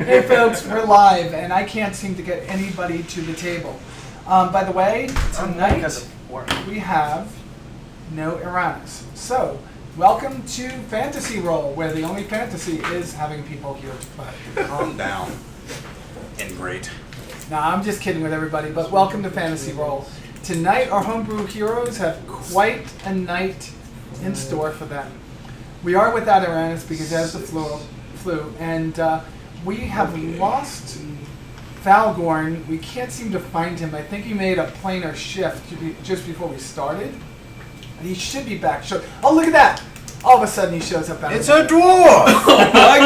Hey folks, we're live, and I can't seem to get anybody to the table. By the way, tonight we have no Uranus. So, welcome to Fantasy Roll, where the only fantasy is having people here to play. Calm down. Ingrate. Nah, I'm just kidding with everybody, but welcome to Fantasy Roll. Tonight, our homebrew heroes have quite a night in store for them. We are without Uranus because he has the flu, and we have lost Falgorn. We can't seem to find him. I think he made a planar shift just before we started. And he should be back. Oh, look at that! All of a sudden he shows up out It's of a dwarf! Oh my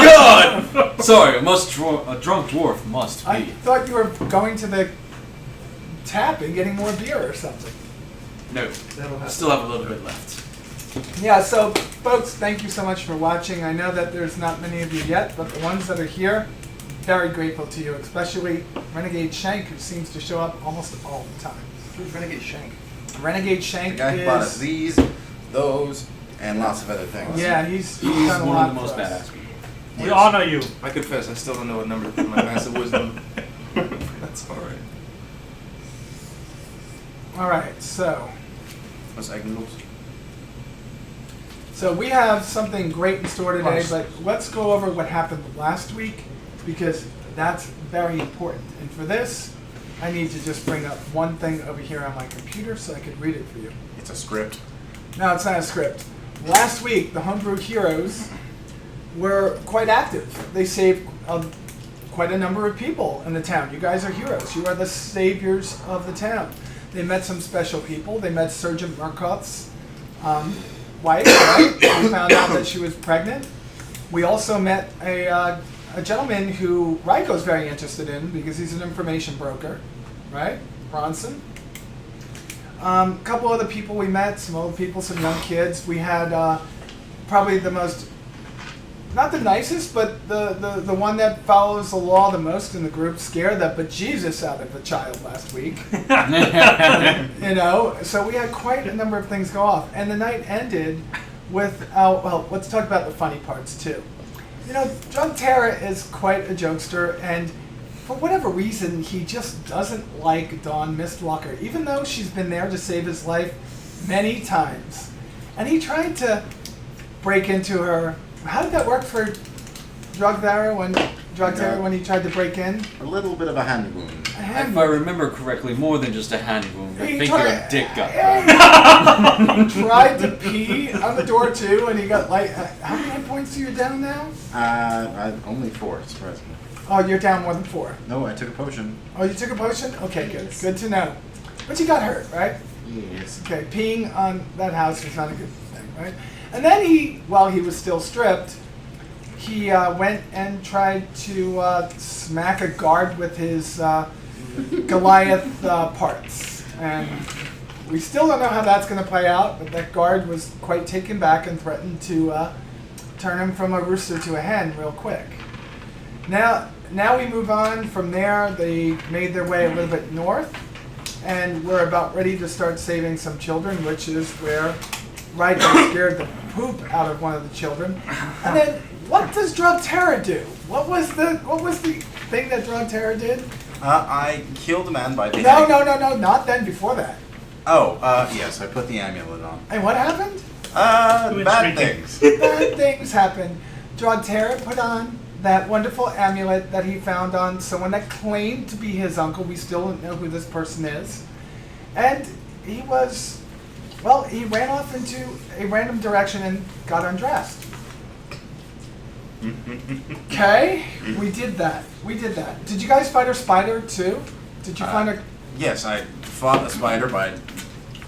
god! Sorry, a drunk dwarf must be. I thought you were going to the tap and getting more beer or something. No, I still have a little bit left. Yeah, so folks, thank you so much for watching. I know that there's not many of you yet, but the ones that are here, very grateful to you, especially Renegade Shank, who seems to show up almost all the time. Who's Renegade Shank? Renegade Shank The guy who bought us these, those, and lots of other things. Yeah, he's done a one lot of the most for us. badass people. We honor you. I confess, I still don't know what number to put my massive wisdom. That's alright. All right, so That's Agnews. we have something great in store today, Plus. but let's go over what happened last week, because that's very important. And for this, I need to just bring up one thing over here on my computer so I could read it for you. It's a script. No, it's not a script. Last week, the Homebrew Heroes were quite active. They saved quite a number of people in the town. You guys are heroes. You are the saviors of the town. They met some special people. They met Sergeant Markov's wife, right? We found out that she was pregnant. We also met a gentleman who Ryko's very interested in because he's an information broker, right? Bronson. A couple other people we met, some old people, some young kids. We had probably the most, not the nicest, but the one that follows the law the most in the group, scared the bejesus out of a child last week. You know, so we had quite a number of things go off. And the night ended with, well, let's talk about the funny parts too. You know, Drunk Terra is quite a jokester, and for whatever reason, he just doesn't like Dawn Mistwalker, even though she's been there to save his life many times. And he tried to break into her. How did that work for Drunk Terra when he tried to break in? A little bit of a hand wound. A hand If I remember correctly, more than just a hand wound. I He think tried- your dick got broken. He tried to pee on the door too, and he got like, how many hit points are you down now? Only 4, surprisingly. Oh, you're down more than 4. No, I took a potion. Oh, you took a potion? Okay, good. Good to know. But you got hurt, right? Yes. Okay, peeing on that house is not a good thing, right? And then while he was still stripped, he went and tried to smack a guard with his Goliath parts. And we still don't know how that's going to play out, but that guard was quite taken back and threatened to turn him from a rooster to a hen real quick. Now we move on from there. They made their way a little bit north, and we're about ready to start saving some children, which is where Ryko scared the poop out of one of the children. And then, what does Drug Terror do? What was the thing that Drug Terror did? I killed a man by the No, not then. Before that. Oh, yes, I put the amulet on. And what happened? Bad things. Bad things happened. Drug Terror put on that wonderful amulet that he found on someone that claimed to be his uncle. We still don't know who this person is. And he ran off into a random direction and got undressed. Okay? We did that. Did you guys fight a spider too? Did you find a... Yes, I fought a spider by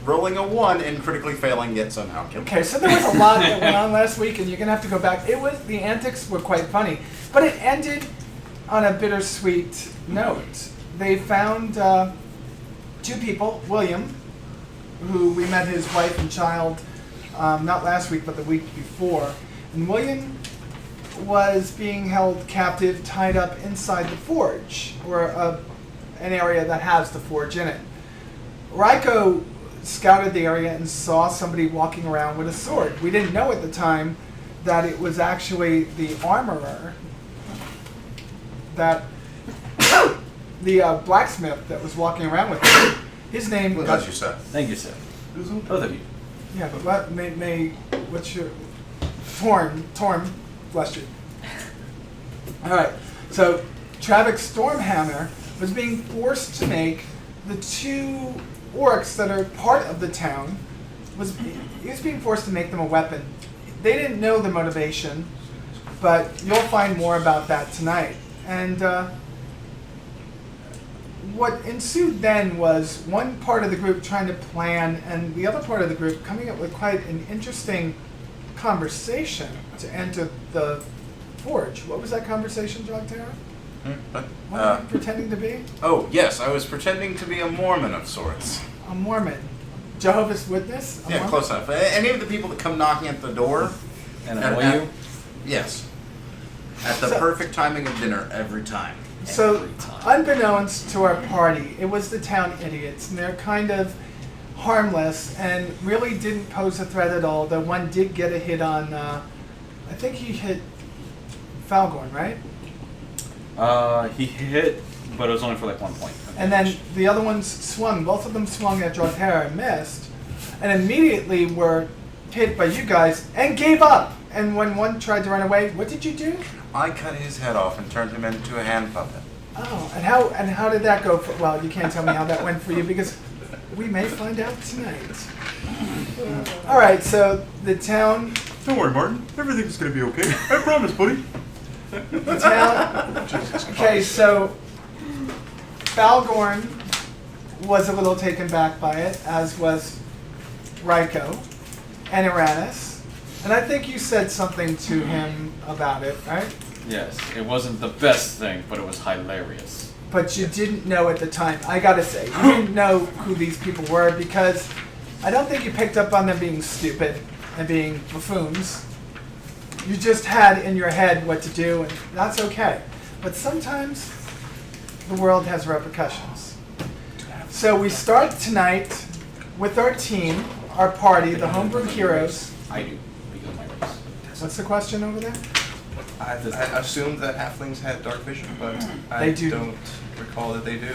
rolling a 1 and critically failing, yet somehow killed Okay, so there was a lot that went on last week, and you're going to have to go back. The antics were quite funny, but it ended on a bittersweet note. They found 2 people, William, who we met his wife and child not last week, but the week before. And William was being held captive, tied up inside the forge, or an area that has the forge in it. Ryko scouted the area and saw somebody walking around with a sword. We didn't know at the time that it was actually the armorer that the blacksmith that was walking around with him, his name was... As you said. Thank you, sir. Both of you. Yeah, but what's your... Torm, bless you. Alright, so Travis Stormhammer was being forced to make the two orcs that are part of the town, he was being forced to make them a weapon. They didn't know the motivation, but you'll find more about that tonight. And what ensued then was one part of the group trying to plan, and the other part of the group coming up with quite an interesting conversation to enter the forge. What was that conversation, Jogtara? What were you pretending to be? Oh, yes, I was pretending to be a Mormon of sorts. A Mormon. Jehovah's Witness? A Yeah, Mormon? close enough. Any of the people that come knocking at the door... And annoy you? Yes. At the So- perfect timing of dinner every time. So, Every time. unbeknownst to our party, it was the town idiots, and they're kind of harmless and really didn't pose a threat at all, though one did get a hit on, I think he hit Falgorn, right? He hit, but it was only for like 1 point. And then the other ones swung, both of them swung at Jotera and missed, and immediately were hit by you guys and gave up. And when one tried to run away, what did you do? I cut his head off and turned him into a hand puppet. Oh, and how did that go? Well, you can't tell me how that went for you because we may find out tonight. All right, so the town, Don't worry, Martin. Everything's gonna be okay. I promise, buddy. the town. Okay, so Falgorn was a little taken back by it, as was Ryko and Uranus. And I think you said something to him about it, right? Yes, it wasn't the best thing, but it was hilarious. But you didn't know at the time. I gotta say, you didn't know who these people were because I don't think you picked up on them being stupid and being buffoons. You just had in your head what to do, and that's okay. But sometimes the world has repercussions. So we start tonight with our team, our party, the Homebrew Heroes. I do, because of my race. What's the question over there? I assumed that halflings had dark vision, but They I do. don't recall that they do.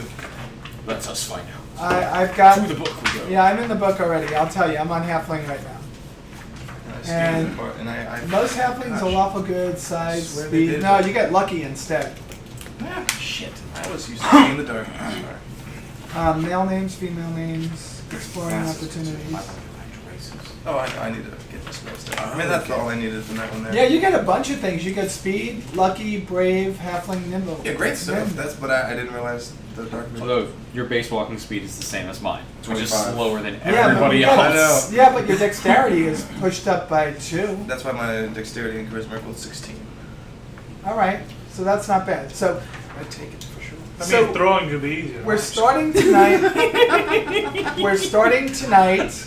Let's us find out. I've got... To the book we go. Yeah, I'm in the book already. I'll tell you, I'm on Halfling right now. And I And skewed the part, and I Most halflings are gosh. lawful good, size, Where they speed. did No, that. you get lucky instead. Ah, shit. I was used to seeing the dark. Sorry. Male names, female names, exploring Massive. opportunities. Oh, I need to get this mixed up. I mean, that's all I needed from that one there. Yeah, you get a bunch of things. You get speed, lucky, brave, halfling, nimble. Yeah, great stuff. Nimble. That's what I didn't realize the dark vision. Although your base walking speed is the same as mine, which is 25. slower than Yeah, but everybody you else. got- I know. Yeah, but your dexterity is pushed up by 2. That's why my dexterity and charisma equals 16. All right, so that's not bad. So I take it for sure. I So, mean, throwing could be easier. we're starting tonight. We're starting tonight.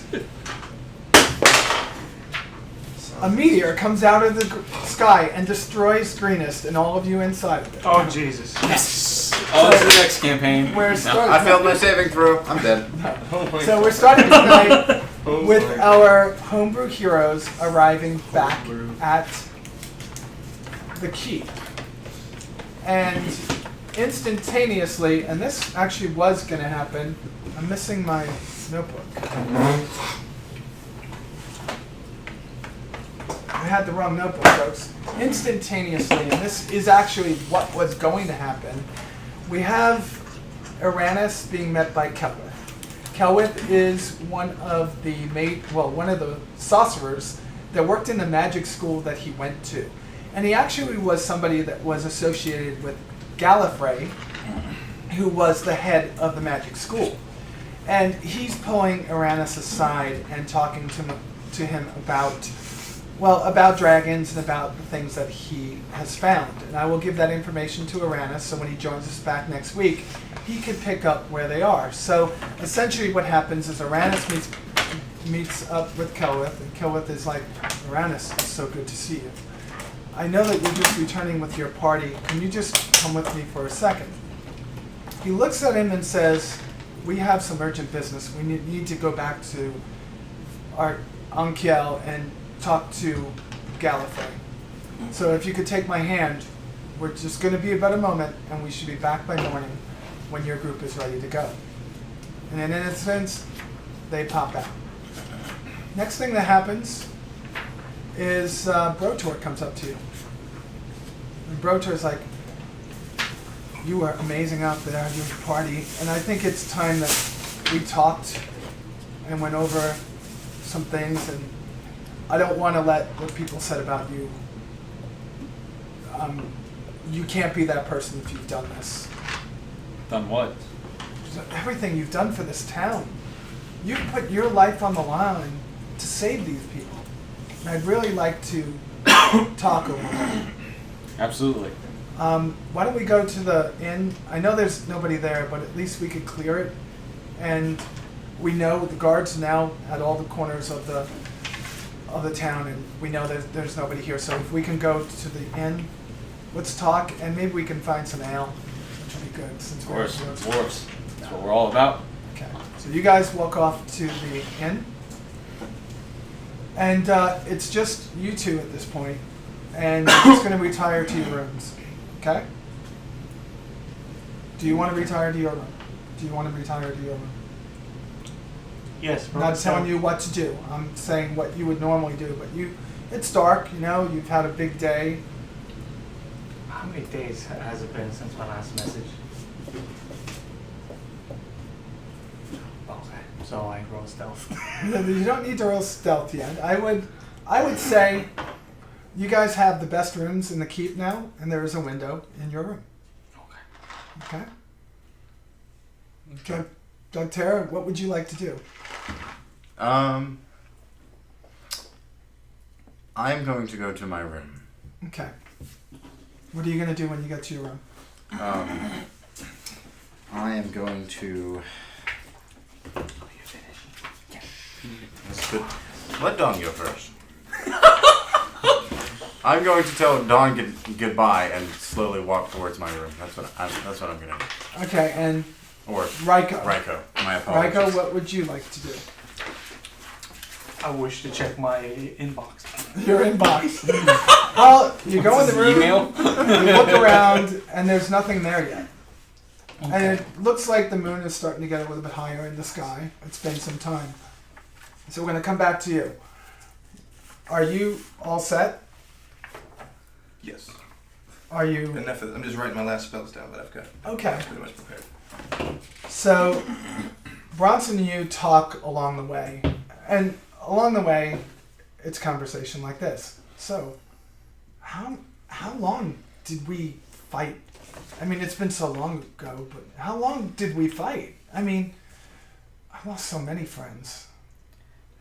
A meteor comes out of the sky and destroys Greenest and all of you inside of it. Oh, Jesus. Yes! On to the next campaign. We're No. starting. I failed my saving throw. I'm dead. Oh my So we're starting tonight Oh with my our homebrew heroes arriving back at the key. And instantaneously, and this actually was going to happen, I'm missing my notebook. I had the wrong notebook, folks. Instantaneously, and this is actually what was going to happen, we have Uranus being met by Kelwith. Kelwith is one of the one of the sorcerers that worked in the magic school that he went to. And he actually was somebody that was associated with Gallifrey, who was the head of the magic school. And he's pulling Uranus aside and talking to him about dragons and about the things that he has found. And I will give that information to Uranus, so when he joins us back next week, he can pick up where they are. So essentially what happens is Uranus meets up with Kelwith, and Kelwith is like, Uranus, it's so good to see you. I know that you're just returning with your party. Can you just come with me for a second? He looks at him and says, we have some urgent business. We need to go back to our Ankiel and talk to Gallifrey. So if you could take my hand, we're just going to be about a moment, and we should be back by morning when your group is ready to go. And in an instance, they pop out. Next thing that happens is Brotor comes up to you. And Brotor's like, you were amazing out there, you party, and I think it's time that we talked and went over some things, and I don't want to let what people said about you. You can't be that person if you've done this. Done what? Everything you've done for this town. You've put your life on the line to save these people. And I'd really like to talk over that. Absolutely. Why don't we go to the inn? I know there's nobody there, but at least we could clear it. And we know the guards now at all the corners of the town, and we know there's nobody here. So if we can go to the inn, let's talk, and maybe we can find some ale, which would be good. Since Of course, we're dwarves. That's what we're all about. Okay. So you guys walk off to the inn, and it's just you two at this point, and you're just going to retire to your rooms. Okay? Do you want to retire to your room? Do you want to retire to your room? Yes. I'm not telling you what to do. I'm saying what you would normally do. But it's dark, you've had a big day. How many days has it been since my last message? Okay, so I roll stealth. You don't need to roll stealth yet. I would say you guys have the best rooms in the keep now, and there is a window in your room. Okay. Okay? Doug Terra, what would you like to do? I'm going to go to my room. Okay. What are you going to do when you get to your room? I am going to... That's good. Let Dawn go first. I'm going to tell Dawn goodbye and slowly walk towards my room. That's what I'm going to do. Okay, and Or Ryko. Ryko. My apologies. Ryko, what would you like to do? I wish to check my inbox. Your inbox. Well, you go in the room, Email? you look around, and there's nothing there yet. Okay. And it looks like the moon is starting to get a little bit higher in the sky. It's been some time. So we're going to come back to you. Are you all set? Yes. Are you... Enough of I'm just writing my last spells down, but I've got Okay. pretty much prepared. So, Bronson and you talk along the way. And along the way, it's conversation like this. So, how long did we fight? I mean, it's been so long ago, but how long did we fight? I mean, I lost so many friends.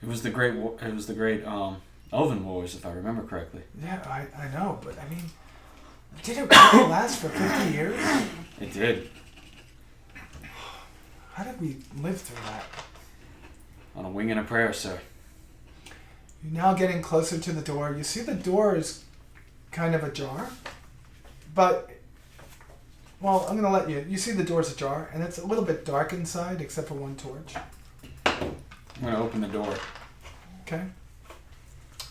It was the great Elven Wars, if I remember correctly. Yeah, I know, but I mean, did it really last for 50 years? It did. How did we live through that? On a wing and a prayer, sir. You're now getting closer to the door. You see the door is kind of ajar, but, well, I'm going to let you. You see the door's ajar, and it's a little bit dark inside, except for one torch. I'm going to open the door. Okay?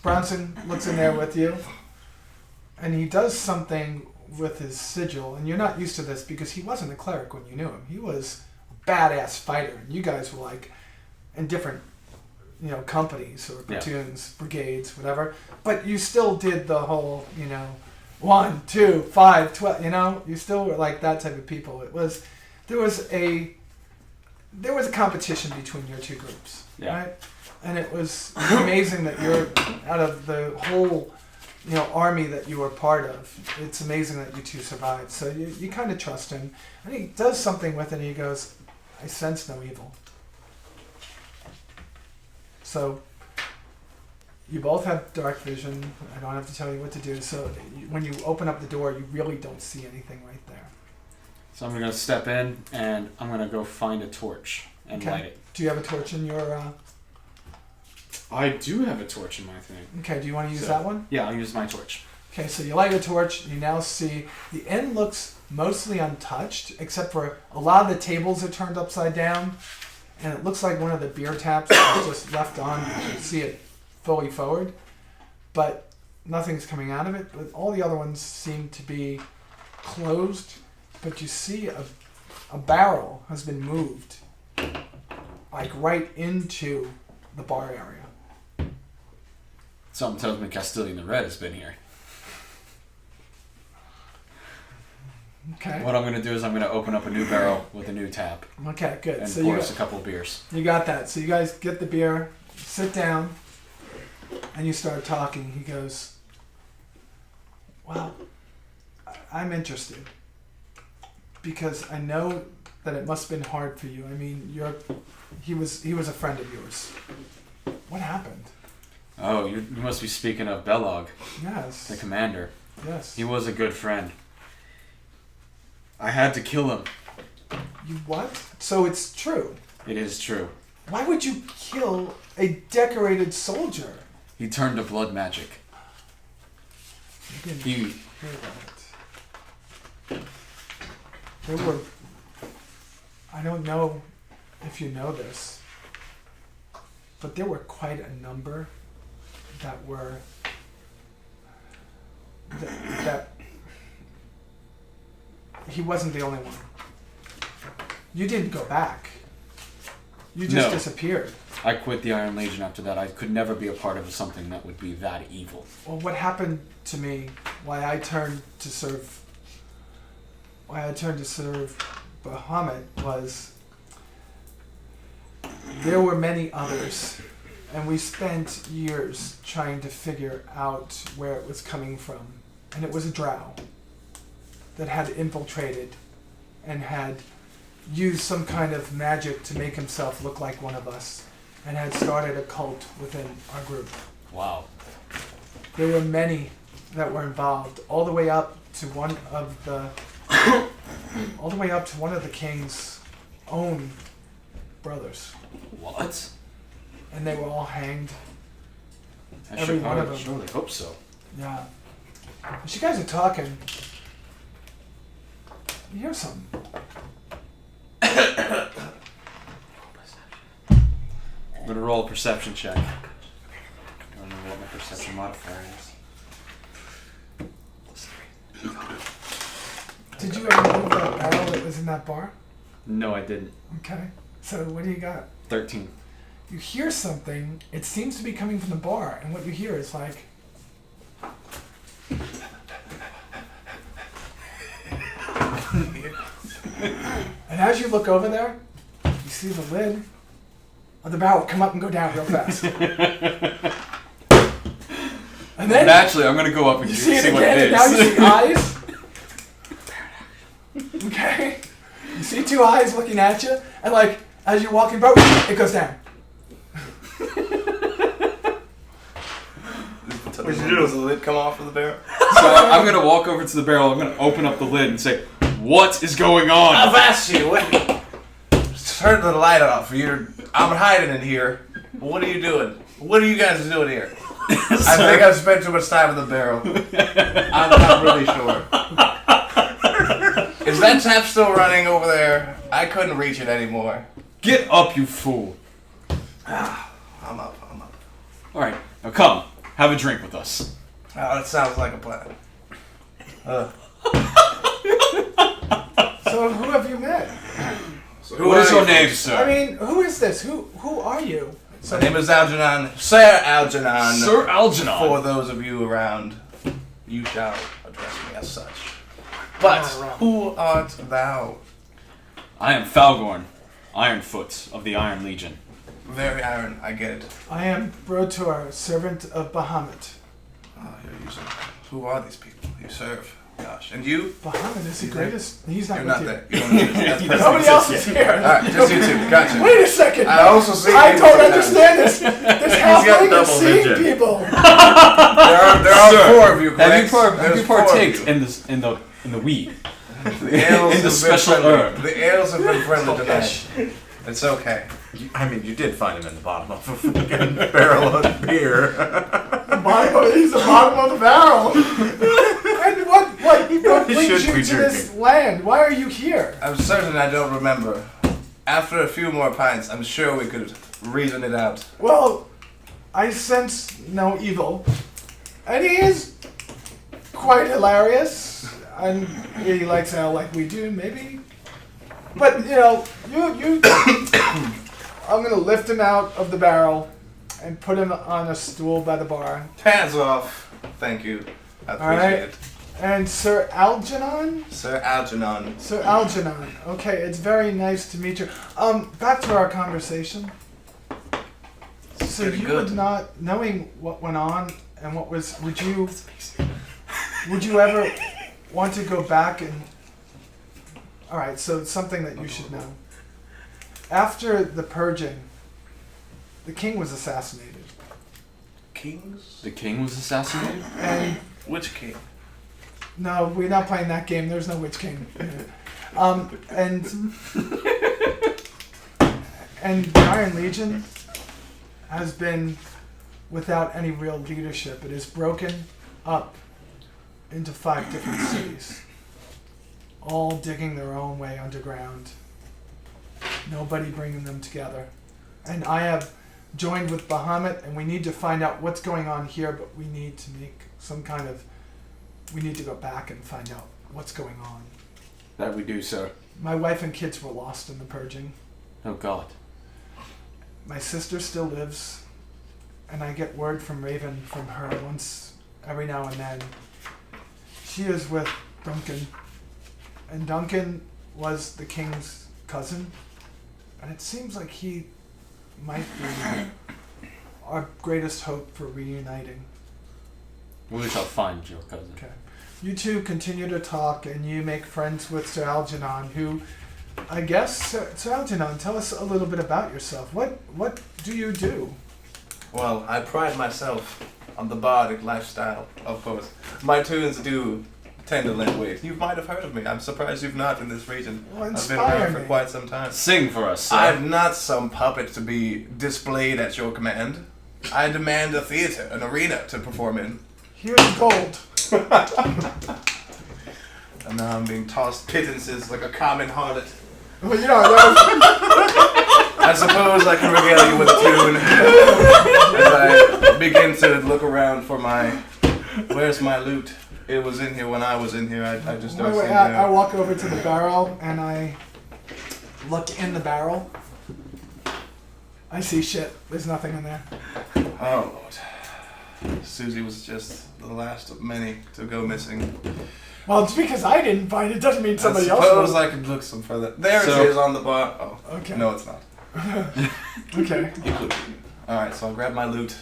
Bronson looks in there with you, and he does something with his sigil, and you're not used to this because he wasn't a cleric when you knew him. He was a badass fighter, and you guys were like in different, companies or platoons, brigades, whatever. But you still did the whole, 1, 2, 5, 12. You still were like that type of people. There was a competition between your two groups, right? And it was amazing that you're out of the whole, army that you were part of. It's amazing that you two survived. So you kind of trust him, and he does something with it. And he goes, "I sense no evil." So you both have dark vision. I don't have to tell you what to do. So when you open up the door, you really don't see anything right there. So I'm going to step in, and I'm going to go find a torch and light it. Do you have a torch in your... I do have a torch in my thing. Okay, do you want to use that one? Yeah, I'll use my torch. Okay, so you light a torch. You now see the inn looks mostly untouched, except for a lot of the tables are turned upside down, and it looks like one of the beer taps is just left on. You can see it fully forward, but nothing's coming out of it. But all the other ones seem to be closed, but you see a barrel has been moved, like right into the bar area. Something tells me Castilian the Red has been here. Okay. What I'm going to do is I'm going to open up a new barrel with a new tap Okay, good. and So pour us a couple of beers. you got that. So you guys get the beer, sit down, and you start talking. He goes, well, I'm interested because I know that it must have been hard for you. I mean, he was a friend of yours. What happened? Oh, you must be speaking of Belog, Yes. the commander. Yes. He was a good friend. I had to kill him. You what? So it's true. It is true. Why would you kill a decorated soldier? He turned to blood magic. You didn't He hear that. There were... I don't know if you know this, but there were quite a number that were... that he wasn't the only one. You didn't go back. You just No. disappeared. I quit the Iron Legion after that. I could never be a part of something that would be that evil. Well, what happened to me, why I turned to serve Bahamut was there were many others, and we spent years trying to figure out where it was coming from. And it was a drow that had infiltrated and had used some kind of magic to make himself look like one of us and had started a cult within our group. Wow. There were many that were involved, all the way up to one of the king's own brothers, What? and they were all hanged. I Every should one of them. surely hope so. Yeah. As you guys are talking, you hear something. I'm gonna roll a perception check. I don't know what my perception modifier is. Did you ever move that barrel that was in that bar? No, I didn't. Okay. So what do you got? 13. You hear something, it seems to be coming from the bar, and what you hear is like... And as you look over there, you see the lid of the barrel come up and go down real fast. And then Naturally, I'm gonna go up and you see see it what again, it and now you is. see eyes. Okay? You see two eyes looking at you, and like, as you're walking by, it goes down. What'd you do? Does the lid come off of the barrel? So I'm gonna walk over to the barrel. I'm gonna open up the lid and say, "What is going on?" I've asked you. Turn the light off. I'm hiding in here. What are you doing? What are you guys doing here? I think I've spent too much time in the barrel. I'm not really sure. Is that tap still running over there? I couldn't reach it anymore. Get up, you fool! I'm up. All right, now come, have a drink with us. Oh, that sounds like a plan. So who have you met? What is your name, sir? I mean, who is this? Who are you? My name is Algernon. Sir Algernon. Sir Algernon. For those of you around, you shall address me as such. But who art thou? I am Falgorn, Ironfoot of the Iron Legion. Very iron, I get it. I am Brotor, servant of Bahamut. Oh, you're using. Who are these people you serve? Gosh, and you? Bahamut is the greatest. He's not You're with not you. there. You don't need it. Nobody else is here. Alright, just you two. Gotcha. Wait a second. I also see. I you don't sometimes. understand this. This halfling is seeing vision. people. There are Sir, 4 of you, correct? Have you There's 4 of partaked you. in the weed? The ales in the have special been herb? friendly. The ales have been friendly tonight. It's okay. I mean, you did find him in the bottom of a fucking barrel of beer. He's the bottom of the barrel. And what brings should you be to this drinking. land? Why are you here? I'm certain I don't remember. After a few more pints, I'm sure we could reason it out. Well, I sense no evil. And he is quite hilarious. and he likes ale like we do, maybe. But you I'm gonna lift him out of the barrel and put him on a stool by the bar. Hands off. Thank you. I appreciate right. it. And Sir Algernon? Sir Algernon. Sir Algernon. Okay, it's very nice to meet you. Back to our conversation. So pretty you good. would not, knowing what went on and what was, would you ever want to go back and, alright, so it's something that you should know. After the purging, the king was assassinated. Kings? The king was assassinated? And, Which king? no, we're not playing that game, there's no witch king. And the Iron Legion has been without any real leadership. It is broken up into 5 different cities, all digging their own way underground. Nobody bringing them together. And I have joined with Bahamut, and we need to find out what's going on here, but we need to make some kind of... We need to go back and find out what's going on. That we do, sir. My wife and kids were lost in the purging. Oh, God. My sister still lives, and I get word from Raven from her once every now and then. She is with Duncan, and Duncan was the king's cousin, and it seems like he might be our greatest hope for reuniting. We shall find your cousin. Okay. You two continue to talk, and you make friends with Sir Algernon, who, I guess, Sir Algernon, tell us a little bit about yourself. What do you do? Well, I pride myself on the bardic lifestyle, of course. My tunes do tend to lend weight. You might have heard of me. I'm surprised you've not in this region. Well, I've been inspire around for me. quite some time. Sing for us, sir. I'm not some puppet to be displayed at your command. I demand a theater, an arena to perform in. Here's gold. And now I'm being tossed pittances like a common harlot. Well, you know, that I suppose I can regale you with a tune as I begin to look around for my... Where's my lute? It was in here when I was in here. I just don't was, seem I to... walk over to the barrel and I look in the barrel. I see shit. There's nothing in there. Oh, Lord. Susie was just the last of many to go missing. Well, just because I didn't find it doesn't mean somebody I else suppose will. I could look some further. There So- it is on the bar. Oh, Okay. no, it's not. Okay. You could. Alright, so I grab my lute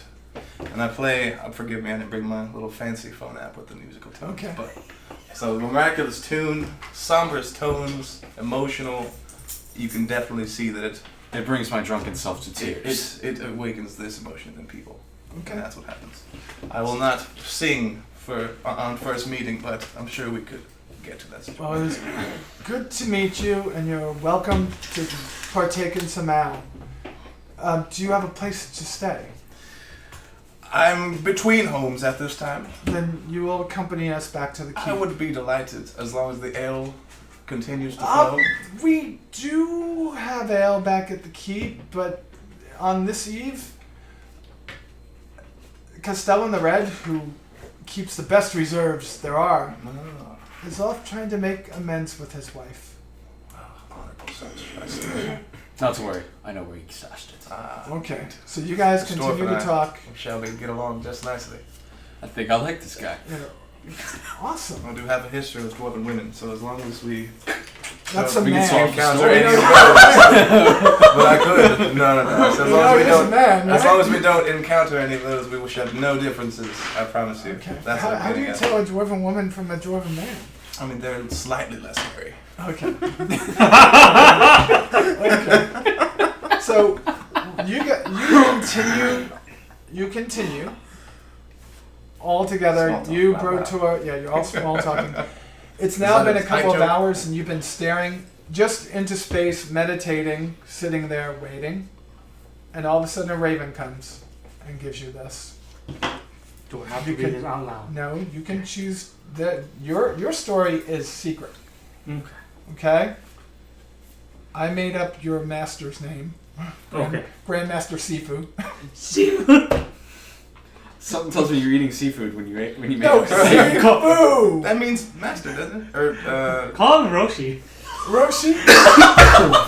and I play. Forgive me, I didn't bring my little fancy phone app with the musical tones. Okay. But so miraculous tune, somberest tones, emotional. You can definitely see that It brings my drunken self to tears. it awakens this emotion in people. Okay. And that's what happens. I will not sing on first meeting, but I'm sure we could get to that situation. Well, it was good to meet you, and you're welcome to partake in some ale. Do you have a place to stay? I'm between homes at this time. Then you will accompany us back to the keep. I would be delighted as long as the ale continues to flow. We do have ale back at the keep, but on this eve, Castellan the Red, who keeps the best reserves there are, is off trying to make amends with his wife. Honorable such, I see. Not to worry. I know where he stashed it. Okay, so you guys Mr. continue Dwarf to and I talk. Shall we get along just nicely? I think I like this guy. You know, awesome. I do have a history with dwarven women, so as long as we That's so a we can man. swap encounter story. any of those, but I could. No. So as You long know, as we he is a don't, man, as right? long as we don't encounter any of those, we will have no differences. I promise you. Okay. That's what I'm How do getting you at. tell a dwarven woman from a dwarven man? I mean, they're slightly less hairy. Okay. Okay. So you continue all together. Small talk, You wow, grow wow. to a you're all small talking. It's now been a couple of hours, and you've been staring just into space, meditating, sitting there waiting, and all of a sudden a raven comes and gives you this. Do I have You to read can- it out loud? No, you can choose that. Your story is secret. Okay. Okay. I made up your master's name. Okay. Grandmaster Sifu. Seafood. Something tells me you're eating seafood when you make No, it. seafood! That means master, doesn't it? Or Call him Roshi. Roshi?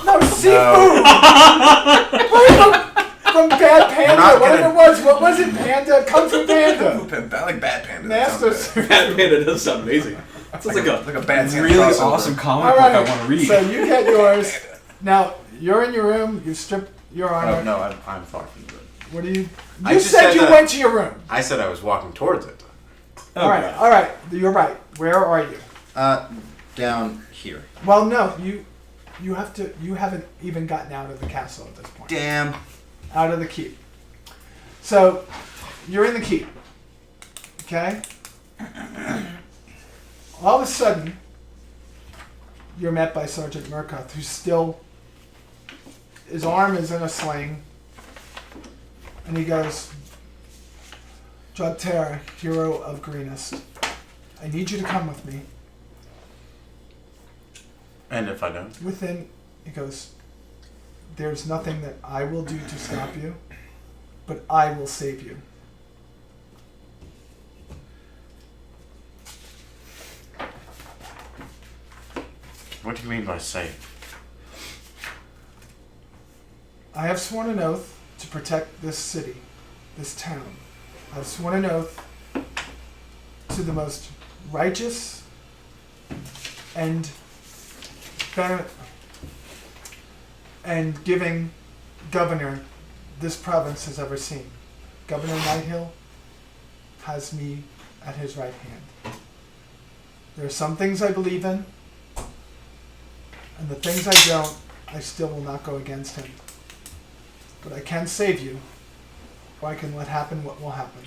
No, seafood! From Bad Panda, not whatever gonna- it was. What was it? Panda? Kung Fu Panda. I like Bad Panda. Master. Bad Panda does sound amazing. Sounds like like a bad Santa really crossover. awesome comic All book right, I want to read. so you get yours. Now, you're in your room. You strip your armor. Oh, no, I'm far from good. What do you... I You just said said you that- went to your room. I said I was walking towards it. All right. You're right. Where are you? Down here. Well, no. You haven't even gotten out of the castle at this point. Damn. Out of the keep. So, you're in the keep. Okay? All of a sudden, you're met by Sergeant Murkoff, who's still... His arm is in a sling. And he goes, Jotera, hero of Greenest, I need you to come with me. And if I don't? He goes, there's nothing that I will do to stop you, but I will save you. What do you mean by safe? I have sworn an oath to protect this city, this town. I've sworn an oath to the most righteous and giving governor this province has ever seen. Governor Nighthill has me at his right hand. There are some things I believe in, and the things I don't, I still will not go against him. But I can save you, or I can let happen what will happen.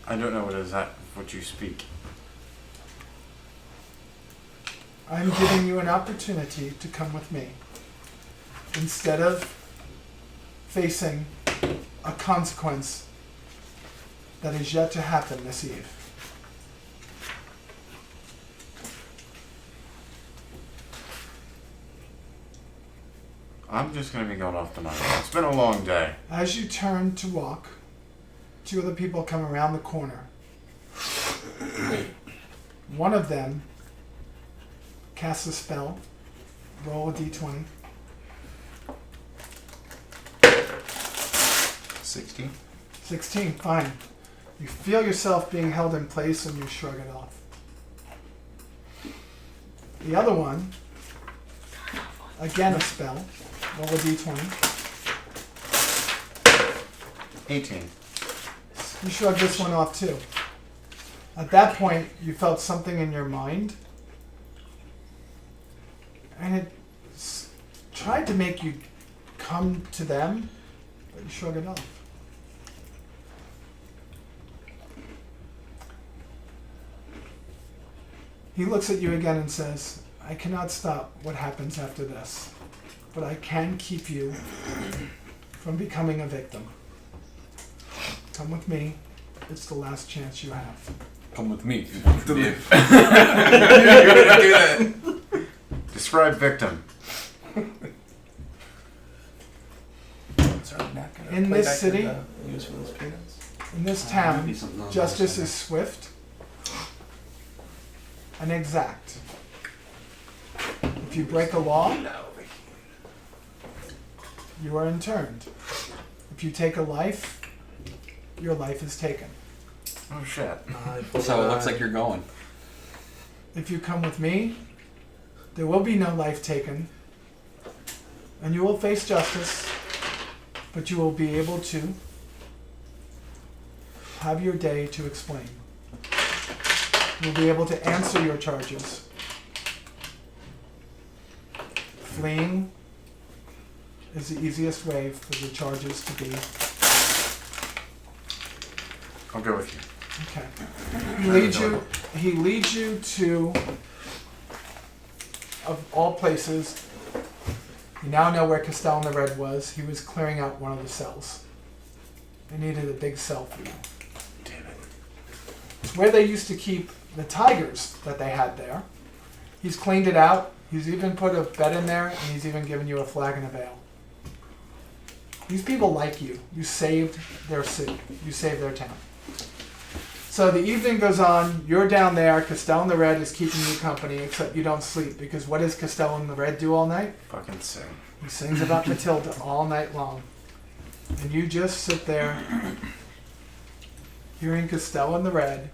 I don't know what you speak. I'm giving you an opportunity to come with me. Instead of facing a consequence that is yet to happen this eve. I'm just going to be going off tonight. It's been a long day. As you turn to walk, two other people come around the corner. One of them casts a spell. Roll a d20. 16? 16, fine. You feel yourself being held in place and you shrug it off. The other one, again a spell. Roll a d20. 18. You shrug this one off too. At that point, you felt something in your mind, and it tried to make you come to them, but you shrug it off. He looks at you again and says, I cannot stop what happens after this, but I can keep you from becoming a victim. Come with me. It's the last chance you have. Come with me. To live. You're gonna do that. Describe victim. In this city, Use for those peanuts. in this Maybe town, something else. justice is swift and exact. If you break a law, you are interned. If you take a life, your life is taken. Oh shit. So it looks like you're going. If you come with me, there will be no life taken, and you will face justice, but you will be able to have your day to explain. You'll be able to answer your charges. Fleeing is the easiest way for the charges to be. I'll go with you. Okay. He leads you to, of all places, you now know where Castellan the Red was. He was clearing out one of the cells. They needed a big cell for you. Damn it. It's where they used to keep the tigers that they had there. He's cleaned it out. He's even put a bed in there, and he's even given you a flag and a veil. These people like you. You saved their city. You saved their town. So the evening goes on. You're down there. Castellan the Red is keeping you company, except you don't sleep. Because what does Castellan the Red do all night? Fucking sing. He sings about Matilda all night long. And you just sit there, hearing Castellan the Red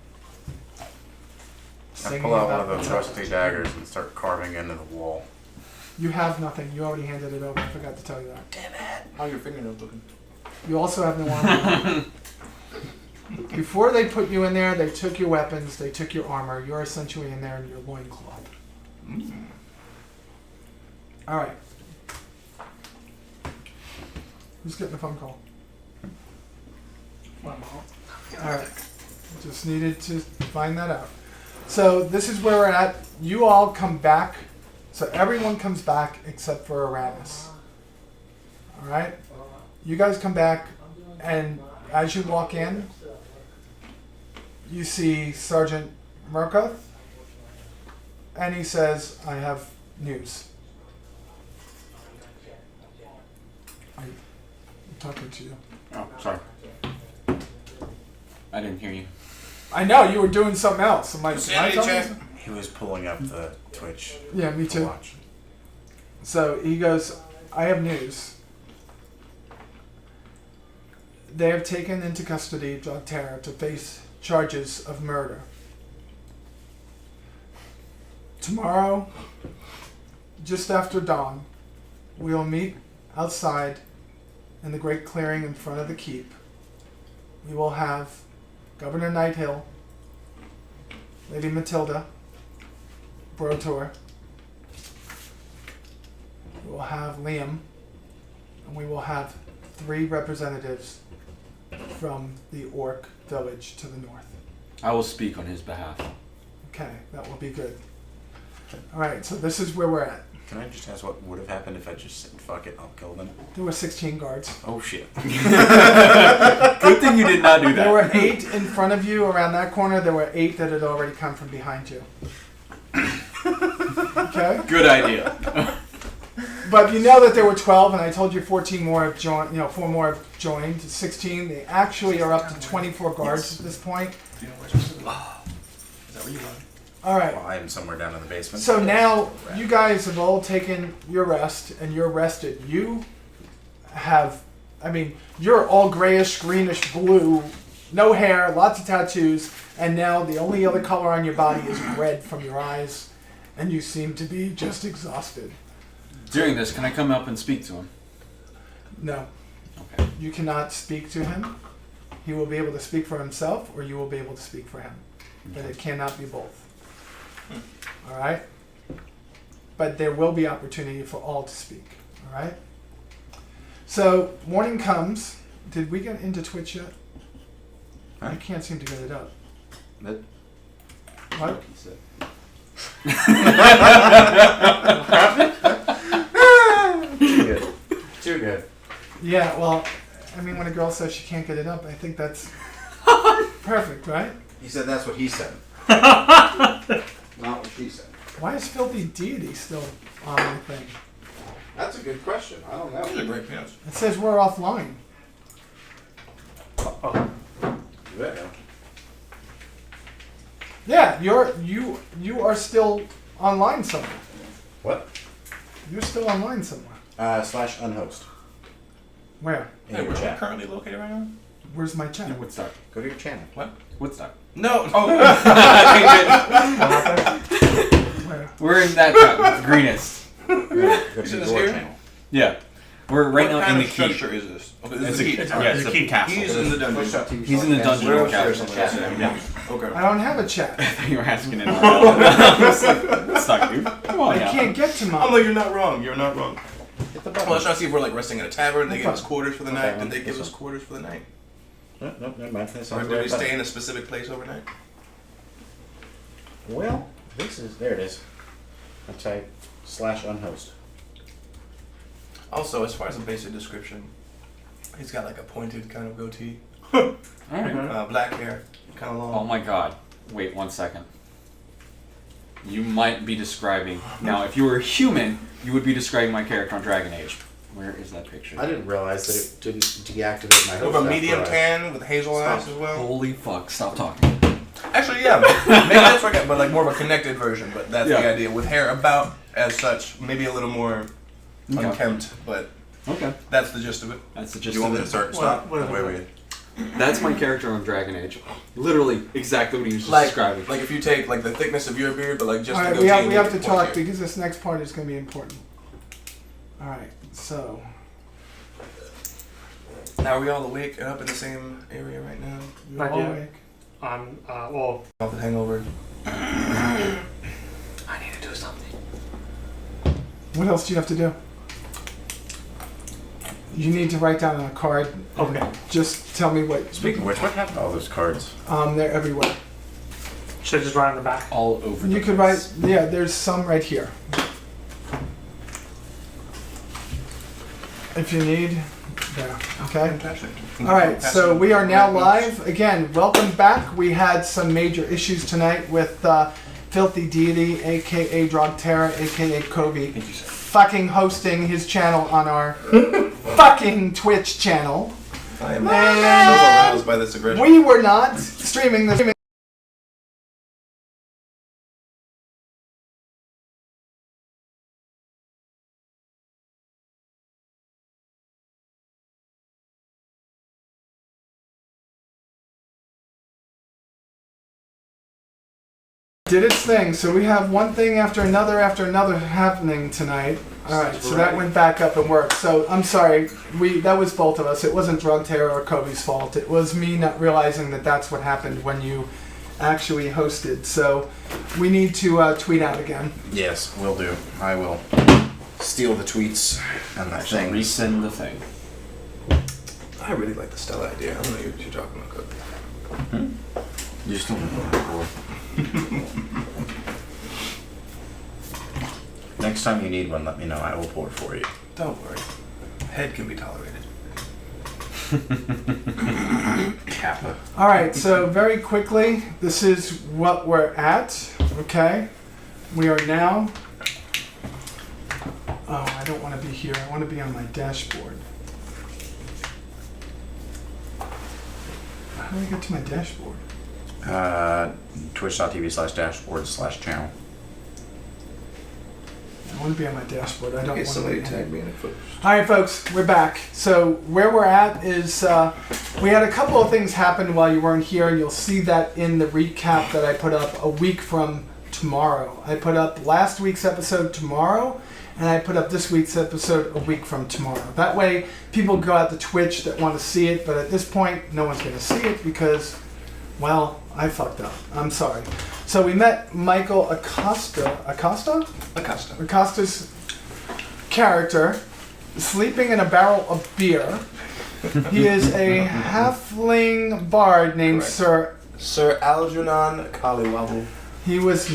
I singing pull out one about of those Matilda. rusty daggers and start carving into the wall. You have nothing. You already handed it over. I forgot to tell you that. Damn it! How are your fingernails looking? You also have no armor. Before they put you in there, they took your weapons, they took your armor. You're essentially in there in your loincloth. All right. Who's getting the phone call? My mom. All right. Just needed to find that out. So this is where we're at. You all come back. So everyone comes back except for Aramis. All right. You guys come back, and as you walk in, you see Sergeant Murkoff, and he says, "I have news." I'm talking to you. Oh, sorry. I didn't hear you. I know you were doing something else. I'm like, Sanity "Am I talking check. to you?" He was pulling up the Twitch Yeah, me to too. watch. So he goes, "I have news. They have taken into custody Doctera to face charges of murder. Tomorrow, just after dawn, we will meet outside in the great clearing in front of the keep. We will have Governor Nighthill, Lady Matilda, Brotor. We will have Liam, and we will have 3 representatives from the Orc village to the north." I will speak on his behalf. Okay, that will be good. All right, so this is where we're at. Can I just ask what would have happened if I just said, fuck it, I'll kill them? There were 16 guards. Oh shit. Good thing you did not do There were that. 8 in front of you around that corner. There were 8 that had already come from behind you. Okay? Good idea. But you know that there were 12, and I told you 14 more have joined, 4 more have joined, 16. They actually are up to 24 guards at this point. Do you know where it's supposed to be? Is that where you are? All right. Well, I am somewhere down in the basement. So now you guys have all taken your rest, and you're rested. You have, you're all grayish, greenish, blue, no hair, lots of tattoos, and now the only other color on your body is red from your eyes, and you seem to be just exhausted. During this, can I come up and speak to him? No, Okay. you cannot speak to him. He will be able to speak for himself, or you will be able to speak for him. But it cannot be both. All right? But there will be opportunity for all to speak. All right? So, morning comes. Did we get into Twitch yet? Huh? I can't seem to get it up. That- What? Too good. Too good. Yeah, well, when a girl says she can't get it up, I think that's perfect, right? He said that's what he said. Not what she said. Why is Filthy Deity still on my thing? That's a good question. I don't These are know. great pants. It says we're offline. Yeah. Yeah, you are still online somewhere. What? You're still online somewhere. Slash unhost. Where? In Hey, your where are you chat. currently located right now? Where's my chat? In Woodstock. Go to your channel. What? Woodstock. No. Where? We're in that Greenest. Go to Is it your here? channel. Yeah. We're right What now kind in of the keep. structure is this? Okay, this It's is a the keep. keep. Yeah, it's a castle. He's in the dungeon. He's in the dungeon Where with else Castle. there's a chat? Yeah. Okay. I don't have a chat. You were asking it. I was like, Woodstock, dude. Come on I now. can't get to I'm mine. like, you're not wrong. You're not wrong. Hit the Well, button. let's try to see if we're like resting in a tavern. They give us quarters for the Okay, night. Did they give this us quarters for the night? No, never mind. That Or sounds did we right stay better. in a specific place overnight? Well, this is there. It is. I type slash unhost. Also, as far as a basic description, he's got like a pointed kind of goatee, Alright. black hair, kind of long. Oh my god. Wait 1 second. You might be describing... Now, if you were a human, you would be describing my character on Dragon Age. Where is that picture? I didn't realize that it didn't deactivate my With host a after medium I- tan with hazel eyes as well. Holy fuck! Stop talking. Actually, yeah, maybe that's what I got, but like more of a connected version. But that's Yeah. the idea with hair about as such, maybe a little more Okay. unkempt, but Okay. that's the gist of it. That's the Do gist you want of me to it. start? Stop. What- Wait. That's my character on Dragon Age. Literally, exactly what he was just Like, describing. like if you take like the thickness of your beard, but like just All the right, goatee we have and we make have to it talk pointier. because this next part is going to be important. All right, so Now are we all awake and up in the same area right now? you're Not all yet. awake. I'm, well, Off the hangover. I need to do something. What else do you have to do? You need to write down on a card. and Okay. Just tell me what. Speaking of which, what happened to all those cards? They're everywhere. should I just write on the back? All over. You the could place. write. Yeah, there's some right here. If you need. There. Okay. Fantastic. All right, so we are now live. Again, welcome back. We had some major issues tonight with Filthy Deity, aka Drog Terror, aka Kobe, Thank you, sir. fucking hosting his channel on our fucking Twitch channel. I am And so aroused by this aggression. we were not streaming the. Did its thing, so we have one thing after another happening tonight. All right, so that went back up and worked. So I'm sorry, that was both of us. It wasn't Drug Terror or Kobe's fault. It was me not realizing that that's what happened when you actually hosted. So we need to tweet out again. Yes, will do. I will steal the tweets and the I shall things. resend the thing. I really like the Stella idea. I don't know what you're talking about, Cody. You just don't know before. Next time you need one, let me know. I will pour for you. Don't worry. Head can be tolerated. Kappa. All right, so very quickly, this is what we're at. Okay, we are now. Oh, I don't want to be here. I want to be on my dashboard. How do I get to my dashboard? Twitch.tv/dashboard/channel. I want to be on my dashboard. I don't want to be. me in it first. All right, folks, we're back. So where we're at is we had a couple of things happen while you weren't here, and you'll see that in the recap that I put up a week from tomorrow. I put up last week's episode tomorrow, and I put up this week's episode a week from tomorrow. That way, people go out to Twitch that want to see it, but at this point, no one's going to see it because, well, I fucked up. I'm sorry. So we met Michael Acosta? Acosta's character sleeping in a barrel of beer. He is a halfling bard named Correct. Sir Algernon Kaliwabu. He was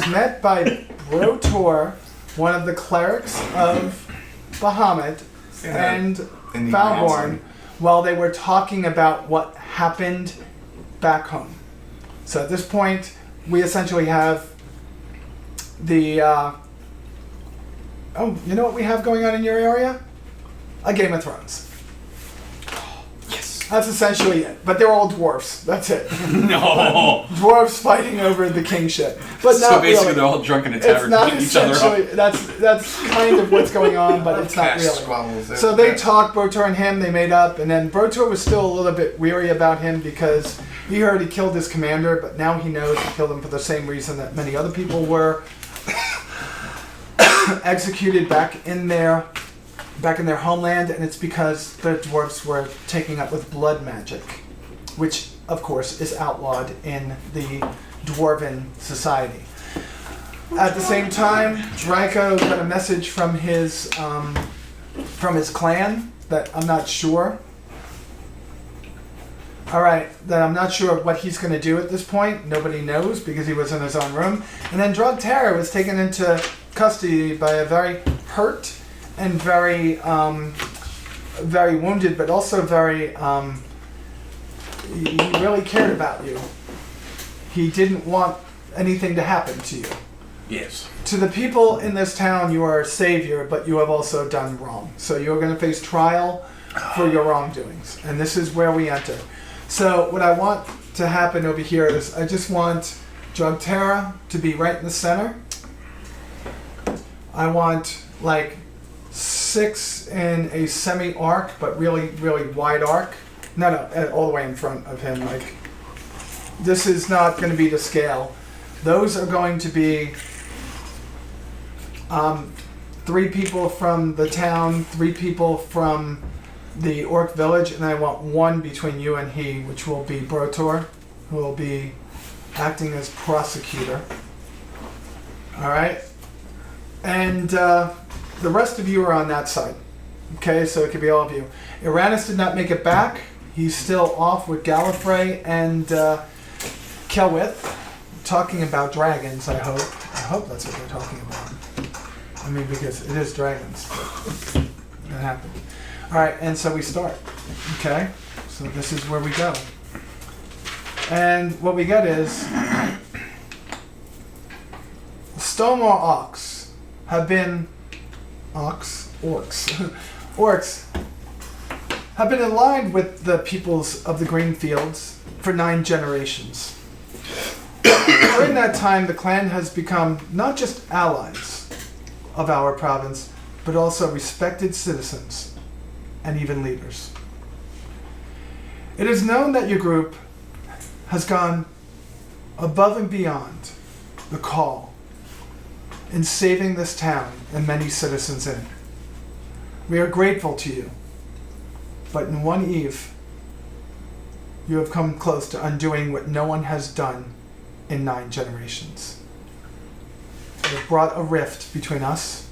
met by Brotor, one of the clerics of Bahamut, and in the Falborn, while they were talking about what happened back home. So at this point, we essentially have the. Oh, you know what we have going on in your area? A Game of Thrones. Yes. That's essentially it. But they're all dwarfs. That's it. No. Dwarves fighting over the kingship. But So not basically, really. they're all drunk in a It's tavern, not beating each other essentially. up. That's kind of what's going on, but it's not Cash really. squabbles there. So they talked, Brotor and him, they made up, and then Brotor was still a little bit weary about him because he heard he killed his commander, but now he knows he killed him for the same reason that many other people were executed back in their homeland, and it's because the dwarves were taking up with blood magic, which of course is outlawed in the dwarven society. At the same time, Draco got a message from his clan that I'm not sure. Alright, that I'm not sure what he's going to do at this point. Nobody knows because he was in his own room. And then Drug Terror was taken into custody by a very hurt and very wounded, but also very, he really cared about you. He didn't want anything to happen to you. Yes. To the people in this town, you are a savior, but you have also done wrong. So you're going to face trial for your wrongdoings. And this is where we enter. So what I want to happen over here is I just want Drug Terra to be right in the center. I want like 6 in a semi-arc, but really, really wide arc. No, all the way in front of him. Like, this is not going to be to scale. Those are going to be 3 people from the town, 3 people from the Orc village, and I want 1 between you and he, which will be Brotor, who will be acting as prosecutor. All right? And the rest of you are on that side. Okay, so it could be all of you. Uranus did not make it back. He's still off with Gallifrey and Kelwith, talking about dragons, I hope. I hope that's what they're talking about. I mean, because it is dragons. That happened. All right, and so we start. Okay, so this is where we go. And what we get is Stonewall Orcs have been orcs have been aligned with the peoples of the green fields for 9 generations. During that time, the clan has become not just allies of our province, but also respected citizens and even leaders. It is known that your group has gone above and beyond the call in saving this town and many citizens in it. We are grateful to you, but in one eve, you have come close to undoing what no one has done in 9 generations. You have brought a rift between us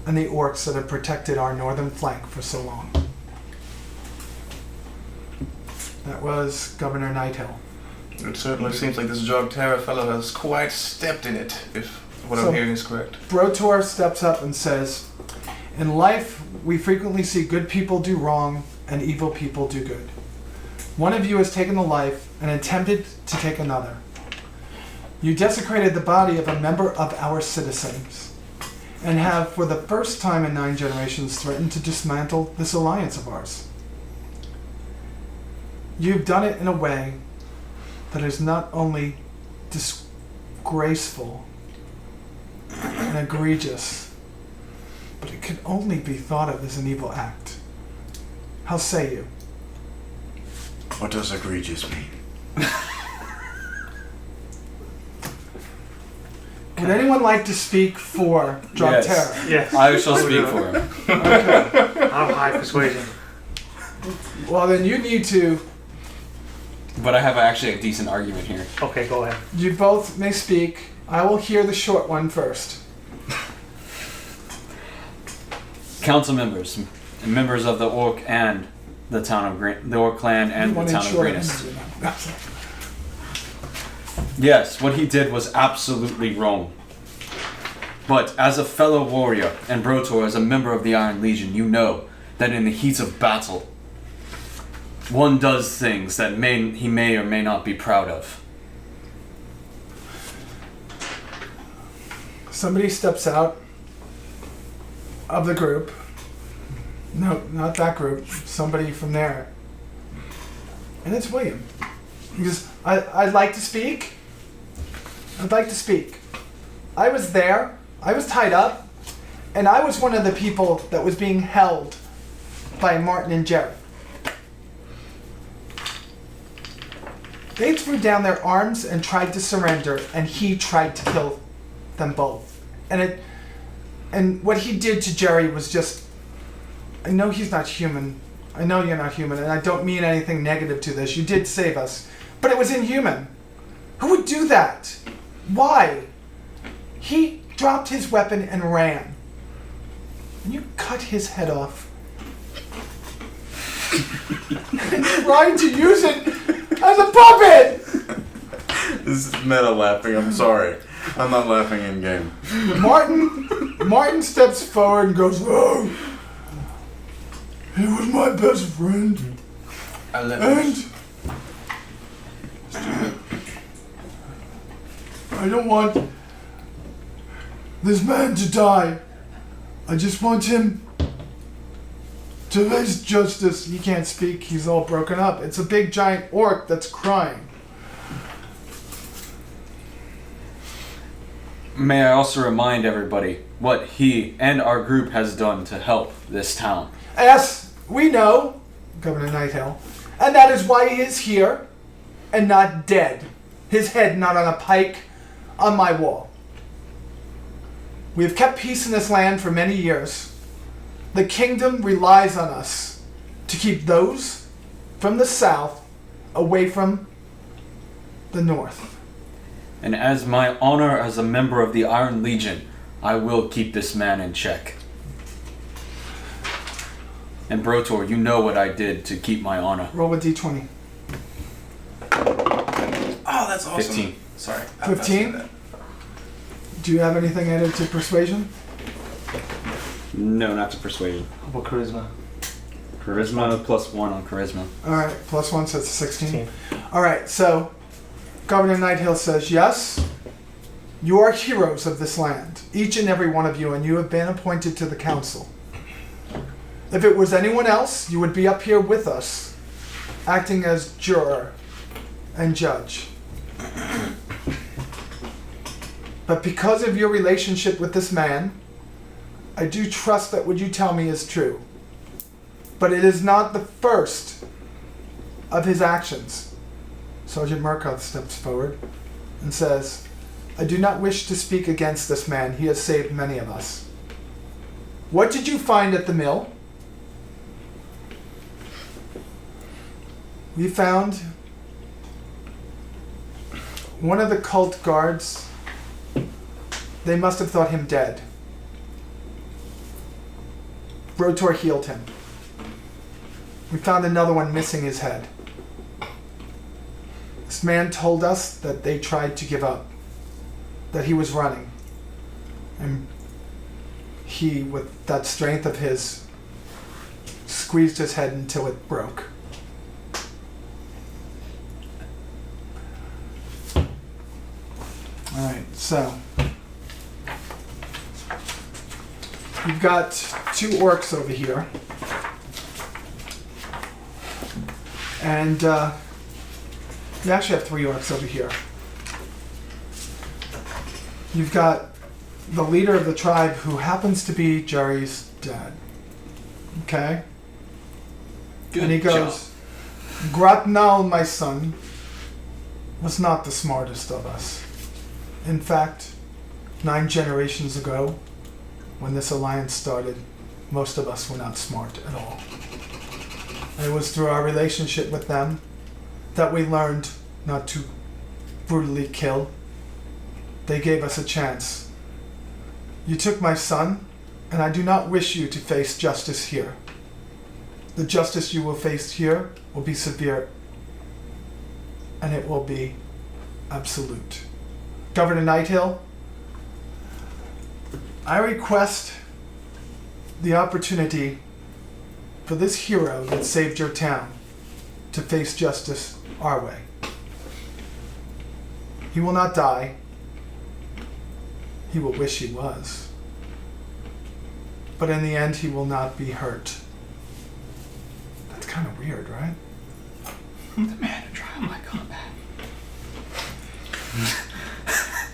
and the orcs that have protected our northern flank for so long. That was Governor Nighthill. It certainly seems like this Drug Terra fellow has quite stepped in it, if what I'm hearing is correct. Brotor steps up and says, "In life, we frequently see good people do wrong and evil people do good. One of you has taken a life and attempted to take another. You desecrated the body of a member of our citizens and have, for the first time in 9 generations, threatened to dismantle this alliance of ours. You've done it in a way that is not only disgraceful and egregious, but it can only be thought of as an evil act. How say you?" What does egregious mean? Would anyone like to speak for Drug Yes. Terra? Yes. I shall speak for him. Okay. I'm high persuasion. Well, then you need to. But I have actually a decent argument here. Okay, go ahead. You both may speak. I will hear the short one first. Council members, and members of the Orc and the town of the Orc clan and You the want town of short Greenest. ones, you know. Yes, what he did was absolutely wrong. But as a fellow warrior and Brotor, as a member of the Iron Legion, you know that in the heat of battle, one does things that he may or may not be proud of. Somebody steps out of the group. No, not that group. Somebody from there. And it's William. He goes, I'd like to speak. I'd like to speak. I was there. I was tied up. And I was one of the people that was being held by Martin and Jerry. They threw down their arms and tried to surrender, and he tried to kill them both. And what he did to Jerry was just, I know he's not human. I know you're not human, and I don't mean anything negative to this. You did save us, but it was inhuman. Who would do that? Why? He dropped his weapon and ran. And you cut his head off. And tried to use it as a puppet! This is meta laughing, I'm sorry. I'm not laughing in game. Martin steps forward and goes, "Oh, he was my best friend. And I don't want this man to die. I just want him to face justice. He can't speak. He's all broken up. It's a big giant orc that's crying. May I also remind everybody what he and our group has done to help this town. Yes, we know, Governor Nighthill. And that is why he is here and not dead. His head not on a pike on my wall. We have kept peace in this land for many years. The kingdom relies on us to keep those from the south away from the north. And as my honor as a member of the Iron Legion, I will keep this man in check. And Brotor, you know what I did to keep my honor. Roll a d20. Oh, that's awesome. 15. Sorry. 15? Do you have anything added to persuasion? No, not to persuasion. How about charisma? Charisma plus 1 on charisma. Alright, plus 1, so it's 16. 16. Alright, so Governor Nighthill says, yes, you are heroes of this land, each and every one of you, and you have been appointed to the council. If it was anyone else, you would be up here with us, acting as juror and judge. But because of your relationship with this man, I do trust that what you tell me is true. But it is not the first of his actions. Sergeant Murkoff steps forward and says, I do not wish to speak against this man. He has saved many of us. What did you find at the mill? We found one of the cult guards. They must have thought him dead. Brotor healed him. We found another one missing his head. This man told us that they tried to give up, that he was running. And he, with that strength of his, squeezed his head until it broke. Alright, so you've got 2 orcs over here. And you actually have 3 orcs over here. You've got the leader of the tribe who happens to be Jerry's dad. Okay? Good and he goes, Gratnal, my son, was not the smartest of us. In fact, 9 generations ago, when this alliance started, most of us were not smart at all. It was through our relationship with them that we learned not to brutally kill. They gave us a chance. You took my son, and I do not wish you to face justice here. The justice you will face here will be severe, and it will be absolute. Governor Nighthill, I request the opportunity for this hero that saved your town to face justice our way. He will not die. He will wish he was. But in the end, he will not be hurt. That's kind of weird, right? The man in trial by combat.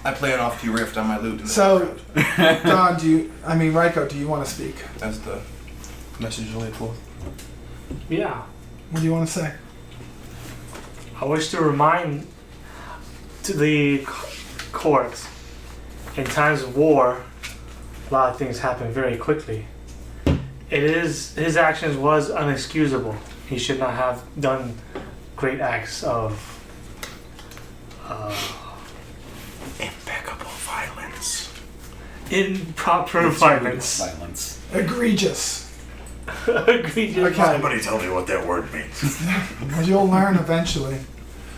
I play an off-key riff on my lute. In the So, background. Don, Ryko, do you want to speak? That's the message you laid forth. Yeah. What do you want to say? I wish to remind to the courts, in times of war, a lot of things happen very quickly. His actions was unexcusable. He should not have done great acts of Impeccable violence. improper violence. Violence. Egregious. Egregious Okay. violence. Somebody tell me what that word means. Well, you'll learn eventually.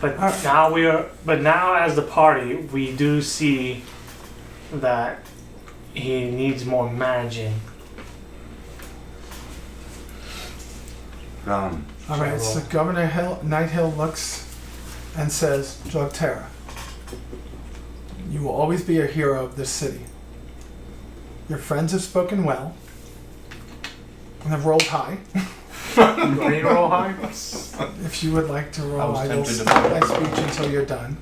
But now as the party, we do see that he needs more managing. All right, so Governor Nighthill looks and says, Jogterra, you will always be a hero of this city. Your friends have spoken well. And have rolled high. Ready to roll high? If you would like to I roll, was I will tempted to stop roll. my speech until you're done.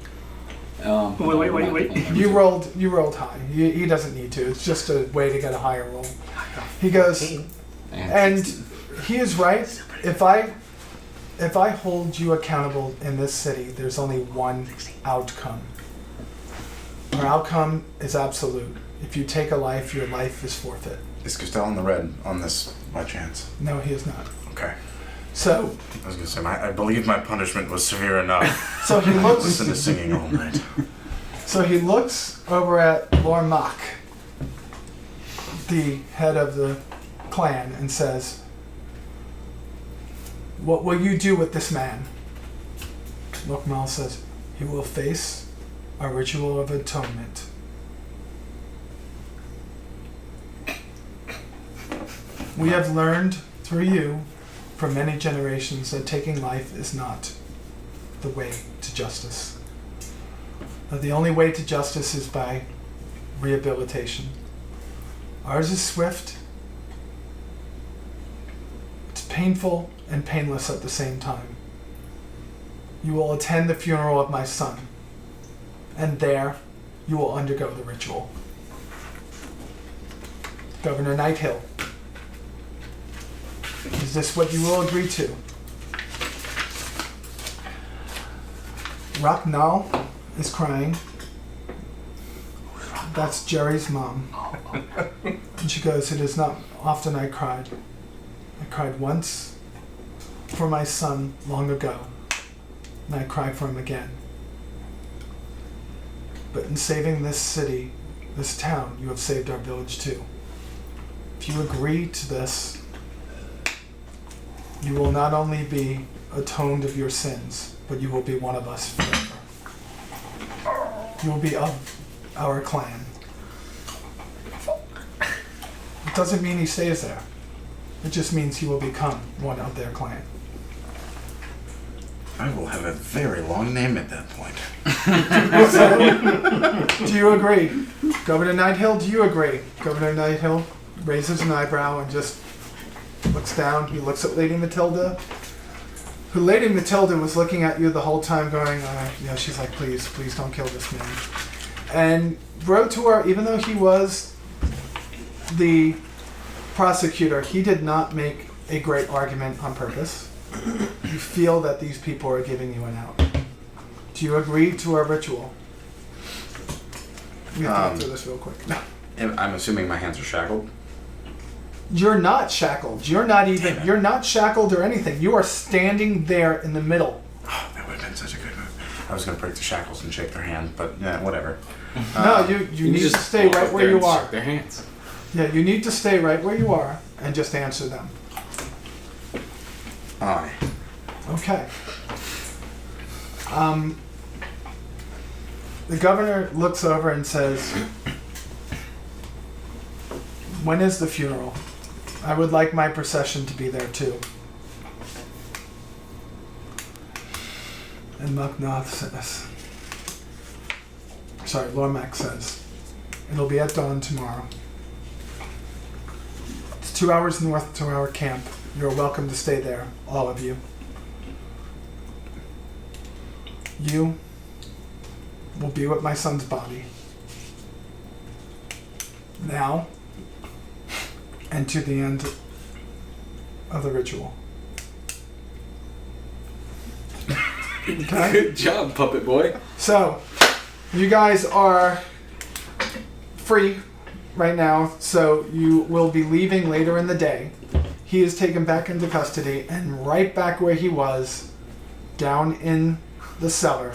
Wait. You rolled high. He doesn't need to. It's just a way to get a higher roll. He goes, and he is right. If I hold you accountable in this city, there's only one outcome. Our outcome is absolute. If you take a life, your life is forfeit. Is Castell in the red on this by chance? No, he is not. Okay. So I was gonna say, I believe my punishment was severe enough. So he looks. Listen to singing all night. So he looks over at Lord Mock, the head of the clan, and says, "What will you do with this man?" Lokmal says, "He will face a ritual of atonement." We have learned through you for many generations that taking life is not the way to justice. That the only way to justice is by rehabilitation. Ours is swift. It's painful and painless at the same time. You will attend the funeral of my son, and there you will undergo the ritual. Governor Nighthill, is this what you will agree to? Rocknall is crying. That's Jerry's mom. And she goes, "It is not often I cried. I cried once for my son long ago, and I cry for him again. But in saving this city, this town, you have saved our village too. If you agree to this, you will not only be atoned of your sins, but you will be one of us forever. You will be of our clan." It doesn't mean he stays there. It just means he will become one of their clan. I will have a very long name at that point. So, do you agree? Governor Nighthill, do you agree? Governor Nighthill raises an eyebrow and just looks down. He looks at Lady Matilda, who Lady Matilda was looking at you the whole time going, she's like, please don't kill this man. And Brotor, even though he was the prosecutor, he did not make a great argument on purpose. You feel that these people are giving you an out. Do you agree to our ritual? We have to go through this real quick. I'm assuming my hands are shackled. You're not shackled. You're not shackled or anything. You are standing there in the middle. Oh, that would have been such a good move. I was going to break the shackles and shake their hand, but yeah, whatever. No, you need to stay right where you are. Their hands. Yeah, you need to stay right where you are and just answer them. Aye. Okay. The governor looks over and says, "When is the funeral? I would like my procession to be there too." And Muknath says, Lormac says, "It'll be at dawn tomorrow. It's 2 hours north to our camp. You're welcome to stay there, all of you. You will be with my son's body. Now, and to the end of the ritual." Okay? Good job, puppet boy. So, you guys are free right now, so you will be leaving later in the day. He is taken back into custody and right back where he was, down in the cellar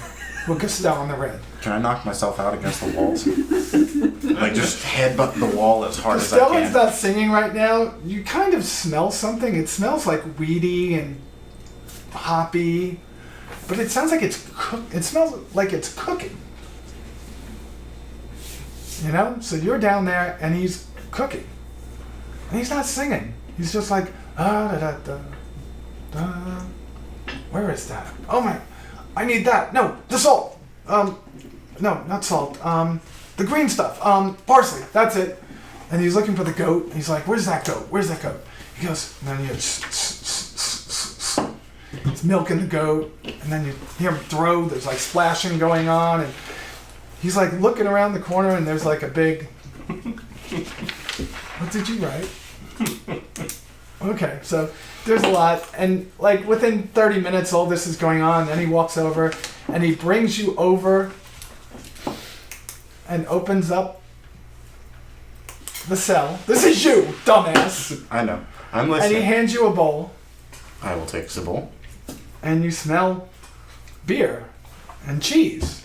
with Castell on the red. Can I knock myself out against the walls? Like just headbutt the wall as hard as I Castellan's can. not singing right now. You kind of smell something. It smells like weedy and hoppy, but it sounds like it smells like it's cooking. You know? So you're down there and he's cooking. And he's not singing. He's just like, da da da da. Where is that? Oh my, I need that. No, the salt. No, not salt. The green stuff. Parsley. That's it. and he's looking for the goat. He's like, "Where's that goat? Where's that goat?" He goes, and then you hear, it's milking the goat, and then you hear him throw. There's like splashing going on, and he's like looking around the corner, and there's like a big. What did you write? Okay, so there's a lot, and like within 30 minutes, all this is going on. Then he walks over, and he brings you over, and opens up the cell. This is you, dumbass. I know. I'm And listening. he hands you a bowl, I will take the bowl. and you smell beer, and cheese,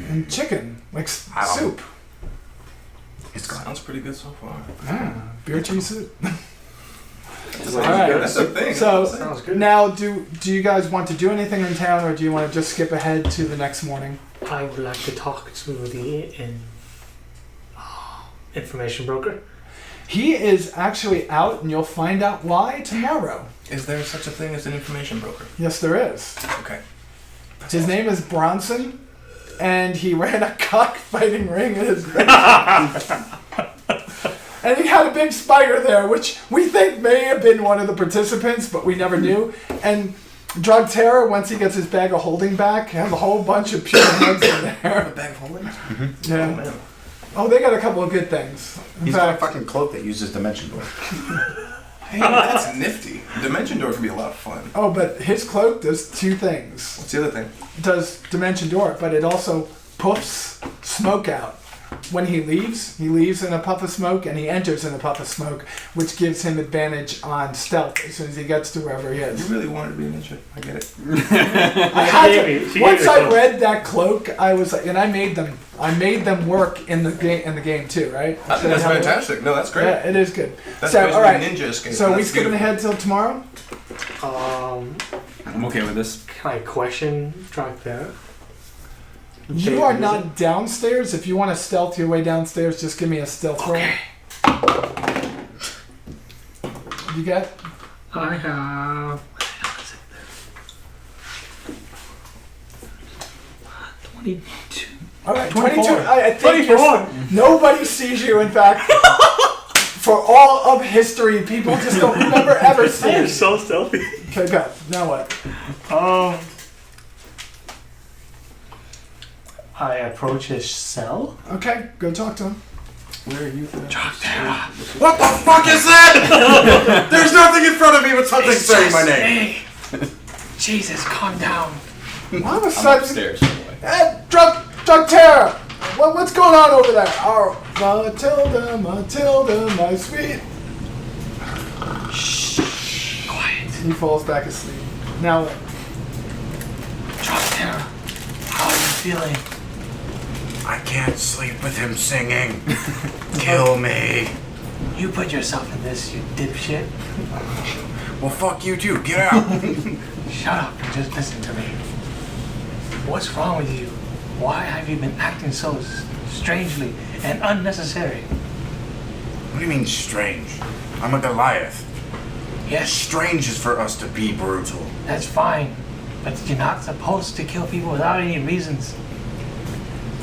and chicken, like I don't- soup. It's gone. Sounds pretty good so far. Ah, beer, cheese, soup. That's, All right. that's a thing. So Sounds good. now, do you guys want to do anything in town, or do you want to just skip ahead to the next morning? I would like to talk to the information broker. He is actually out, and you'll find out why tomorrow. Is there such a thing as an information broker? Yes, there is. Okay. His name is Bronson, and he ran a cockfighting ring in his base. And he had a big spider there, which we think may have been one of the participants, but we never knew. And Drug Terror, once he gets his bag of holding back, has a whole bunch of pure heads in A there. bag of holding? Yeah. Man. Oh, they got a couple of good things. In He's got a fact, fucking cloak that uses dimension door. Hey, that's nifty. Dimension door could be a lot of fun. oh, but his cloak does two things. What's the other thing? It does Dimension Door, but it also puffs smoke out. When he leaves in a puff of smoke, and he enters in a puff of smoke, which gives him advantage on stealth as soon as he gets to wherever he You is. really wanted to be a ninja. I get it. I had She to, gave me once the I cloak. read that cloak, I was like, and I made them work in the game too, right? I think that's How it- fantastic. No, that's great. Yeah, it is good. That's So, basically all right. ninja escape. So we That's skipping beautiful. ahead till tomorrow? I'm okay with this. Can I question Drug Terror? You are not downstairs. If you want to stealth your way downstairs, just give me a stealth roll. You got? I have. 22. All right, 24. 22. I think 24. nobody sees you. In fact, for all of history, people just don't remember ever I seeing am you. so stealthy. Okay, go. Now what? I approach his cell. Okay, go talk to him. Where are you? What the fuck is that? There's nothing in front of me but something saying my name. Jesus, calm down. All of a I'm sudden, upstairs. by the way. drug terror. What's going on over there? Oh, Matilda, my sweet. Shh. Quiet. He falls back asleep. Now what? Drug Terror. How are you feeling? I can't sleep with him singing. Kill me. You put yourself in this, you dipshit. Well, fuck you too. Get out. Shut up and just listen to me. What's wrong with you? Why have you been acting so strangely and unnecessary? What do you mean strange? I'm a Goliath. Yes, Strange is for us to be brutal. that's fine. But you're not supposed to kill people without any reasons.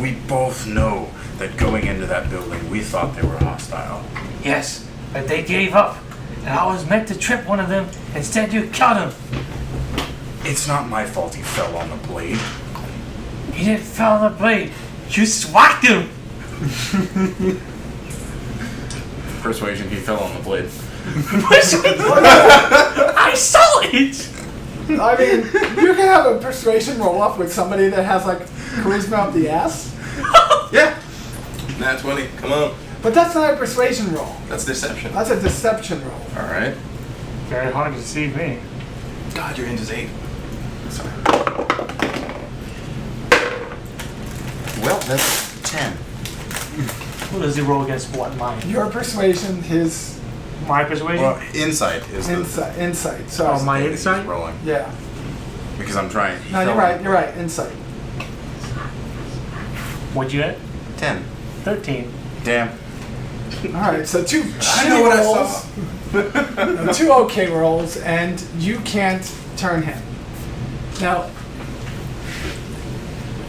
We both know that going into that building, we thought they were hostile. Yes, but they gave up. And I was meant to trip one of them. Instead, you killed him. It's not my fault he fell on the blade. He didn't fell on the blade. You swacked him. Persuasion, he fell on the blade. I saw it. I mean, you can have a persuasion roll up with somebody that has like charisma up the ass, Yeah. Nat 20. Come on. but that's not a persuasion roll. That's deception. That's a deception roll. All right. Very hard to see me. God, your int is 8. Sorry. Well, that's 10. Who does he roll against what? Mine. Your persuasion, his My persuasion? Well, insight is insight. So Oh, my the insight? rolling. yeah. Because I'm trying. he No, fell you're on right. the You're right. Insight. What'd you get? 10. 13. Damn. All right. So two I shitty know what I rolls, saw. no, two okay rolls, and you can't turn him. Now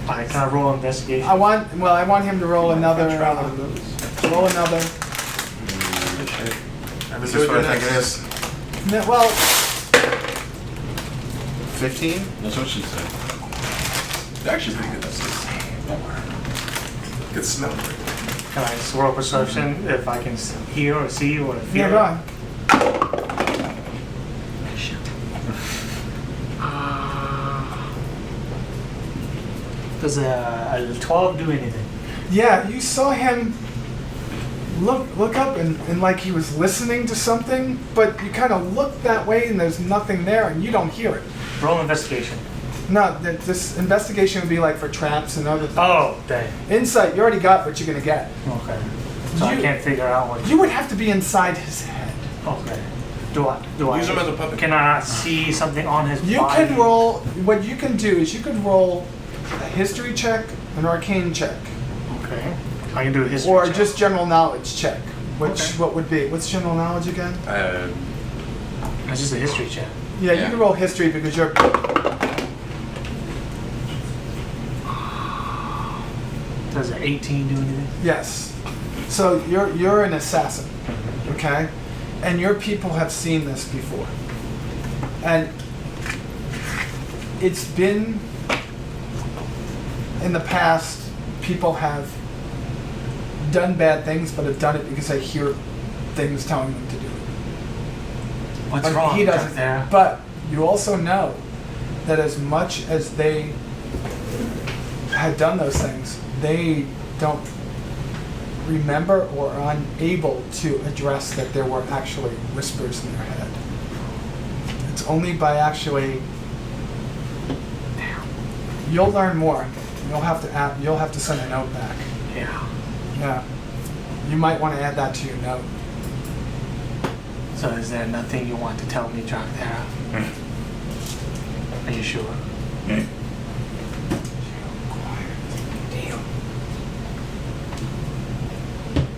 I can roll investigation. I want him to roll another. Try one of those. Roll another. Let me Is do this it what I next. think it is? No, well, 15? That's what she said. They're actually pretty good. That's good smell. Can I swirl perception if I can hear or see or feel? yeah, go on. Does a 12 do anything? Yeah, you saw him look up and like he was listening to something, but you kind of look that way and there's nothing there and you don't hear it. Roll investigation. No, this investigation would be like for traps and other things. Oh, dang. Insight, you already got what you're gonna get. Okay. So I You- can't figure out what. You would have to be inside his head. Okay. Do I? Use him as a puppet. Can I not see something on his You body? can roll. What you can do is you could roll a history check, an arcane check, Okay. I can do a history or check. just general knowledge check. Which Okay. what would be? What's general knowledge again? It's just a history check. Yeah, you Yeah. can roll history because you're. Does an 18 do anything? Yes. So you're an assassin, okay? And your people have seen this before. And it's been in the past, people have done bad things, but have done it because they hear things telling them to do it. What's But wrong? he doesn't. There? But you also know that as much as they had done those things, they don't remember or are unable to address that there were actually whispers in their head. It's only by actually. You'll learn more. You'll have to send a note back. Yeah. Yeah. You might want to add that to your note. So is there nothing you want to tell me, John? Are you sure?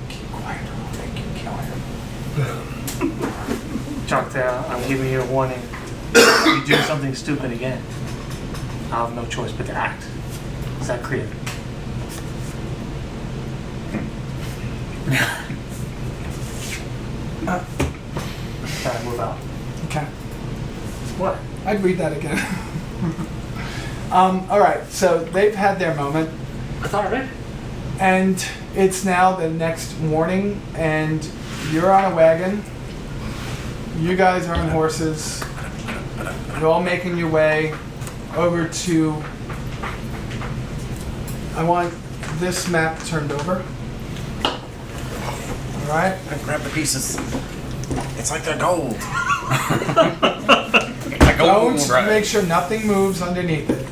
Keep quiet or I'll make you kill him. Choctaw, I'm giving you a warning. If you do something stupid again, I'll have no choice but to act. Is that clear? Can I move out? Okay. What? I'd read that again. All right, so they've had their moment, I thought I read it. and it's now the next morning, and you're on a wagon. You guys are on horses. You're all making your way over to. I want this map turned over. All right. Grab the pieces. It's like they're gold. Don't make sure nothing moves underneath it.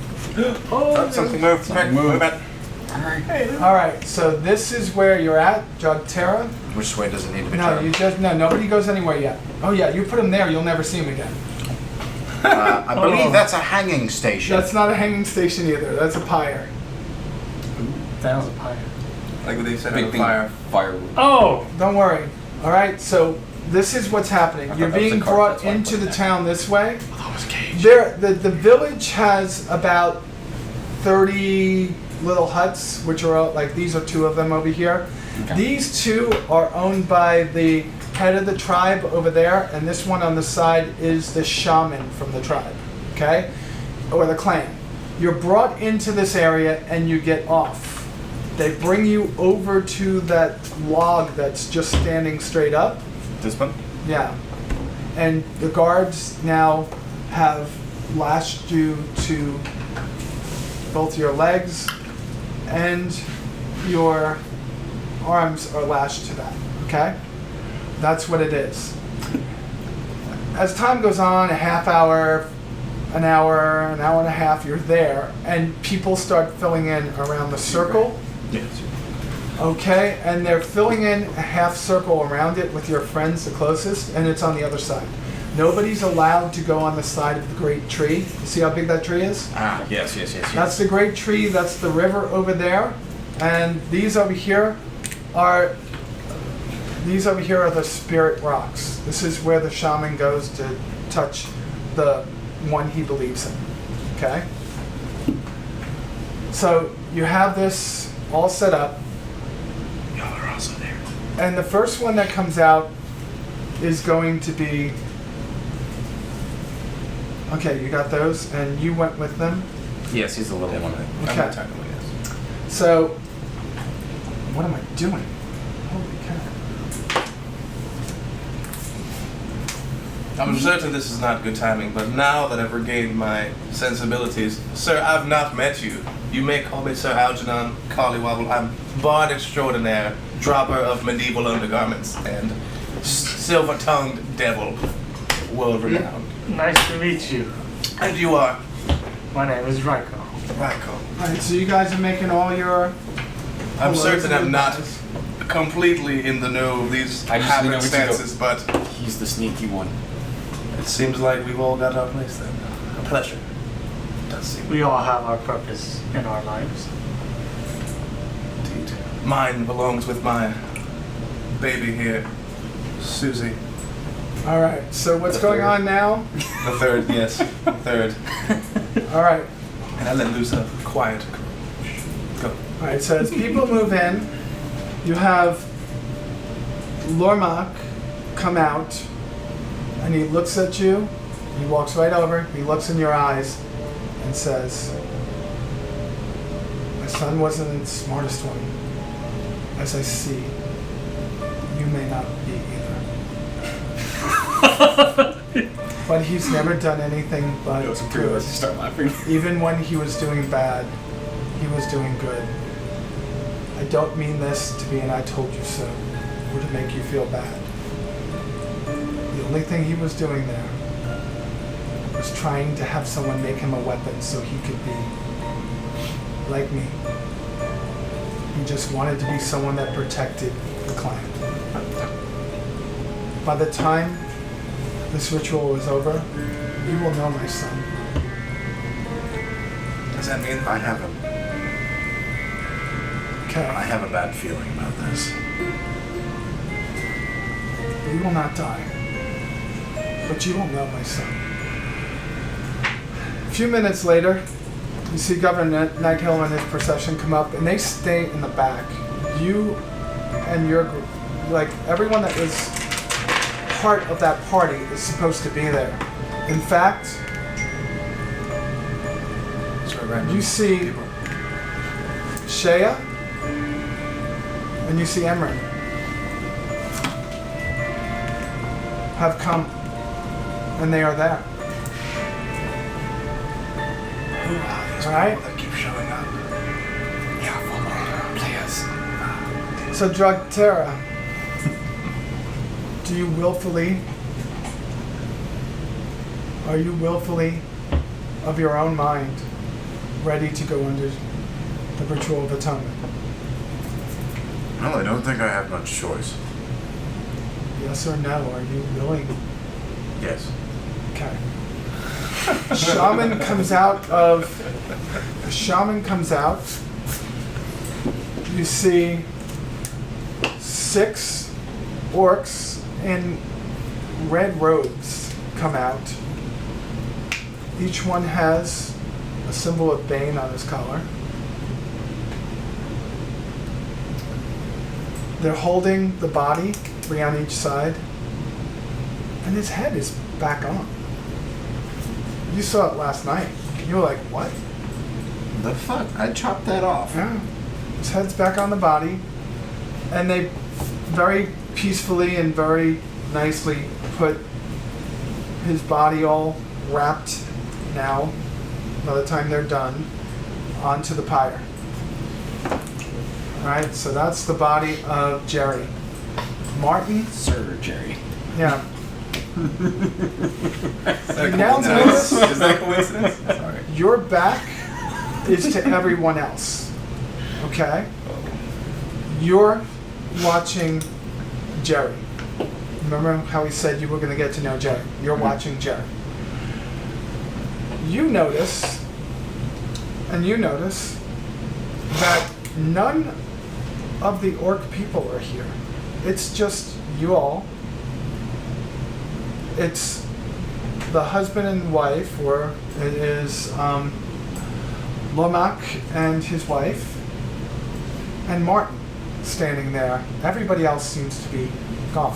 Oh, something moved. Quick, move it. All right, so this is where you're at, Jogterra. Which way does it need to be No, turned? nobody goes anywhere yet. Oh yeah, you put him there, you'll never see him again. I believe that's a hanging station. That's not a hanging station either. That's a pyre. That was a pyre. Like what they said Big on the thing. fire. Firewood. Oh! Don't worry. All right, so this is what's happening. I You're thought that was being the cart, brought that's why I into put the that. town this way. That was cage. The village has about 30 little huts, which are all, like these are two of them over here. Okay. These two are owned by the head of the tribe over there, and this one on the side is the shaman from the tribe, okay? Or the clan. You're brought into this area and you get off. They bring you over to that log that's just standing straight up. This one? Yeah. And the guards now have lashed you to both your legs and your arms are lashed to that, okay? That's what it is. As time goes on, a half hour, an hour and a half, you're there, and people start filling in around the circle. Yes. Okay, and they're filling in a half circle around it with your friends, the closest, and it's on the other side. Nobody's allowed to go on the side of the great tree. You see how big that tree is? Ah, yes. That's the great tree, that's the river over there. And these over here are the spirit rocks. This is where the shaman goes to touch the one he believes in. Okay? So you have this all set up. Y'all are also there. And the first one that comes out is going to be. Okay, you got those, and you went with them. Yes, he's the little one. Okay. I'm not talking about yes. So, what am I doing? Holy cow. I'm certain this is not good timing, but now that I've regained my sensibilities, sir, I've not met you. You may call me Sir Algernon Collywobble. I'm bard extraordinaire, dropper of medieval undergarments, and silver-tongued devil, world-renowned. Nice to meet you. And you are My name is Raiko. Raiko. Alright, so you guys are making all your. I'm hellos certain and I'm not goodbyes. completely in the know of these I just know where to go. happenstances, but He's the sneaky one. it seems like we've all got our place then. A pleasure. It does seem We all have our purpose in our lives. indeed. Mine belongs with my baby here, Susie. Alright, so what's The going third. on now? The third, yes, the third. Alright. And I let loose a quiet. Go. Alright, so as people move in, you have Lormak come out, and he looks at you, he walks right over, he looks in your eyes, and says, "My son wasn't the smartest one. As I see, you may not be either. But he's never done anything but good. Start laughing. Even when he was doing bad, he was doing good. I don't mean this to be an I told you so, or to make you feel bad. The only thing he was doing there was trying to have someone make him a weapon so he could be like me. He just wanted to be someone that protected the clan. By the time this ritual is over, you will know my son. Does that mean I have a Okay. bad feeling about this. You will not die, but you will know my son. A few minutes later, you see Governor Nighthill and his procession come up, and they stay in the back. You and your group, like everyone that was part of that party, is supposed to be there. In fact, you see Shea and you see Emran have come, and they are there. who are these Alright. people that keep showing up? Yeah, follow. Players. So, Drug Terra, are you willfully of your own mind ready to go under the ritual of atonement? Well, I don't think I have much choice. Yes or no? Are you willing? Yes. Okay. Shaman comes out. You see 6 orcs in red robes come out. Each one has a symbol of Bane on his collar. They're holding the body, 3 on each side, and his head is back on. You saw it last night. You were like, what? The fuck? I chopped that off. Yeah. His head's back on the body, and they very peacefully and very nicely put his body all wrapped now, by the time they're done, onto the pyre. Alright, so that's the body of Jerry. Martin? Sir Jerry. Yeah. Is You now notice Is that a coincidence? Sorry. your back is to everyone else. Okay? You're watching Jerry. Remember how he said you were going to get to know Jerry? You're watching Jerry. You notice that none of the orc people are here. It's just you all. It's the husband and wife, or it is Lomak and his wife, and Martin standing there. Everybody else seems to be gone.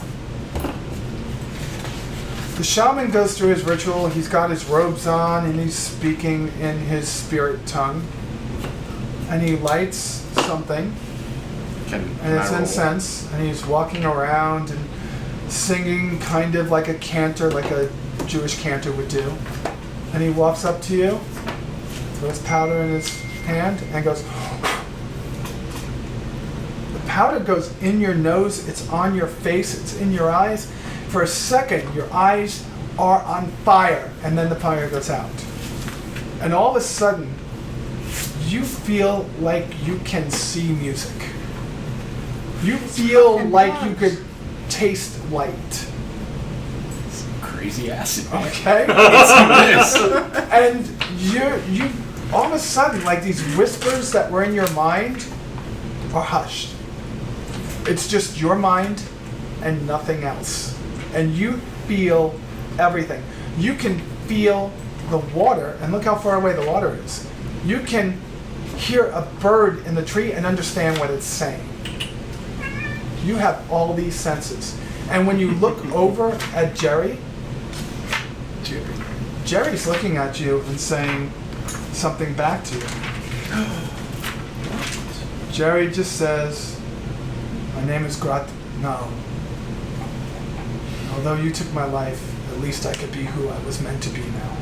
The shaman goes through his ritual. He's got his robes on and he's speaking in his spirit tongue. And he lights something, Can and it's I roll? incense, and he's walking around and singing kind of like a cantor, like a Jewish cantor would do. And he walks up to you, throws powder in his hand, and goes. The powder goes in your nose, it's on your face, it's in your eyes. For a second, your eyes are on fire, and then the fire goes out. And all of a sudden, you feel like you can see music. You feel like you could taste light. Crazy acid. Man. Okay? Let's do this. And you all of a sudden, like these whispers that were in your mind are hushed. It's just your mind and nothing else. And you feel everything. You can feel the water, and look how far away the water is. You can hear a bird in the tree and understand what it's saying. You have all these senses. And when you look over at Jerry, Jerry's looking at you and saying something back to you. Jerry just says, "My name is Grat. No. Although you took my life, at least I could be who I was meant to be now.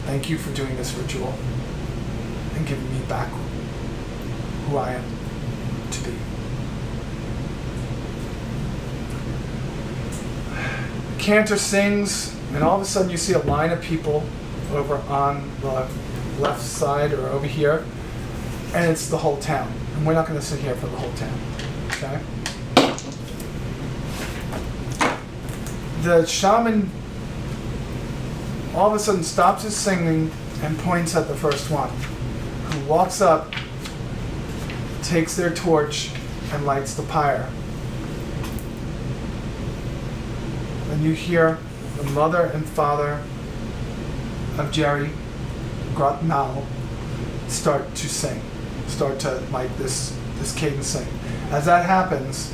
Thank you for doing this ritual and giving me back who I am to be." Cantor sings, and all of a sudden you see a line of people over on the left side or over here, and it's the whole town. And we're not going to sit here for the whole town, okay? The shaman all of a sudden stops his singing and points at the first one, who walks up, takes their torch, and lights the pyre. And you hear the mother and father of Jerry, Grotnal, start to sing, start to like this cadence sing. As that happens,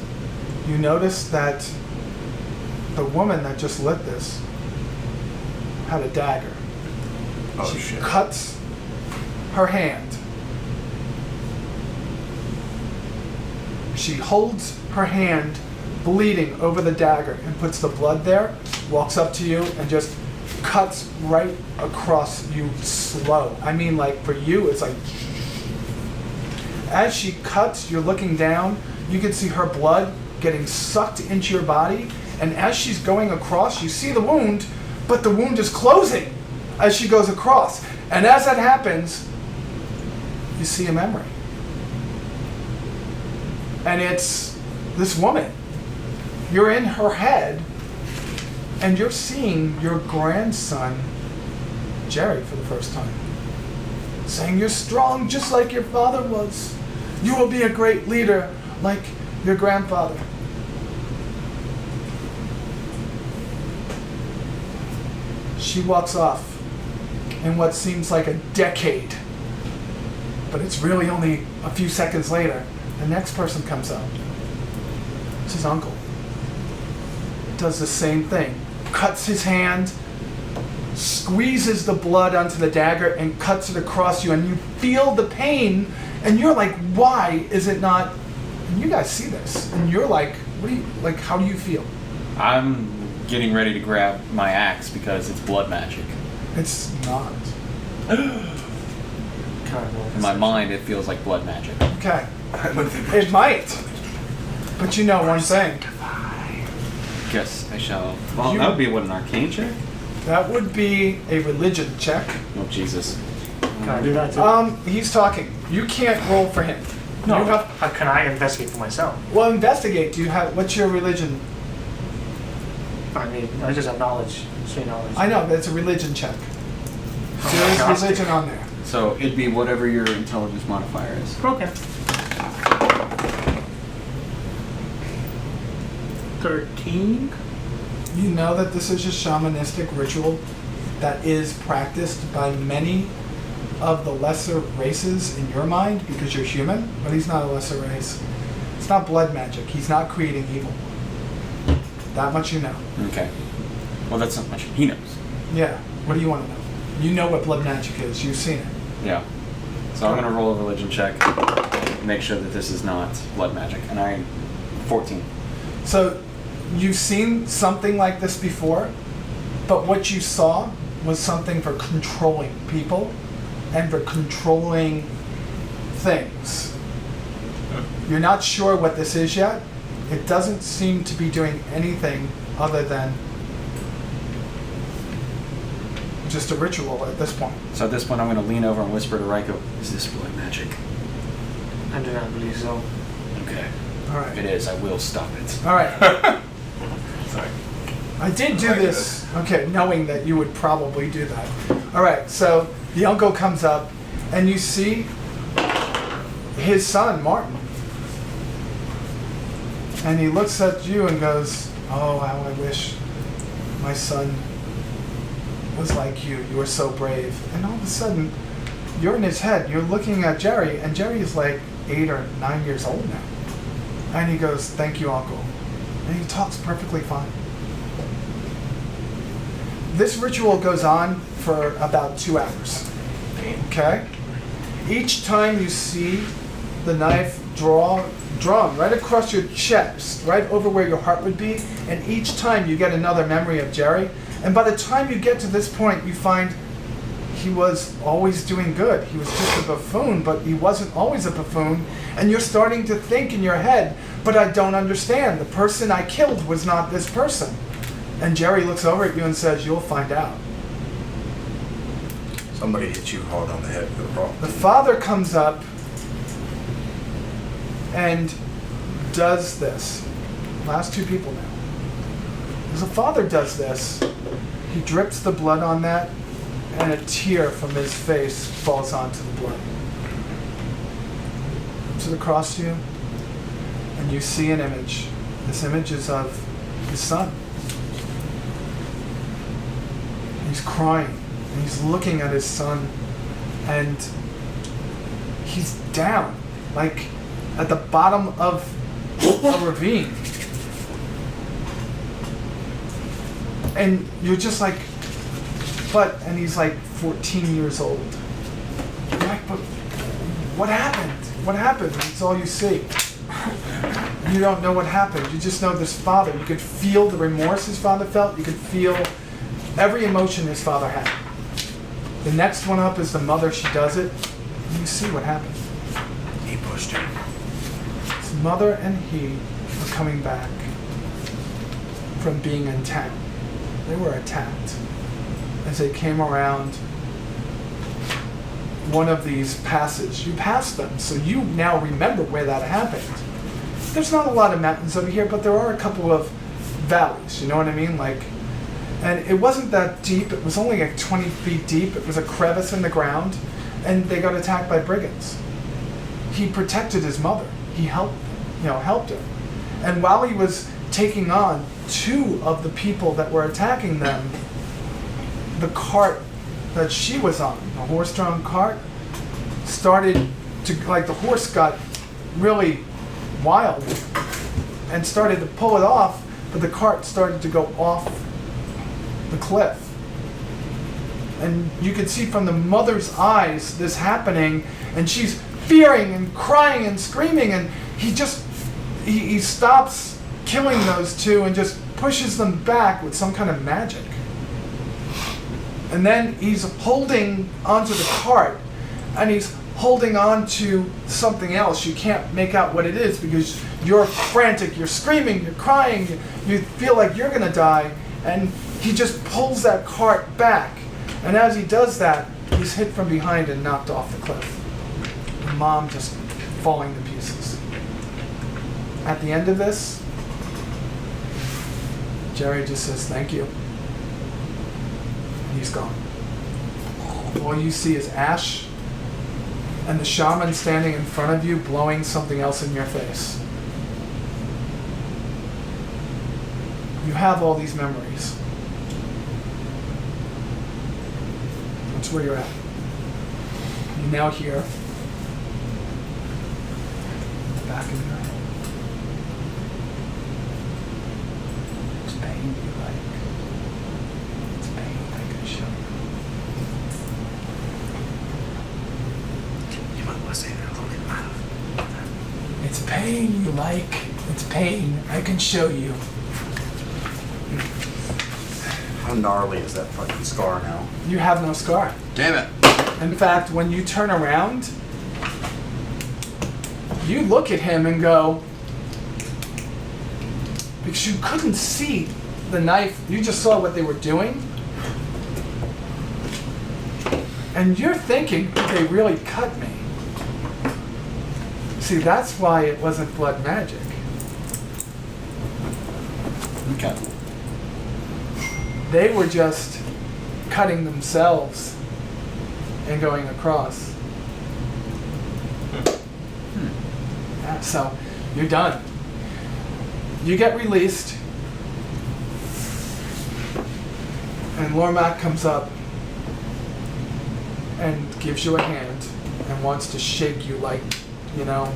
you notice that the woman that just lit this had a dagger. Oh, She shit. cuts her hand. She holds her hand bleeding over the dagger and puts the blood there, walks up to you and just cuts right across you slow. I mean, like for you, it's like, as she cuts, you're looking down, you can see her blood getting sucked into your body, and as she's going across, you see the wound, but the wound is closing as she goes across. And as that happens, you see a memory. And it's this woman. You're in her head, and you're seeing your grandson, Jerry, for the first time. Saying, "You're strong just like your father was. You will be a great leader like your grandfather." She walks off in what seems like a decade, but it's really only a few seconds later. The next person comes up. It's his uncle. Does the same thing. Cuts his hand, squeezes the blood onto the dagger, and cuts it across you, and you feel the pain, and you're like, why is it not? And you guys see this, and you're like, what do you, like, how do you feel? I'm getting ready to grab my axe because it's blood magic. It's not. Can I roll In my mind, it feels like blood magic. Okay. I would think It might. But you know one thing. Guess I shall. Well, You- that would be what, an arcane check? That would be a religion check. Oh, Jesus. Can I do that too? He's talking. You can't roll for him. No. You have, How can I investigate for myself? well, investigate. Do you have, what's your religion? I mean, I just have knowledge, straight knowledge. I know, but it's a religion check. Oh, There is agnostic. religion on there. So it'd be whatever your intelligence modifier is. Okay. 13? You know that this is a shamanistic ritual that is practiced by many of the lesser races in your mind because you're human, but he's not a lesser race. It's not blood magic. He's not creating evil. That much you know. Okay. Well, that's not much. He knows. Yeah. What do you want to know? You know what blood magic is. You've seen it. Yeah. So I'm gonna roll a religion check. Make sure that this is not blood magic. And I 14. So you've seen something like this before, but what you saw was something for controlling people and for controlling things. You're not sure what this is yet. It doesn't seem to be doing anything other than just a ritual at this point. So at this point, I'm gonna lean over and whisper to Raiko, "Is this blood magic?" I do not believe so. Okay. All If it right. is, I will stop it. All right. Sorry. I did do this, okay, knowing that you would probably do that. All right, so the uncle comes up, and you see his son, Martin. And he looks at you and goes, "Oh, how I wish my son was like you. You were so brave." And all of a sudden, you're in his head. You're looking at Jerry, and Jerry is like 8 or 9 years old now. And he goes, "Thank you, uncle." And he talks perfectly fine. This ritual goes on for about 2 hours. Okay? Each time you see the knife drawn right across your chest, right over where your heart would be, and each time you get another memory of Jerry. And by the time you get to this point, you find he was always doing good. He was just a buffoon, but he wasn't always a buffoon. And you're starting to think in your head, but I don't understand. The person I killed was not this person. And Jerry looks over at you and says, "You'll find out." Somebody hit you hard on the head with a rock. The father comes up and does this. Last 2 people now. As the father does this, he drips the blood on that, and a tear from his face falls onto the blood. Comes across to you, and you see an image. This image is of his son. He's crying, and he's looking at his son, and he's down, like at the bottom of a ravine. And you're just like, and he's like 14 years old. You're like, but what happened? What happened? That's all you see. You don't know what happened. You just know this father. You could feel the remorse his father felt. You could feel every emotion his father had. The next one up is the mother. She does it. And you see what happened. He pushed him. His mother and he were coming back from being in town. They were attacked. As they came around one of these passes, you passed them, so you now remember where that happened. There's not a lot of mountains over here, but there are a couple of valleys, you know what I mean? And it wasn't that deep, it was only like 20 feet deep, it was a crevice in the ground, and they got attacked by brigands. He protected his mother, he helped her. And while he was taking on 2 of the people that were attacking them, the cart that she was on, the horse-drawn cart, started to, the horse got really wild and started to pull it off, but the cart started to go off the cliff. And you could see from the mother's eyes this happening, and she's fearing and crying and screaming, and he stops killing those 2 and just pushes them back with some kind of magic. And then he's holding onto the cart, and he's holding on to something else. You can't make out what it is because you're frantic, you're screaming, you're crying, you feel like you're gonna die, and he just pulls that cart back. And as he does that, he's hit from behind and knocked off the cliff. The mom just falling to pieces. At the end of this, Jerry just says, "Thank you." And he's gone. All you see is ash and the shaman standing in front of you blowing something else in your face. You have all these memories. That's where you're at. You now hear back in your head. pain you like. It's pain I can show you. You might want to say that a little bit loud. It's pain you like. It's pain I can show you. How gnarly is that fucking scar now? You have no scar. Damn it. In fact, when you turn around, you look at him and go, because you couldn't see the knife, you just saw what they were doing. And you're thinking, did they really cut me? See, that's why it wasn't blood magic. Okay. They were just cutting themselves and going across. Yeah, so you're done. You get released, and Lormac comes up and gives you a hand and wants to shake you like, you know,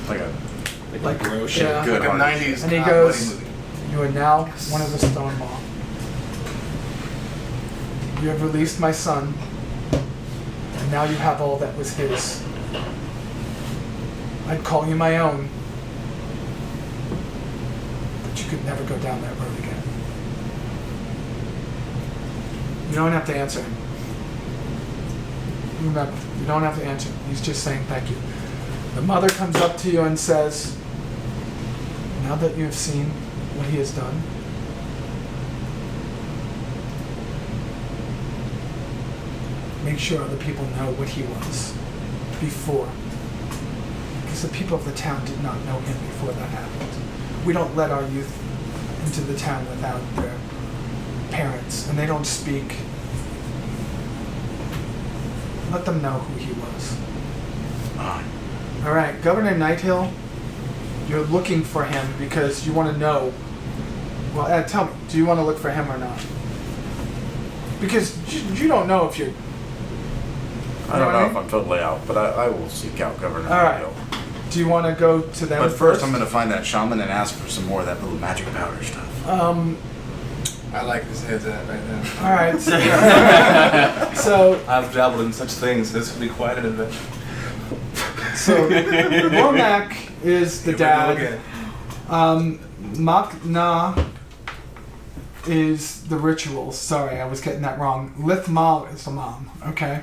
Like a like bro yeah. Good Like a heart. 90s And he comedy goes, movie. "You are now one of the Stonewall. You have released my son, and now you have all that was his. I'd call you my own, but you could never go down that road again. You don't have to answer him. Remember, you don't have to answer him. He's just saying thank you. The mother comes up to you and says, now that you have seen what he has done, make sure other people know what he was before. Because the people of the town did not know him before that happened. We don't let our youth into the town without their parents, and they don't speak. Let them know who he was. All right, Governor Nighthill, you're looking for him because you want to know. Well, Ed, tell me, do you want to look for him or not? Because you don't know if you're. I don't know if I'm totally out, but I will seek out Governor All right. Hill. Do you want to go to them But first, I'm going to find that shaman and ask for some more of that little magic powder stuff. I like his head's at right now. All right. So I've dabbled in such things. This will be quite an adventure. So Lormac is the Here we go dad. again. Makna is the rituals. Sorry, I was getting that wrong. Lithmal is the mom. Okay.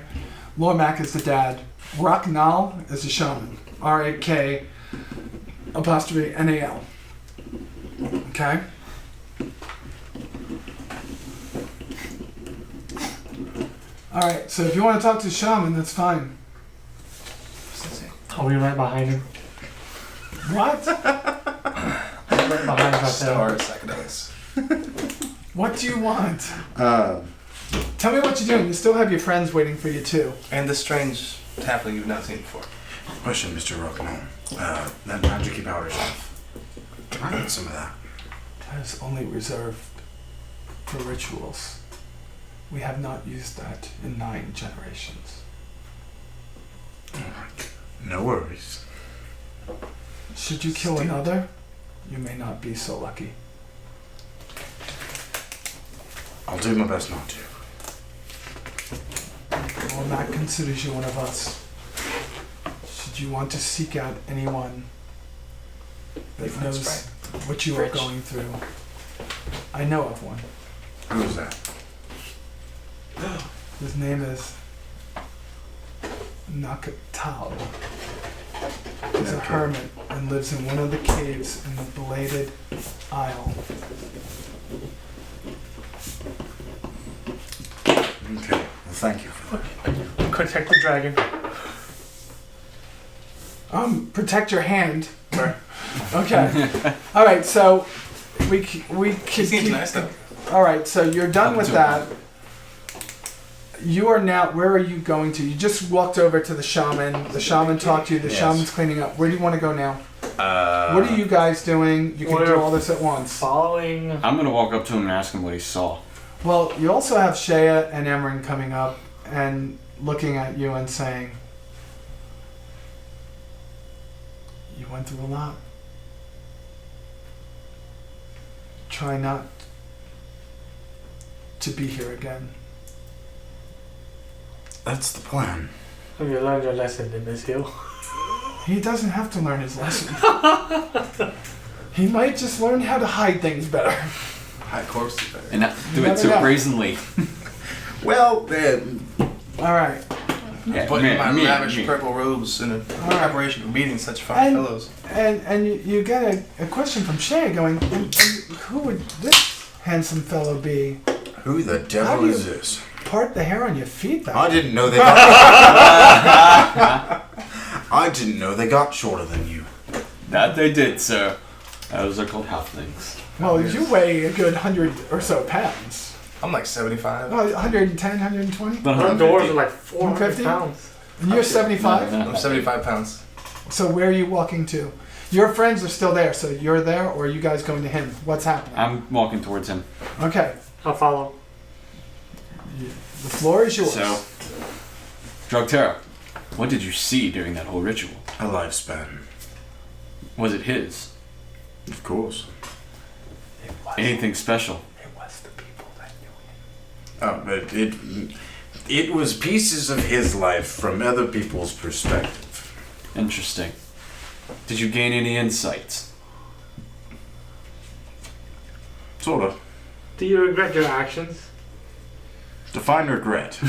Lormac is the dad. Raknal is the shaman. R-A-K apostrophe N-A-L. Okay. All right. So if you want to talk to the shaman, that's fine. Are we right behind him? What? Right behind us. Star psychedelics. What do you want? Uh, Tell me what you're doing. You still have your friends waiting for you too. And this strange halfling you've not seen before. question, Mr. Rockman. That magic powder stuff. Can I get some of that? That is only reserved for rituals. We have not used that in 9 generations. No worries. Should you kill another, you may not be so lucky. I'll do my best not to. Well, Matt considers you one of us. Should you want to seek out anyone that That's knows right. what you are Rich. going through, I know of one. Who's that? His name is Nakatal. He's a hermit and lives in one of the caves in the Bladed Isle. Okay. Well, thank you for that. Protect the dragon. Protect your hand. Okay. All right. So we He could seems nice though. All right. So you're done with to that. You are now. Where are you going to? You just walked over to the shaman. The shaman talked to you. The Yes. shaman's cleaning up. Where do you want to go now? Uh, What are you guys doing? You can do We're all this at once. Following. I'm gonna walk up to him and ask him what he saw. Well, you also have Shea and Emran coming up and looking at you and saying, "You went through a lot. Try not to be here again. That's the plan. Have you learned your lesson in this hill? He doesn't have to learn his lesson. He might just learn how to hide things better. High corpse is better. And not do You it never so know. brazenly. Well, All right. Yeah, Putting my me, lavish me. purple robes in a preparation for meeting such fine And- fellows. And you get a question from Shay going, and who would this handsome fellow be? who the How devil do is you- this? Part the hair on your feet that I way. didn't know they I didn't know they got shorter than you. That they did, sir. Those are called halflings. Well, you weigh a good 100 or so pounds. I'm like 75. Well, 110, 120? But Our doors are like 400 150? pounds. And you're 75? No, no, no. I'm 75 pounds. So where are you walking to? Your friends are still there, so you're there, or are you guys going to him? What's happening? I'm walking towards him. Okay, I'll follow. the floor is yours. So, Drugterra, what did you see during that whole ritual? A lifespan. Was it his? Of course. Anything special? It was the people that knew him. Oh, but it was pieces of his life from other people's perspective. Interesting. Did you gain any insights? Sort of. Do you regret your actions? Define regret.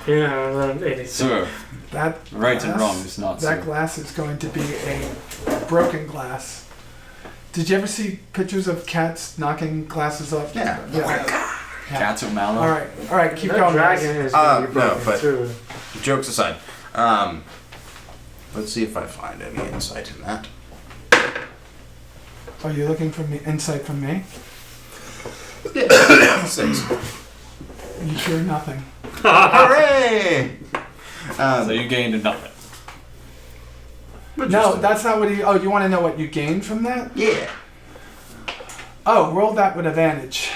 Yeah, I learned anything. Sir, That right and glass- wrong is not That so. glass is going to be a broken glass. Did you ever see pictures of cats knocking glasses off? Yeah. Cats or mallow? All right, keep that going. dragon guys. is going to be no, broken but- too. Jokes aside, let's see if I find any insight in that. Are you looking for me insight from me? 6. You hear nothing. Hooray! So you gained nothing. No, that's not what he. Oh, you want to know what you gained from that? Yeah. Oh, roll that with advantage,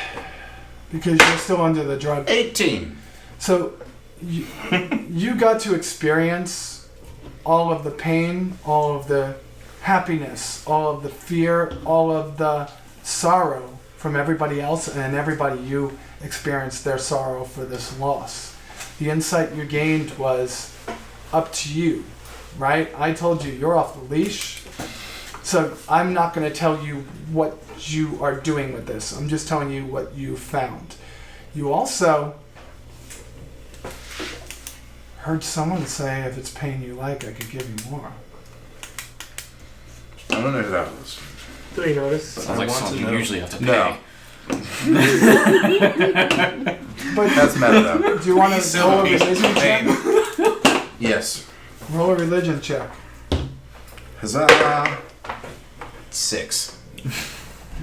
because you're still under the drug. 18. So, you got to experience all of the pain, all of the happiness, all of the fear, all of the sorrow from everybody else, and everybody you experienced their sorrow for this loss. The insight you gained was up to you, right? I told you you're off the leash, so I'm not going to tell you what you are doing with this. I'm just telling you what you found. You also heard someone say, if it's pain you like, I could give you more. I don't know who that was. Do you notice? Sounds like want to something you know. usually have to pay. No. But That's meta though. do you want to roll a Silver religion check? pain. Yes. Roll a religion check. Huzzah. 6.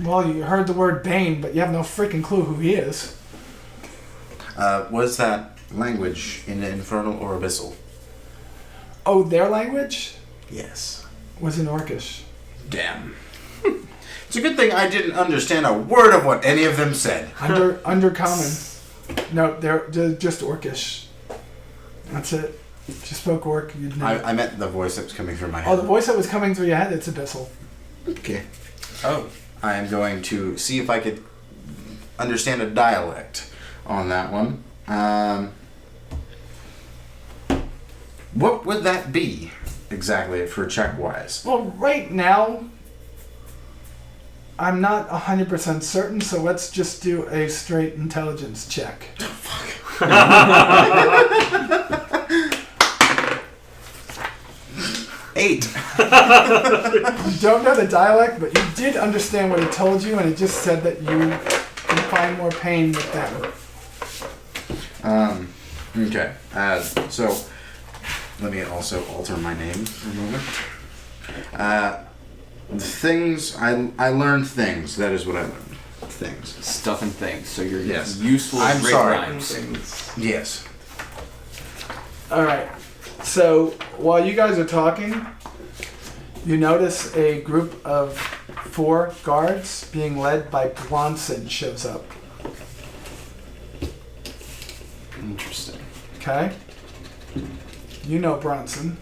Well, you heard the word Bane, but you have no freaking clue who he is. Was that language in infernal or abyssal? Oh, their language Yes. was in Orcish. Damn. It's a good thing I didn't understand a word of what any of them said. Undercommon. No, they're just Orcish. That's it. If you spoke Orc, you'd know. I meant the voice that was coming through my Oh, head. the voice that was coming through your head, it's Abyssal. Okay. Oh. I am going to see if I could understand a dialect on that one. What would that be exactly for check-wise? Well, right now, I'm not 100% certain, so let's just do a straight intelligence check. Eight. You don't know the dialect, but you did understand what he told you, and he just said that you can find more pain with them. Okay. So let me also alter my name for a moment. Things I learned things. That is what I learned. Things. Stuff and things. So you're Yes. useful I'm great sorry. rhymes. Yes. All right. So while you guys are talking, you notice a group of 4 guards being led by Bronson shows up. Interesting. Okay? You know Bronson.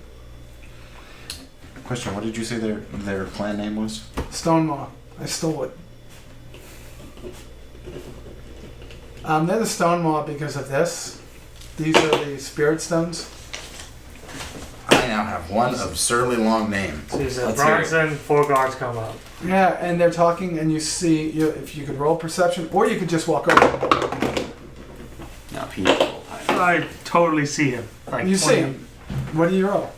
Question: what did you say their clan name was? Stonemaw. I stole it. They're the stone wall because of this. These are the spirit stones. I now have one absurdly long name. So you said Let's hear it. Bronson, 4 guards come up. Yeah, and they're talking, and you see if you could roll perception, or you could just walk over. Now, people. I totally see him. Like You see him. What do you roll?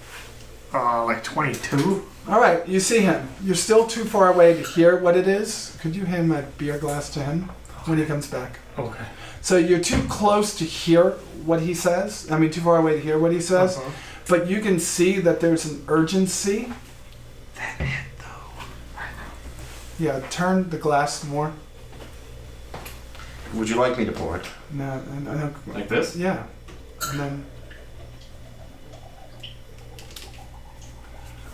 Like 22. All right, you see him. You're still too far away to hear what it is. Could you hand a beer glass to him when he comes back? Okay. So you're too close to hear what he says. I mean, too far away to hear what he says. Uh-huh. But you can see that there's an urgency. That it, though. Yeah, turn the glass more. Would you like me to pour it? No, I don't. Like this? Yeah, and then.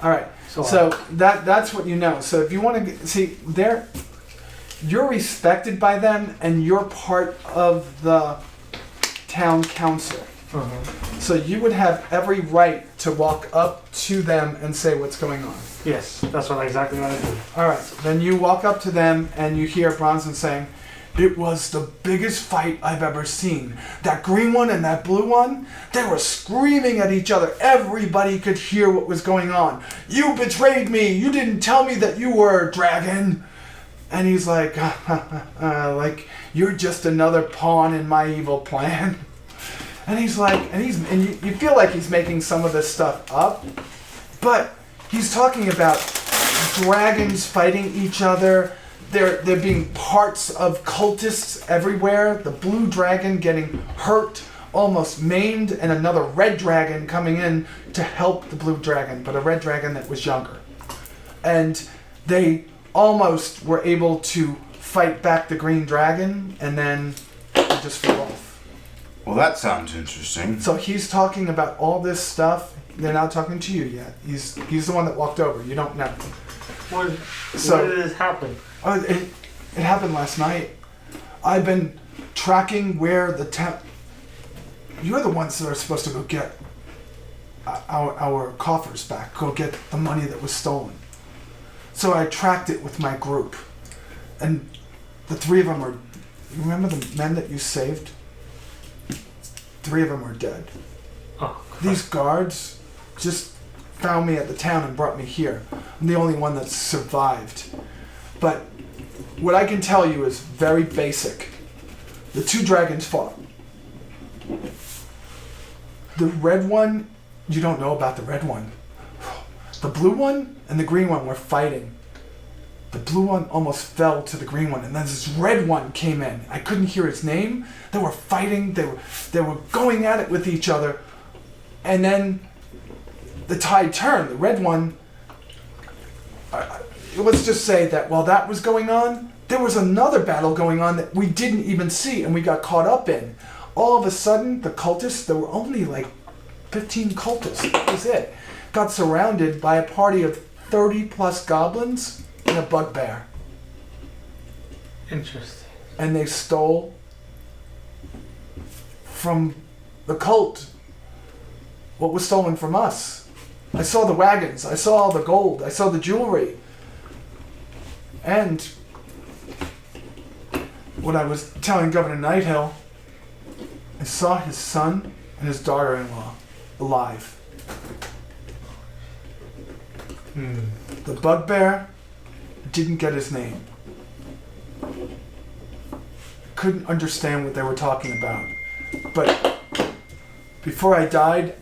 All right. So that's what you know. So if you want to see, you're respected by them, and you're part of the town council. Uh-huh. So you would have every right to walk up to them and say what's going on. Yes, that's exactly what I do. All right. Then you walk up to them and you hear Bronson saying, "It was the biggest fight I've ever seen. That green one and that blue one, they were screaming at each other. Everybody could hear what was going on. You betrayed me. You didn't tell me that you were a dragon." And he's like, like, "You're just another pawn in my evil plan." And he's like, and you feel like he's making some of this stuff up, but he's talking about dragons fighting each other. There being parts of cultists everywhere. The blue dragon getting hurt, almost maimed, and another red dragon coming in to help the blue dragon, but a red dragon that was younger. And they almost were able to fight back the green dragon, and then they just fell off. Well, that sounds interesting. So he's talking about all this stuff. They're not talking to you yet. He's the one that walked over. You don't know. What So- did this happen? Oh, it happened last night. I've been tracking where the town. You're the ones that are supposed to go get our coffers back. Go get the money that was stolen. So I tracked it with my group, and the 3 of them are. You remember the men that you saved? 3 of them are dead. Oh, crap. These guards just found me at the town and brought me here. I'm the only one that survived. But what I can tell you is very basic. The 2 dragons fought. The red one, you don't know about the red one. The blue one and the green one were fighting. The blue one almost fell to the green one, and then this red one came in. I couldn't hear his name. They were fighting. They were going at it with each other, and then the tide turned. The red one. Let's just say that while that was going on, there was another battle going on that we didn't even see, and we got caught up in. All of a sudden, the cultists, there were only like 15 cultists. That was it. Got surrounded by a party of 30 plus goblins and a bugbear. Interesting. And they stole from the cult what was stolen from us. I saw the wagons. I saw all the gold. I saw the jewelry. And what I was telling Governor Nighthill, I saw his son and his daughter-in-law alive. The bugbear didn't get his name. Couldn't understand what they were talking about. But before I died,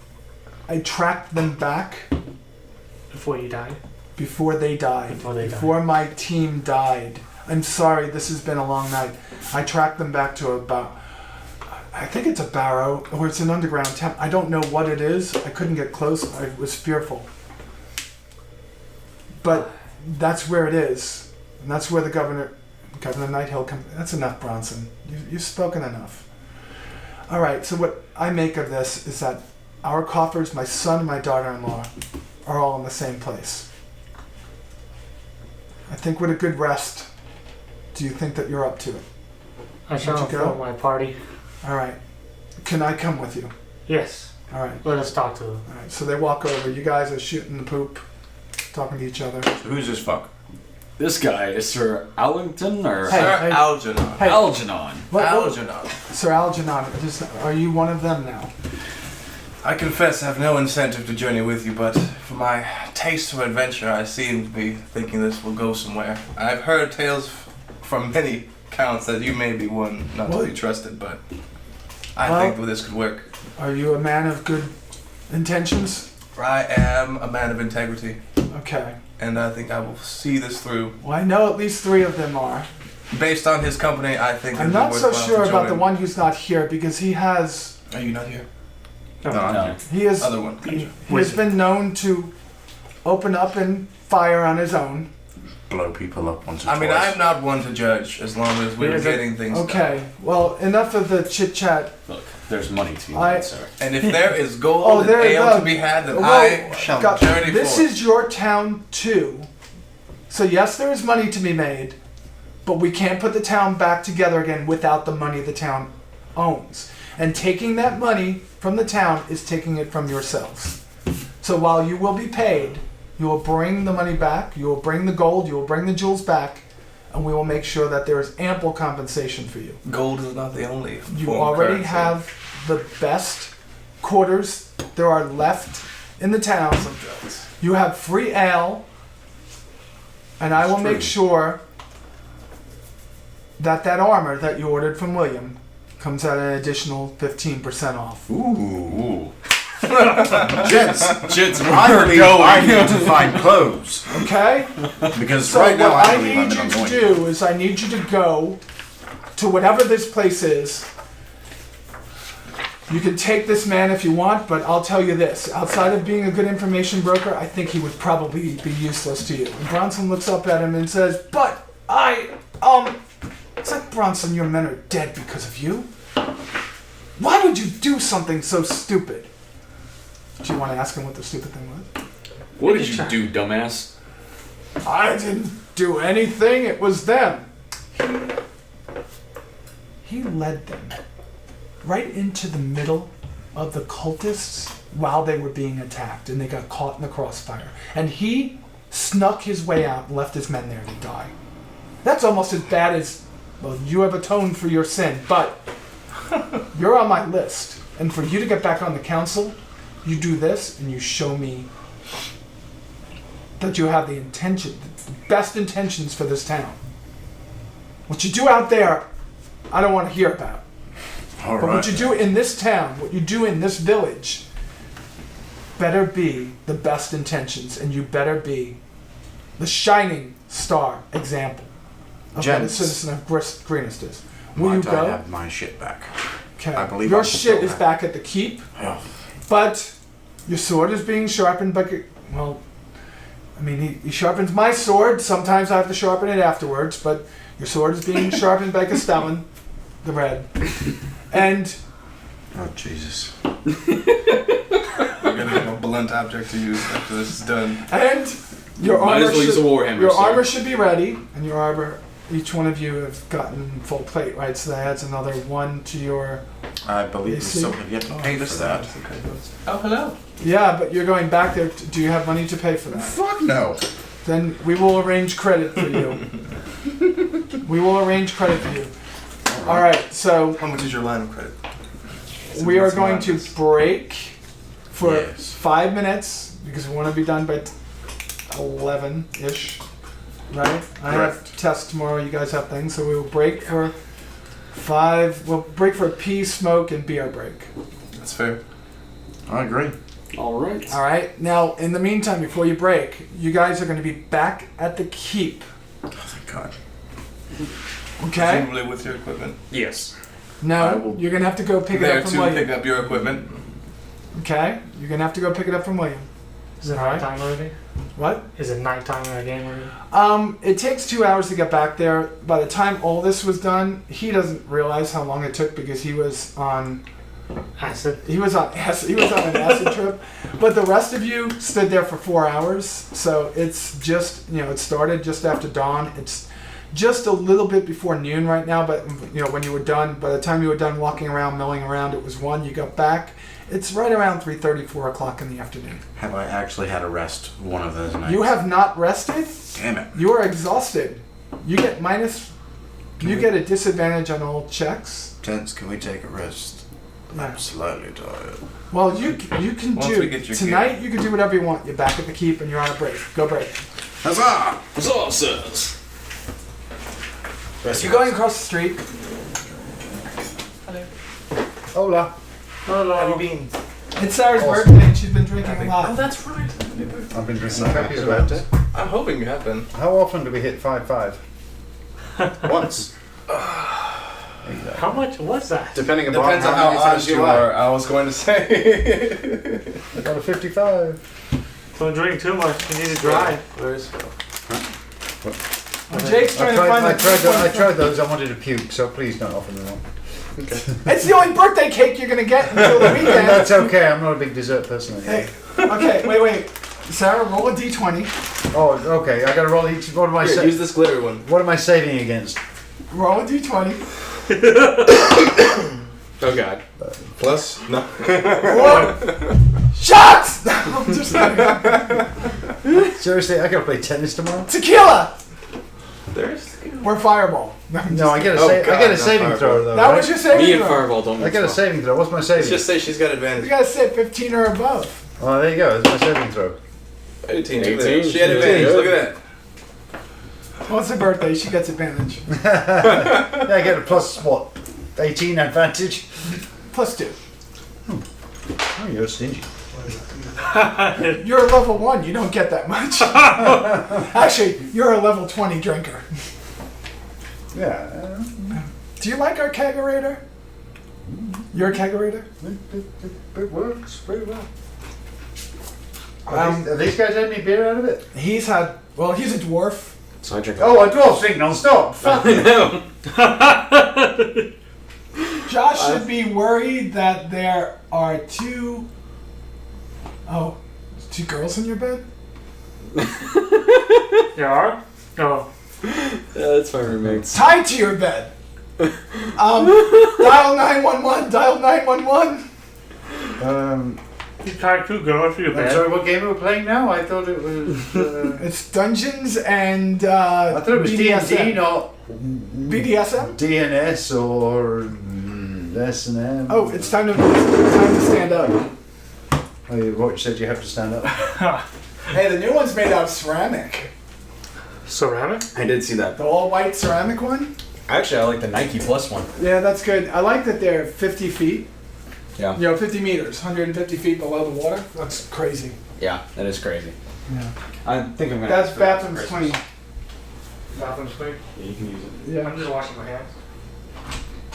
I tracked them back. Before you died? Before they died. Before my team died. I'm sorry, this has been a long night. I tracked them back to about, I think it's a barrow, or it's an underground temp. I don't know what it is. I couldn't get close. I was fearful. But that's where it is. And that's where the Governor Nighthill comes. That's enough, Bronson. You've spoken enough. All right, so what I make of this is that our coffers, my son and my daughter-in-law, are all in the same place. I think with a good rest, do you think that you're up to it? I shall Would you go? inform my party. All right. Can I come with you? Yes. All right. Let us talk to them. All right. So they walk over. You guys are shooting the poop, talking to each other. Who's this fuck? This guy is Sir Allington or Hey, Sir hey. Algernon. Hey. Algernon. Algernon. Sir Algernon, are you one of them now? I confess I have no incentive to journey with you, but for my taste for adventure, I seem to be thinking this will go somewhere. I've heard tales from many counts that you may be one not to be trusted, but I think that this could work. Are you a man of good intentions? I am a man of integrity, Okay. and I think I will see this through. Well, I know at least 3 of them are. Based on his company, I think I'm it'd be not so worthwhile sure to about the join. one who's not here because he has Are you not here? No, I'm No. here. he has Other one. he has been known to open up and fire on his own. Blow people up once or I mean, twice. I'm not one to judge as long as we're Here's getting things done. Okay. Well, enough of the chit chat. Look, there's money to be I- made, sir. And if there is gold Oh, and there you ale go. to be had, then Whoa, I shall God, journey this forth. is your town too. So yes, there is money to be made, but we can't put the town back together again without the money the town owns. And taking that money from the town is taking it from yourselves. So while you will be paid, you will bring the money back, you will bring the gold, you will bring the jewels back, and we will make sure that there is ample compensation for you. Gold is not the only. You form of already currency. have the best quarters there are left in the town. Some drugs. You have free ale, and I will It's make true. sure that that armor that you ordered from William comes at an additional 15% off. Ooh. Gents, Gents, I we're believe going. I need to find clothes. Okay? Because So right now what I I believe I'm need you an to anointing. do is I need you to go to whatever this place is. You can take this man if you want, but I'll tell you this. Outside of being a good information broker, I think he would probably be useless to you. And Bronson looks up at him and says, but it's like, Bronson, your men are dead because of you. Why would you do something so stupid? Do you want to ask him what the stupid thing was? What did you do, dumbass? I didn't do anything. It was them. He led them right into the middle of the cultists while they were being attacked, and they got caught in the crossfire. And he snuck his way out and left his men there to die. That's almost as bad as, well, you have atoned for your sin, but you're on my list. And for you to get back on the council, you do this and you show me that you have the intention, the best intentions for this town. What you do out there, I don't want to hear about. All But right. what you do in this town, what you do in this village, better be the best intentions, and you better be the shining star example of what a Gents. citizen of Greenest is. Will you Might I go? have my shit back? Okay. I believe your I shit still is have- back at the keep, Oh, but your sword is being sharpened by. Well, I mean, he sharpens my sword. Sometimes I have to sharpen it afterwards, but your sword is being sharpened by Castellan, the Red. And oh Jesus. We're gonna have a blunt object to use after this is done. your Might armor as well use should, a warhammer, your sir. armor should be ready, and your armor. Each one of you have gotten full plate, right? So that adds another 1 to your. I believe we see? still have yet to pay for that. Oh, hello. Yeah, but you're going back there. Do you have money to pay for that? Fuck no. Then we will arrange credit for you. We will arrange credit for you. All right, so How much is your line of credit? we are going to break for Yes. 5 minutes because we want to be done by 11-ish, right? I have Correct. tests tomorrow. You guys have things, so we will break for 5. We'll break for a pea, smoke, and beer break. That's fair. I agree. All right. All right. Now, in the meantime, before you break, you guys are going to be back at the keep. Oh, thank God. Okay? Presumably with your equipment. Yes. I No, will- you're going to have to go pick it There up from to William. pick up your equipment. Okay? You're going to have to go pick it up from William. Is it Alright. nighttime already? What? Is it nighttime in our game already? It takes 2 hours to get back there. By the time all this was done, he doesn't realize how long it took because he was on Acid. an acid trip. But the rest of you stood there for 4 hours. So it's just, it started just after dawn. It's just a little bit before noon right now, but when you were done, by the time you were done walking around, milling around, it was 1. You got back, it's right around 3:30, 4 o'clock in the afternoon. Have I actually had a rest one of those nights? You have not rested? Damn it. You are exhausted. You get you get a disadvantage on all checks. Tense, can we take a rest? I'm slightly tired. Well, you can Once do we get your tonight. You can do whatever you want. You're back at the keep and you're on a break. Go break. Huzzah! Huzzah, sirs. You're going across the street. Hola. Hello. How you been? It's Sarah's birthday and she's been drinking a lot. that's right. I've been drinking copies about it. I'm hoping you have been. How often do we hit 5-5? Once. How much was that? Depending upon Depends on how many honest times you are. I was going to say. I got a 55. Don't drink too much. You need to drive. Well, Jake's trying to find I the tried those. I wanted to puke, so please don't offer me one. It's the only birthday cake you're gonna get until the weekend. That's okay. I'm not a big dessert person anymore. Hey, okay, wait. Sarah, roll a d20. Oh, okay. I gotta roll each. What am I Here, saving? use this glitter one. What am I saving against? Roll a d20. Oh god. Plus? No. One. Shots! No, I'm just kidding. Seriously, I gotta play tennis tomorrow. Tequila! There's. Or fireball. No, I'm No, I just get a, Oh, I get God, a not saving fireball. throw though. That right? was your saving Me and throw. Fireball don't I mix get a well. saving throw. What's my Let's saving? just say she's got You advantage. gotta say 15 or above. Oh, there you go. That's my saving throw. 18. Look at 18. that. She had advantage. Look at that. Well, it's her birthday. She gets advantage. Yeah, I get a plus what? 18 advantage. +2. Oh, you're stingy. You're a level 1. You don't get that much. Actually, you're a level 20 drinker. Yeah. Do you like our kegerator? You're a kegerator? It works very well. Um, Have these guys had any beer out of it? He's a dwarf. So I drink. Oh, I dwarf drink non-stop. Fuck. I know. Josh should be worried that there are two girls in your bed? You are? Oh. That's my roommates. Tied to your bed. Dial 911, dial 911. You tied 2 girls to your I'm bed. sorry, what game are we playing now? I thought it was. It's Dungeons and I thought it was D&D, BDSM. not BDSM? DNS or S&M. Oh, it's time to stand up. Oh, what you said you have to stand up. Hey, the new one's made out of ceramic. Ceramic? I did see that. The all white ceramic one? Actually, I like the Nike Plus one. Yeah, that's good. I like that they're 50 feet. Yeah. 50 meters, 150 feet below the water. That's crazy. Yeah, that is crazy. Yeah. I think I'm gonna. That's ask for that for bathroom's Christmas. clean. Bathroom's clean. Yeah, you can use it. Yeah. I'm just washing my hands.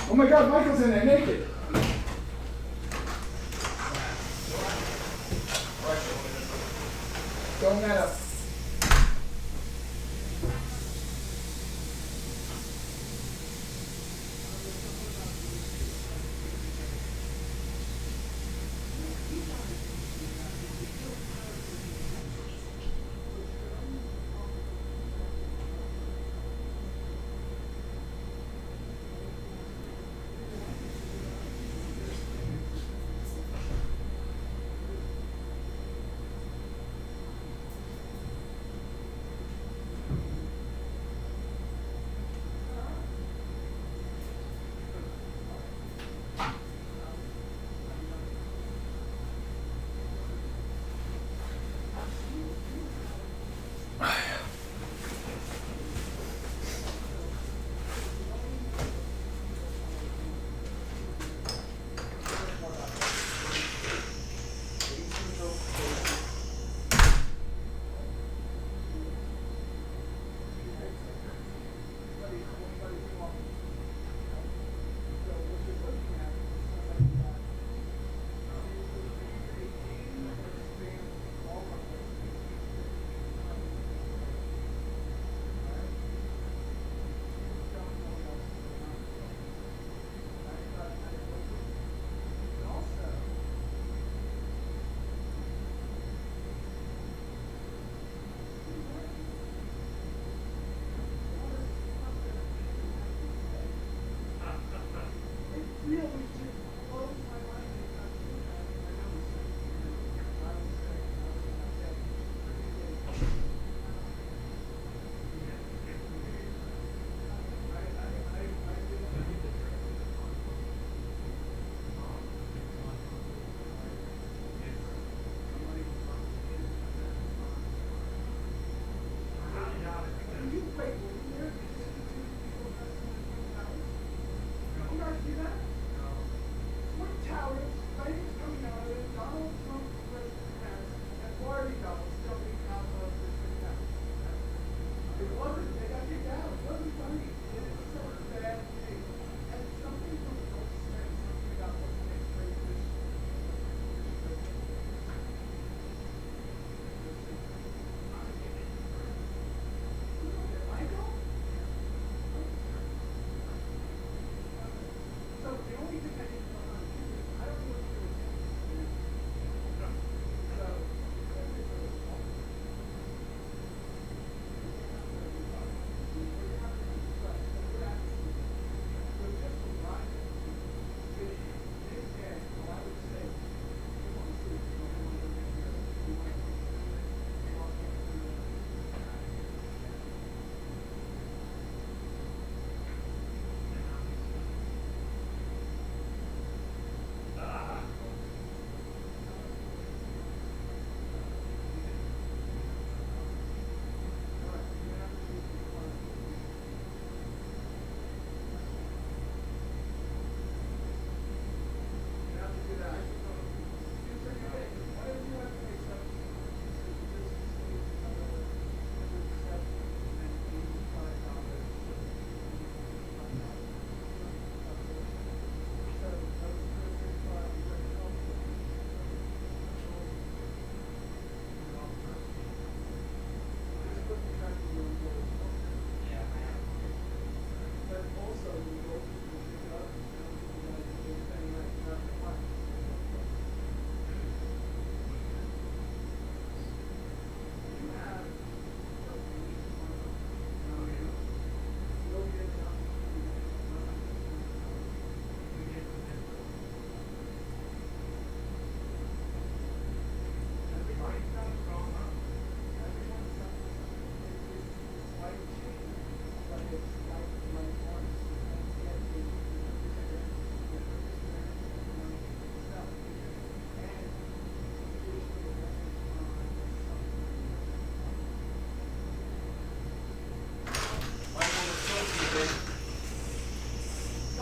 Oh my god, Michael's in there naked. Going that up.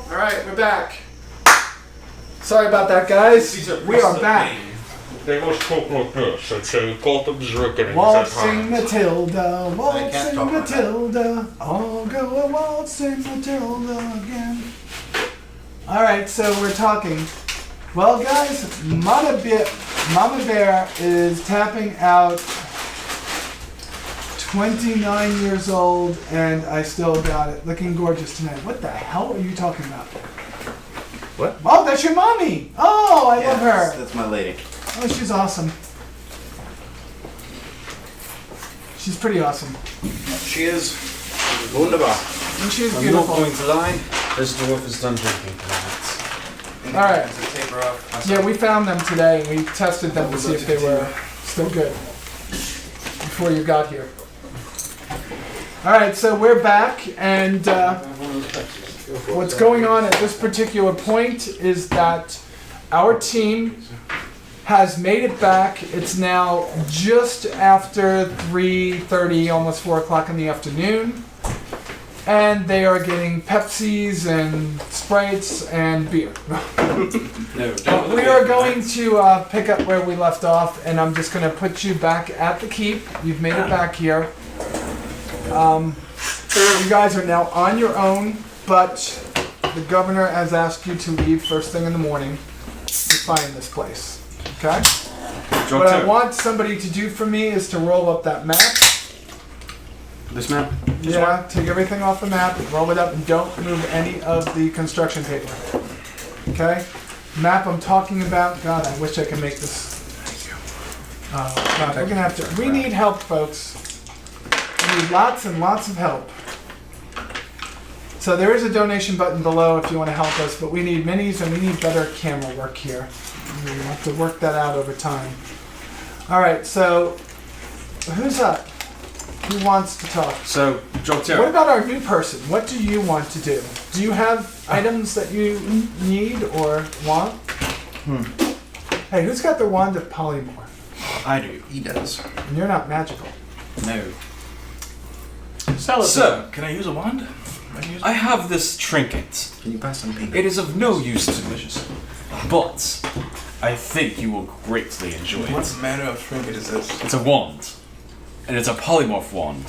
All right, we're back. Sorry about that, guys. We are back. They must talk like this. It's a Gotham's reckoning. Waltzing Matilda, can't waltzing talk like that. Matilda. I'll go a waltzing Matilda again. All right, so we're talking. Well, guys, Mama Bear is tapping out. 29 years old, and I still got it. Looking gorgeous tonight. What the hell are you talking about? What? Oh, that's your mommy. Oh, I love her. That's my lady. Oh, she's awesome. She's pretty awesome. She is wunderbar. And she's I'm not beautiful. going to lie. This dwarf is done drinking tonight. All right. Take her off. Yeah, we found them today. We tested them to see if they were still good before you got here. All right, so we're back, and what's going on at this particular point is that our team has made it back. It's now just after 3:30, almost 4 o'clock in the afternoon, and they are getting Pepsis and Sprites and beer. We are going to pick up where we left off, and I'm just going to put you back at the keep. You've made it back here. You guys are now on your own, but the governor has asked you to leave first thing in the morning to find this place. Okay? What I want somebody to do for me is to roll up that map. This map? Yeah, take everything off the map, roll it up, and don't move any of the construction paper. Okay? Map I'm talking about. God, I wish I could make this. Oh, God, we're gonna have to. We need help, folks. We need lots and lots of help. So there is a donation button below if you want to help us, but we need minis and we need better camera work here. We have to work that out over time. All right, so who's up? Who wants to talk? So, job two. What about our new person? What do you want to do? Do you have items that you need or want? Hey, who's got the wand of polymorph? I do. He does. And you're not magical. No. Sell it. So, can I use a wand? I have this trinket. Can you pass some peanut? It is of no use to me, but I think you will greatly enjoy it. What manner of trinket is this? It's a wand, and it's a polymorph wand.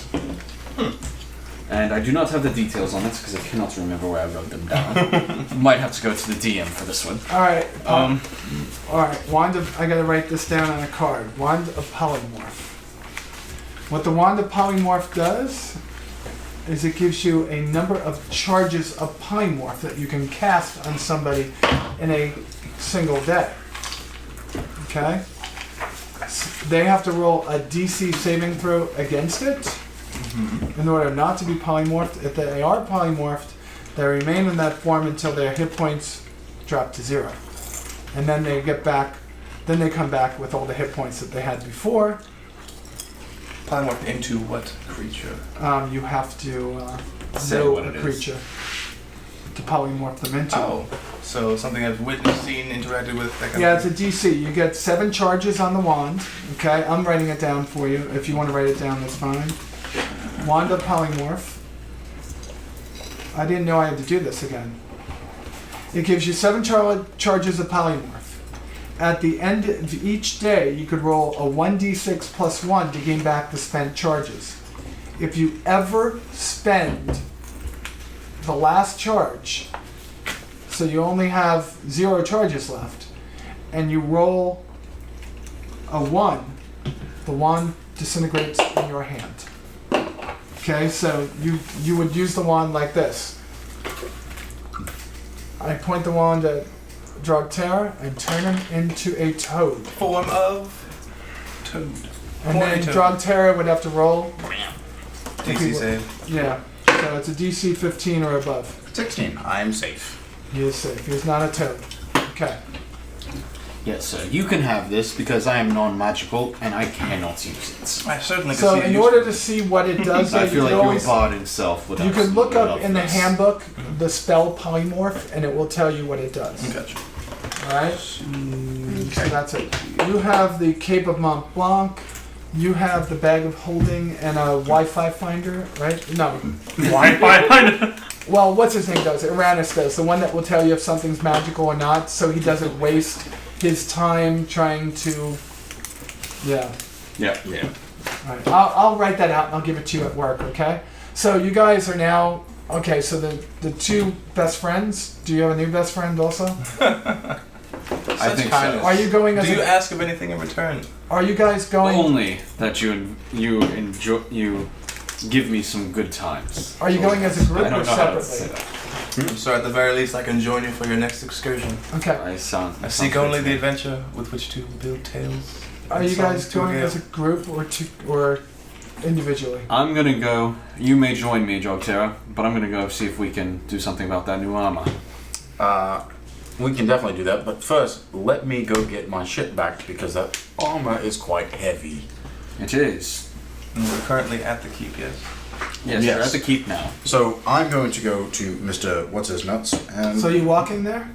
And I do not have the details on it because I cannot remember where I wrote them down. Might have to go to the DM for this one. All right. All right. Wand of. I gotta write this down on a card. Wand of polymorph. What the wand of polymorph does is it gives you a number of charges of polymorph that you can cast on somebody in a single day. Okay. They have to roll a DC saving throw against it. In order not to be polymorphed. If they are polymorphed, they remain in that form until their hit points drop to 0. And then they get back, then they come back with all the hit points that they had before. Polymorph into what creature? You have to Say know what a it is. creature to polymorph them into. Oh, so something I've witnessed, seen, interacted with. That kind Yeah, of it's a DC. You get 7 charges on the wand. Okay, I'm writing it down for you. If you want to write it down, that's fine. Wand of polymorph. I didn't know I had to do this again. It gives you 7 charges of polymorph. At the end of each day, you could roll a 1d6 plus 1 to gain back the spent charges. If you ever spend the last charge, so you only have 0 charges left, and you roll a 1, the 1 disintegrates in your hand. Okay, so you would use the wand like this. I point the wand at Drogterra and turn him into a toad. form of toad. And then Drogterra would have to roll. DC save. Yeah, so it's a DC 15 or above. 16. I'm safe. He is safe. He's not a toad. Okay. Yes, sir. You can have this because I am non-magical and I cannot use it. I certainly can So see the in use order of to it. see what it does, I you feel could like always your bard himself would you could look absolutely up love in the this. handbook the spell polymorph, and it will tell you what it does. Gotcha. All right. So that's it. You have the Cape of Mont Blanc. You have the bag of holding and a Wi-Fi finder, right? No. Wi-Fi. Well, what's his name does? Iranus does. The one that will tell you if something's magical or not, so he doesn't waste his time trying to. Yeah. Yeah. Yeah. All right. I'll write that out and I'll give it to you at work. Okay. So you guys are now okay. So the 2 best friends. Do you have a new best friend also? I think kindness. so. Are you going as Do you a, ask of anything in return? Are you guys going? Only that you enjoy you give me some good times. Are you going as a I group or don't know how to say separately? that. So at the very least, I can join you for your next excursion. Okay. I sound. I sounds seek good only to the me. adventure with which to build tales. Are and you guys songs to going regale. as a group or individually? I'm gonna go. You may join me, Drogterra, but I'm gonna go see if we can do something about that new armor. We can definitely do that, but first, let me go get my shit back because that armor is quite heavy. It is. And we're currently at the keep, yes. Yes, Yes. you're at the keep now. So I'm going to go to Mr. What's His Nuts and So you walking there?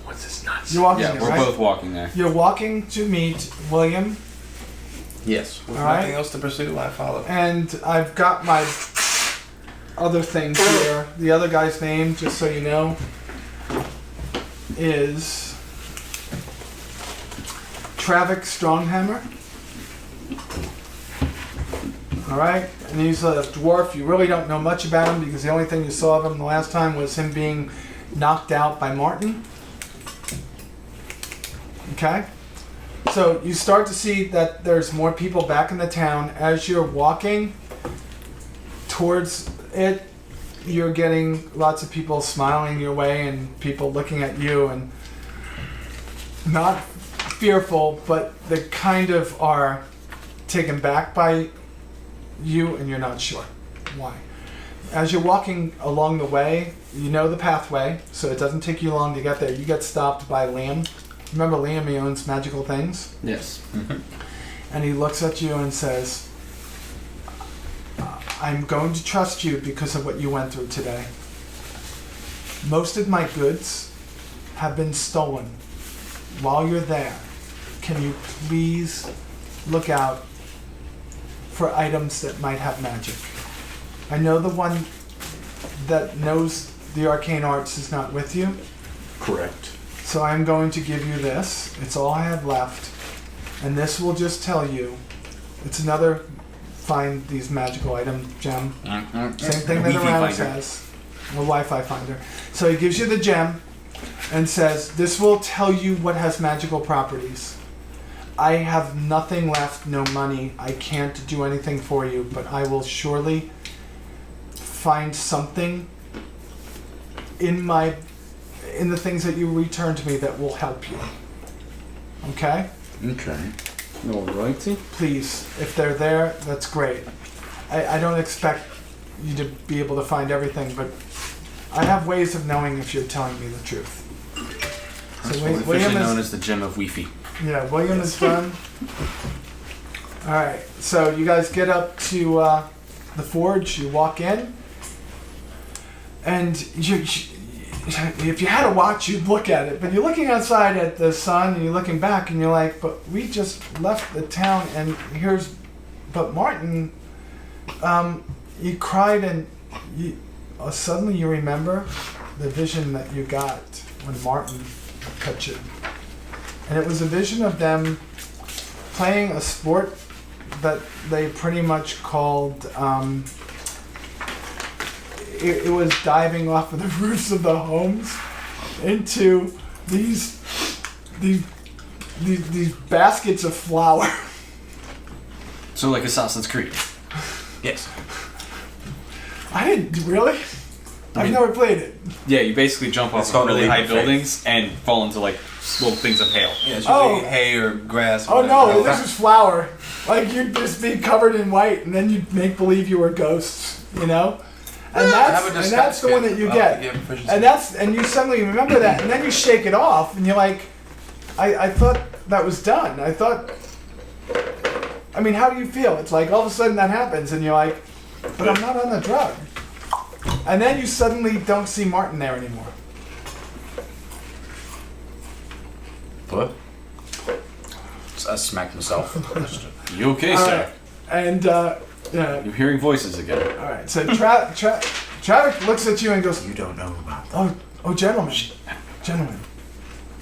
What's this nuts? You're walking Yeah, there, we're right? both walking there. You're walking to meet William, yes. With All right. nothing else to pursue, I follow. and I've got my other things here. The other guy's name, just so you know, is Travik Stronghammer. All right, and he's a dwarf. You really don't know much about him because the only thing you saw of him the last time was him being knocked out by Martin. Okay, so you start to see that there's more people back in the town. As you're walking towards it, you're getting lots of people smiling your way and people looking at you and not fearful, but they kind of are taken back by you and you're not sure why. As you're walking along the way, you know the pathway, so it doesn't take you long to get there. You get stopped by Liam. Remember Liam, he owns magical things? Yes. And he looks at you and says, I'm going to trust you because of what you went through today. Most of my goods have been stolen. While you're there, can you please look out for items that might have magic? I know the one that knows the arcane arts is not with you. Correct. So I'm going to give you this. It's all I have left. And this will just tell you. It's another find these magical item gem. Same thing that Wi-Fi around finder. says. A Wi-Fi finder. So he gives you the gem and says, this will tell you what has magical properties. I have nothing left, no money. I can't do anything for you, but I will surely find something in the things that you return to me that will help you. Okay? Okay. Alrighty. Please, if they're there, that's great. I don't expect you to be able to find everything, but I have ways of knowing if you're telling me the truth. So William Officially known is, as the Gem of Wi-Fi. yeah, William is done. All right, so you guys get up to the forge. You walk in, and if you had a watch, you'd look at it. But you're looking outside at the sun, and you're looking back, and you're like, "But we just left the town, and here's." But Martin, you cried, and suddenly you remember the vision that you got when Martin cut you, and it was a vision of them playing a sport that they pretty much called. It was diving off of the roofs of the homes into these baskets of flour. So like Assassin's Creed. Yes. I didn't really. I've never played it. Yeah, you basically jump off It's of called really a leap high of faith. buildings and fall into like little things of hail. Yeah, it's Oh. usually hay or grass. Oh Or no, whatever. this is flour. Like you'd just be covered in white, and then you'd make believe you were ghosts, you know. And that's the one that you get. And you suddenly remember that, and then you shake it off, and you're like, I thought that was done. I mean, how do you feel? It's like all of a sudden that happens, and you're like, but I'm not on the drug. And then you suddenly don't see Martin there anymore. What? I smacked myself. You okay, All sir? right. And yeah. You're hearing voices again. All right. So Travick looks at you and goes, You don't know about that. "Oh, gentlemen,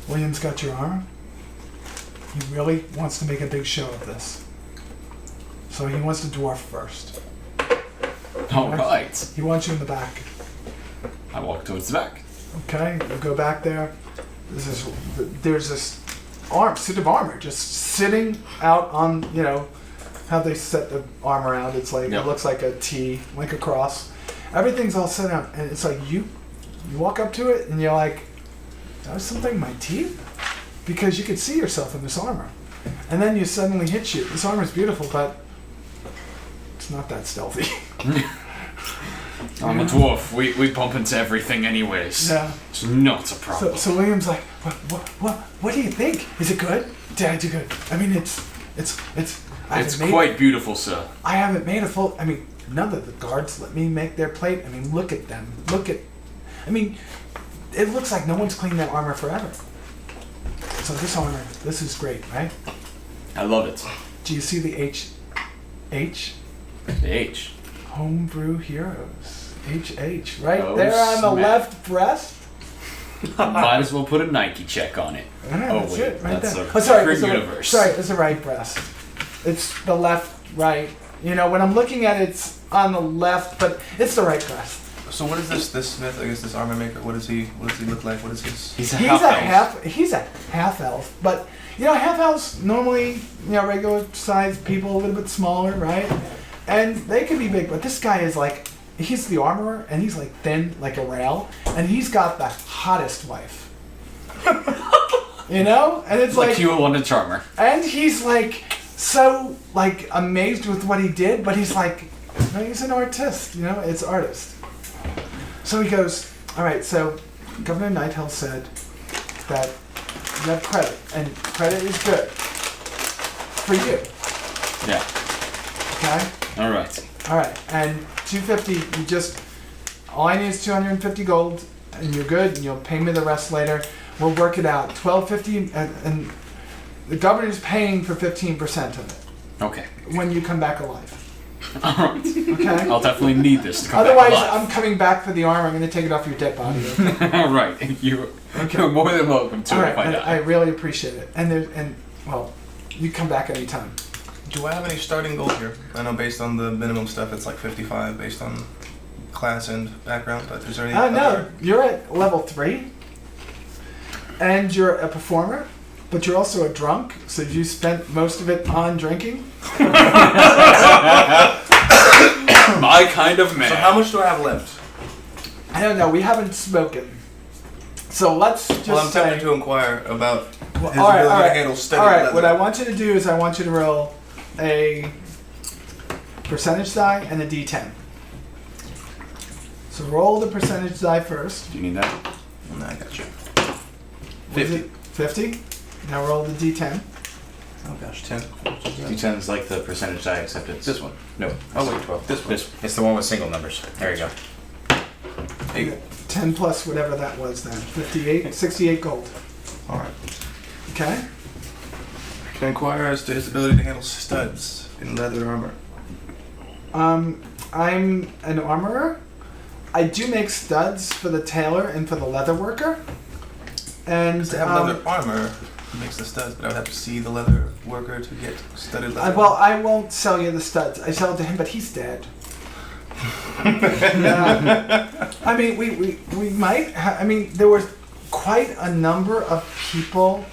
William's got your arm. He really wants to make a big show of this. So he wants to dwarf first. All right. He wants you in the back. I walk towards the back. Okay, you go back there. There's this suit of armor just sitting out on, how they set the armor out. It's like, Yep. It looks like a T, like a cross. Everything's all set out, and it's like you walk up to it, and you're like, "That was something in my teeth?" Because you could see yourself in this armor. And then you suddenly hit you. This armor's beautiful, but it's not that stealthy. I'm a dwarf. We bump into everything anyways. Yeah. It's not a problem. So William's like, what do you think? Is it good? Did I do good? I mean, it's. It's quite beautiful, sir. I haven't made a full. I mean, none of the guards let me make their plate. I mean, look at them. I mean, it looks like no one's cleaned that armor forever. So this armor, this is great, right? I love it. Do you see the H? The H. Homebrew Heroes. HH. Right Oh, there on the snap. left breast. Might as well put a Nike check on it. Yeah, Oh, that's wait, it, right that's there. a Oh, sorry, different it's the universe. Sorry, it's the right breast. It's the left, right. When I'm looking at it, it's on the left, but it's the right breast. So what is this smith? I guess this armor maker. What does he look like? What is his? He's a He's a half elf, but half elves normally regular sized people, a little bit smaller, right? And they can be big, but this guy is like, he's the armorer, and he's like thin like a rail, and he's got the hottest wife. And it's like you want a charmer. and he's like so like amazed with what he did, but he's like, he's an artist, it's artist. So he goes, all right, so Governor Nighthell said that you have credit, and credit is good for you, Yeah. okay? All right. All right, and 250, all I need is 250 gold, and you're good, and you'll pay me the rest later. We'll work it out. 1250, and the governor's paying for 15% of it Okay. when you come back alive. Alright. Okay. I'll definitely need this to come Otherwise, back I'm coming back for the armor. I'm going to take it off your dead body. Okay? Alright. You're more than welcome to All it right. if I and I die. really appreciate it. And well, you come back anytime. Do I have any starting gold here? I know based on the minimum stuff, it's like 55 based on class and background. But is there any? No, other- you're at level 3, and you're a performer, but you're also a drunk. So you spent most of it on drinking. My kind of man. So how much do I have left? I don't know. We haven't spoken. So let's just Well, I'm say. tempted to inquire about Well, his ability to handle steady All right. leather. What I want you to do is I want you to roll a percentage die and a d10. So roll the percentage die first. Do you need that? No, I got you. What is it? 50. Now roll the d10. Oh gosh, 10. D10 is like the percentage die, except it's This one. No. Oh wait, 12. this one. It's the one with single numbers. There you go. 8. 10 plus whatever that was then. 58, 68 gold. All right. Okay. Can I inquire as to his ability to handle studs in leather armor? I'm an armorer. I do make studs for the tailor and for the leather worker. And To have leather armor makes the studs, but I would have to see the leather worker to get studded leather. well, I won't sell you the studs. I sell it to him, but he's dead. Yeah. I mean, we might. I mean, there was quite a number of people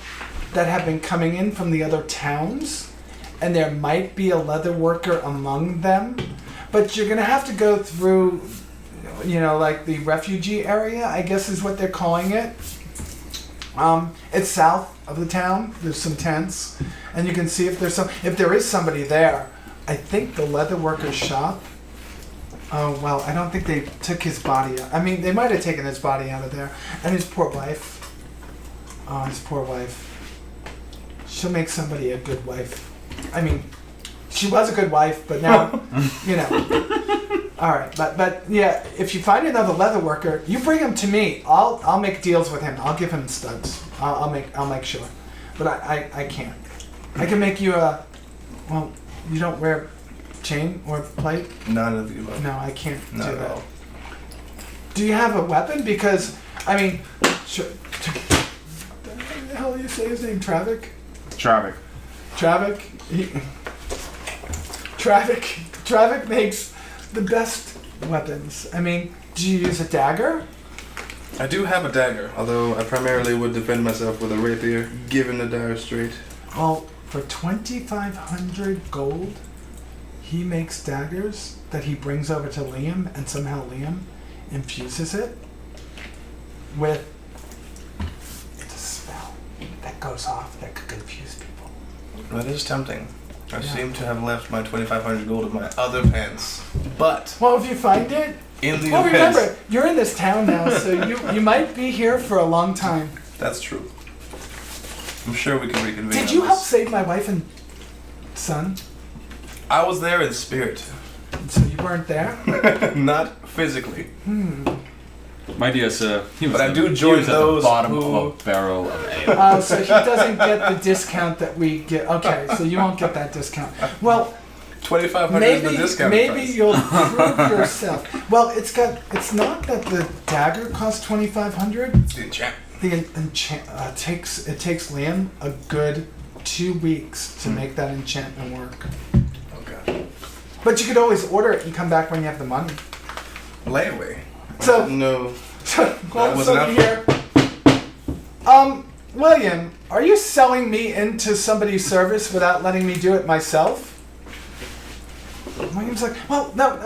that have been coming in from the other towns, and there might be a leather worker among them. But you're gonna have to go through, like the refugee area, I guess is what they're calling it. It's south of the town. There's some tents, and you can see if there is somebody there. I think the leather worker's shop. Oh well, I don't think they took his body out. I mean, they might have taken his body out of there, and his poor wife. Oh, his poor wife. She'll make somebody a good wife. I mean, she was a good wife, but now, All right, but yeah, if you find another leather worker, you bring him to me. I'll make deals with him. I'll give him studs. I'll make sure. But I can't. I can make you a. Well, you don't wear chain or plate. None of the above. No, I can't Not do at that. all. Do you have a weapon? Because I mean, sure. What the hell do you say his name? Travic. Travic. Travic makes the best weapons. I mean, do you use a dagger? I do have a dagger, although I primarily would defend myself with a rapier, given the dire strait. Well, for 2,500 gold, he makes daggers that he brings over to Liam, and somehow Liam infuses it with. It's a spell that goes off that could confuse people. That is tempting. I Yeah. seem to have left my 2,500 gold in my other pants. But, Well, if you find it, in the well, event... remember, you're in this town now, so you might be here for a long time. That's true. I'm sure we can reconvene. Did on you help this. save my wife and son? I was there in spirit. So you weren't there? Not physically. My dear sir, he was But I the- do he join was at those the bottom who- of a barrel of ale. So he doesn't get the discount that we get. Okay, so you won't get that discount. Well, 2,500 is the maybe discount price. you'll prove yourself. Well, it's not that the dagger costs 2,500. The enchant. It takes Liam a good 2 weeks to make that enchantment work. Oh god. But you could always order it and come back when you have the money. Layaway. So, No. well, was so enough. here. William, are you selling me into somebody's service without letting me do it myself? William's like, well, no,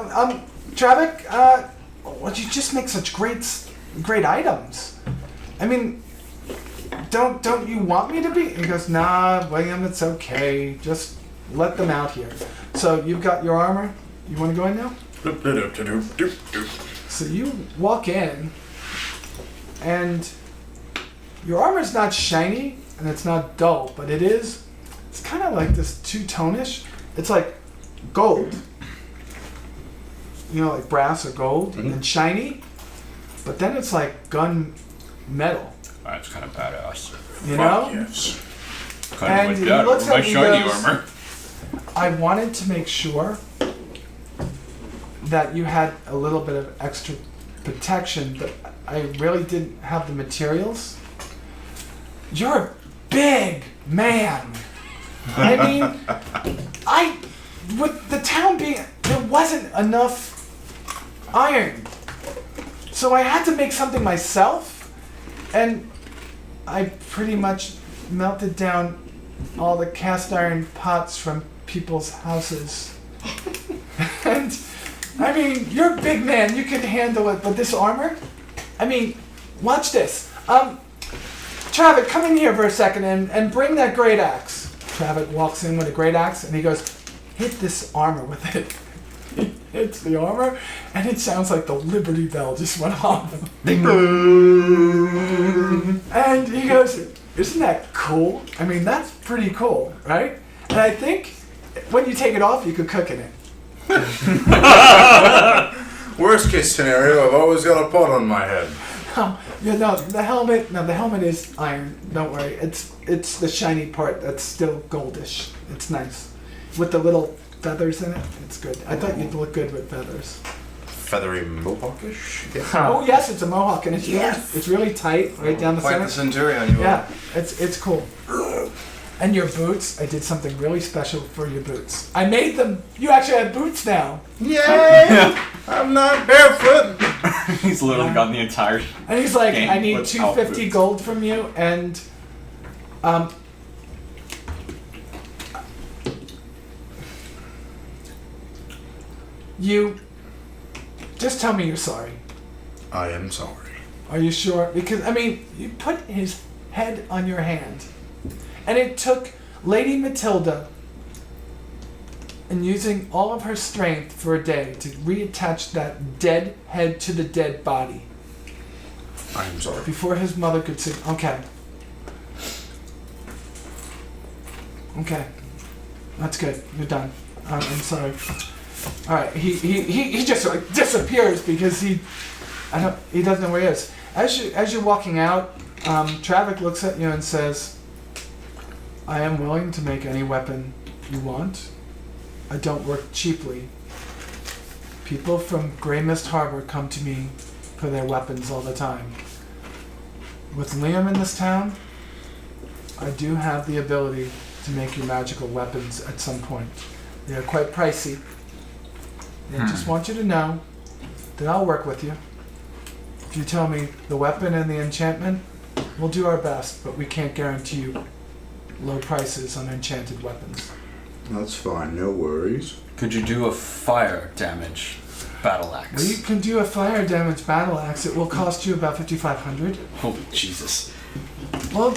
Travic, well, you just make such great items. I mean, don't you want me to be? He goes, nah, William, it's okay. Just let them out here. So you've got your armor. You want to go in now? So you walk in, and your armor's not shiny and it's not dull, but it's kind of like this two-tone-ish. It's like gold, like brass or gold, and shiny, but then it's like gun metal, That's kind of badass. you know? Yes. Kind And of he like that looks over my at me shiny and goes, armor. I wanted to make sure that you had a little bit of extra protection, but I really didn't have the materials. You're a big man. I mean, with the town being, there wasn't enough iron. So I had to make something myself, and I pretty much melted down all the cast iron pots from people's houses. And, I mean, you're a big man, you can handle it, but this armor? I mean, watch this. Travick, come in here for a second and bring that great axe. Travick walks in with a great axe and he goes, hit this armor with it. He hits the armor and it sounds like the Liberty Bell just went off. And he goes, isn't that cool? I mean, that's pretty cool, right? And I think when you take it off, you could cook in it. Worst case scenario, I've always got a pot on my head. Yeah, no, the helmet is iron. Don't worry. It's the shiny part that's still goldish. It's nice. With the little feathers in it, it's good. I thought you'd look good with feathers. Feathery mohawkish? Yeah. Oh yes, it's a mohawk and it's really tight right down the Quite center. the centurion you are. Yeah, it's cool. And your boots, I did something really special for your boots. I made them. You actually have boots now. Yay! I'm not barefoot. He's literally got the entire. And he's like, Gang I need without 250 boots. gold from you, and you just tell me you're sorry. I am sorry. Are you sure? Because I mean, you put his head on your hand, and it took Lady Matilda and using all of her strength for a day to reattach that dead head to the dead body. I am sorry. Before his mother could say, okay. Okay. That's good. You're done. I'm sorry. Alright, he just like disappears because he doesn't know where he is. As you're walking out, Travick looks at you and says, I am willing to make any weapon you want. I don't work cheaply. People from Greenest Harbor come to me for their weapons all the time. With Liam in this town, I do have the ability to make you magical weapons at some point. They are quite pricey. I just want you to know that I'll work with you. If you tell me the weapon and the enchantment, we'll do our best, but we can't guarantee you low prices on enchanted weapons. That's fine, no worries. Could you do a fire damage battle axe? We can do a fire damage battle axe. It will cost you about 5,500. Oh, Jesus. Well,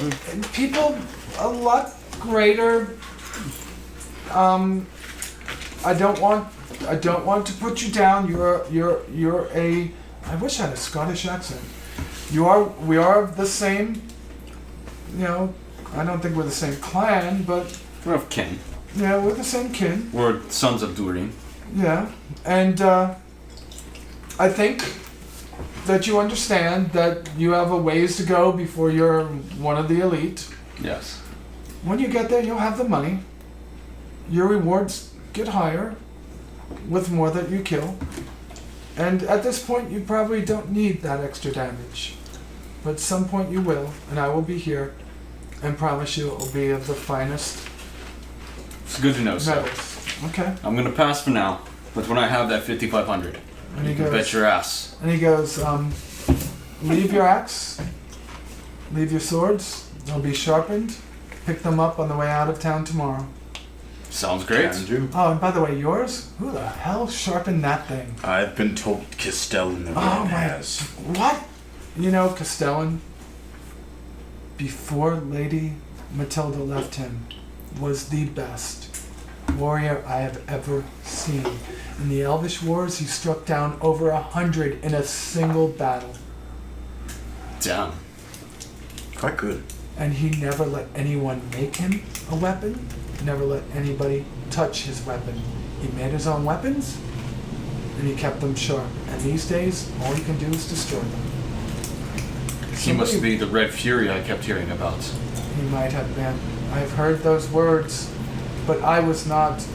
people a lot greater. I don't want to put you down. You're a. I wish I had a Scottish accent. We are the same. You know, I don't think we're the same clan, but We're of kin. yeah, we're the same kin. We're sons of Durin. Yeah, and I think that you understand that you have a ways to go before you're one of the elite. Yes. When you get there, you'll have the money. Your rewards get higher with more that you kill. And at this point, you probably don't need that extra damage. But at some point you will, and I will be here and promise you it will be of the finest It's good to know, sir. metals. Okay? I'm gonna pass for now, but when I have that 5,500, And you he can goes, bet your ass. and he goes, leave your axe, leave your swords, they'll be sharpened, pick them up on the way out of town tomorrow. Sounds great. Can do. Oh, and by the way, yours? Who the hell sharpened that thing? I've been told Castellan the Oh Red my- has. What? You know, Castellan, before Lady Matilda left him, was the best warrior I have ever seen. In the Elvish Wars, he struck down over 100 in a single battle. Damn. Quite good. And he never let anyone make him a weapon, never let anybody touch his weapon. He made his own weapons, and he kept them sharp. And these days, all he can do is destroy them. He must be the Red Fury I kept hearing about. He might have been. I've heard those words, but I was not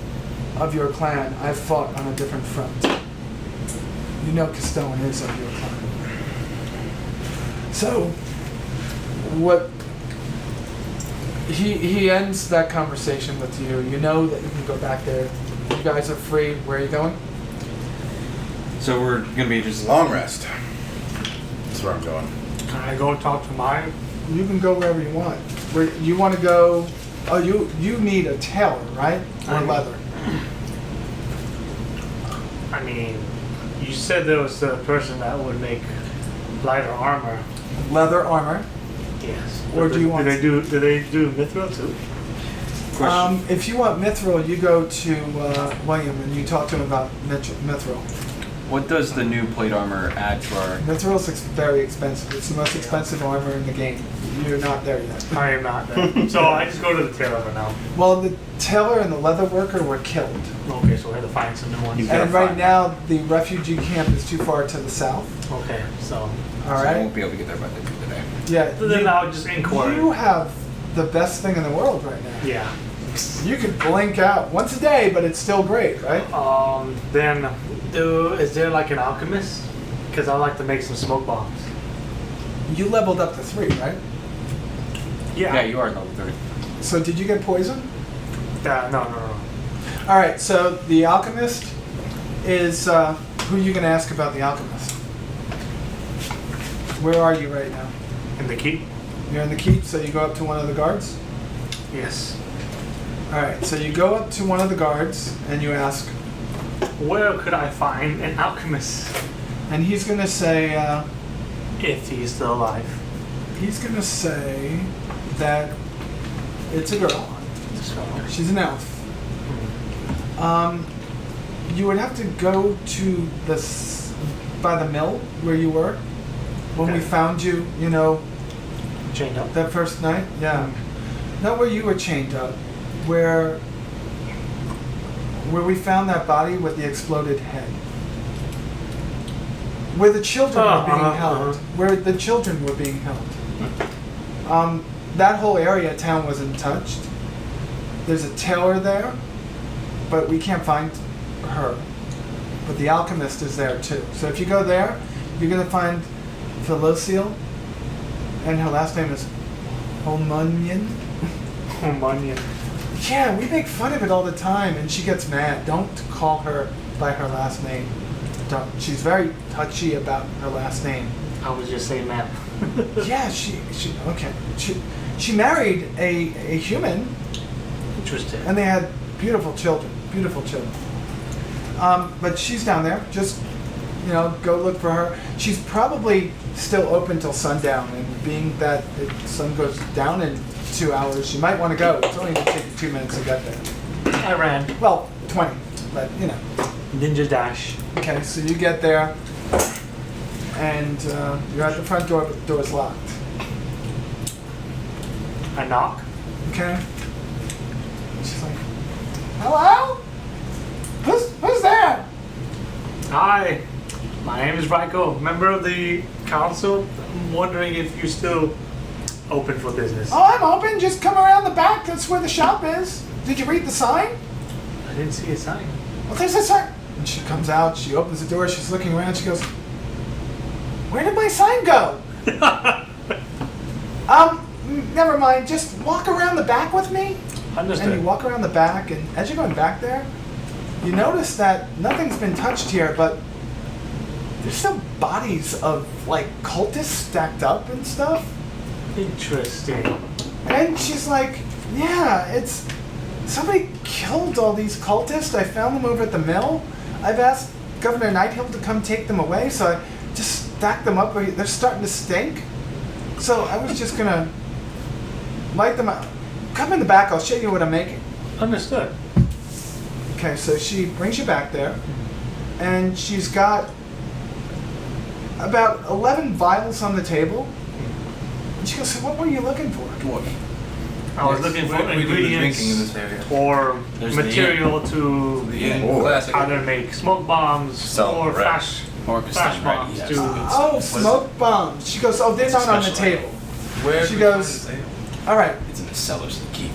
of your clan. I fought on a different front. You know Castellan is of your time. So, what he ends that conversation with you. You know that you can go back there. You guys are free. Where are you going? So we're gonna be just Long rest. That's where I'm going. Can I go talk to my? You can go wherever you want. Where you want to go? Oh, you need a tailor, right? Or leather. I mean, you said there was a person that would make lighter armor. Leather armor. Yes. Or do you want? Do they do mithril too? If you want mithril, you go to William and you talk to him about mithril. What does the new plate armor add to our? Mithril's very expensive. It's the most expensive armor in the game. You're not there yet. I am not there. So I just go to the tailor for now. Well, the tailor and the leather worker were killed. Okay, so we have to find some new ones. And right now, the refugee camp is too far to the south. Okay, so. All So I right? won't be able to get there by the end of the day. Yeah. Then I'll just inquire. You have the best thing in the world right now. Yeah. You can blink out once a day, but it's still great, right? Then, is there like an alchemist? Because I like to make some smoke bombs. You leveled up to 3, right? Yeah, you are level 30. So did you get poison? No. All right. So the alchemist is who are you going to ask about the alchemist? Where are you right now? In the keep? You're in the keep, so you go up to one of the guards. Yes. All right. So you go up to one of the guards and you ask, Where could I find an alchemist? and he's going to say, If he's still alive. he's going to say that it's a girl. She's an elf. You would have to go to by the mill where you were when we Okay. found you. You know, Chained up. that first night. Yeah, not where you were chained up. Where we found that body with the exploded head. Where the children were being held. Where the children were being held. That whole area, town wasn't touched. There's a tailor there, but we can't find her. But the alchemist is there too. So if you go there, you're gonna find Philocele, and her last name is Holmunian. Onion. Yeah, we make fun of it all the time, and she gets mad. Don't call her by her last name. Don't. She's very touchy about her last name. I was just saying that. Yeah, okay. She married a human, Interesting. and they had beautiful children. Beautiful children. But she's down there. Just, go look for her. She's probably still open till sundown, and being that the sun goes down in 2 hours, you might want to go. It's only going to take you 2 minutes to get there. I ran. Well, 20, but Ninja dash. Okay, so you get there, and you're at the front door, but the door's locked. I knock. Okay? She's like, hello? Who's there? Hi, my name is Raiko, member of the council. I'm wondering if you're still open for business. Oh, I'm open. Just come around the back. That's where the shop is. Did you read the sign? I didn't see a sign. Well, there's a sign. And she comes out. She opens the door. She's looking around. She goes, where did my sign go? Never mind. Just walk around the back with me. Understood. And you walk around the back, and as you're going back there, you notice that nothing's been touched here, but there's some bodies of, cultists stacked up and stuff. Interesting. And she's like, yeah, it's... Somebody killed all these cultists. I found them over at the mill. I've asked Governor Nighthill to come take them away, so I just stacked them up. They're starting to stink. So I was just going to light them up. Come in the back. I'll show you what I'm making. Understood. Okay, so she brings you back there, and she's got about 11 vials on the table. And she goes, so what were you looking for? I was looking for We do the drinking in ingredients this area. or There's the material to Classic. either make smoke bombs Sell or them, right. flash bombs yes. to Oh, smoke bombs. She goes, oh, they're not on the special table. Where She do we goes- find this All right, It's in the cellars of the keep.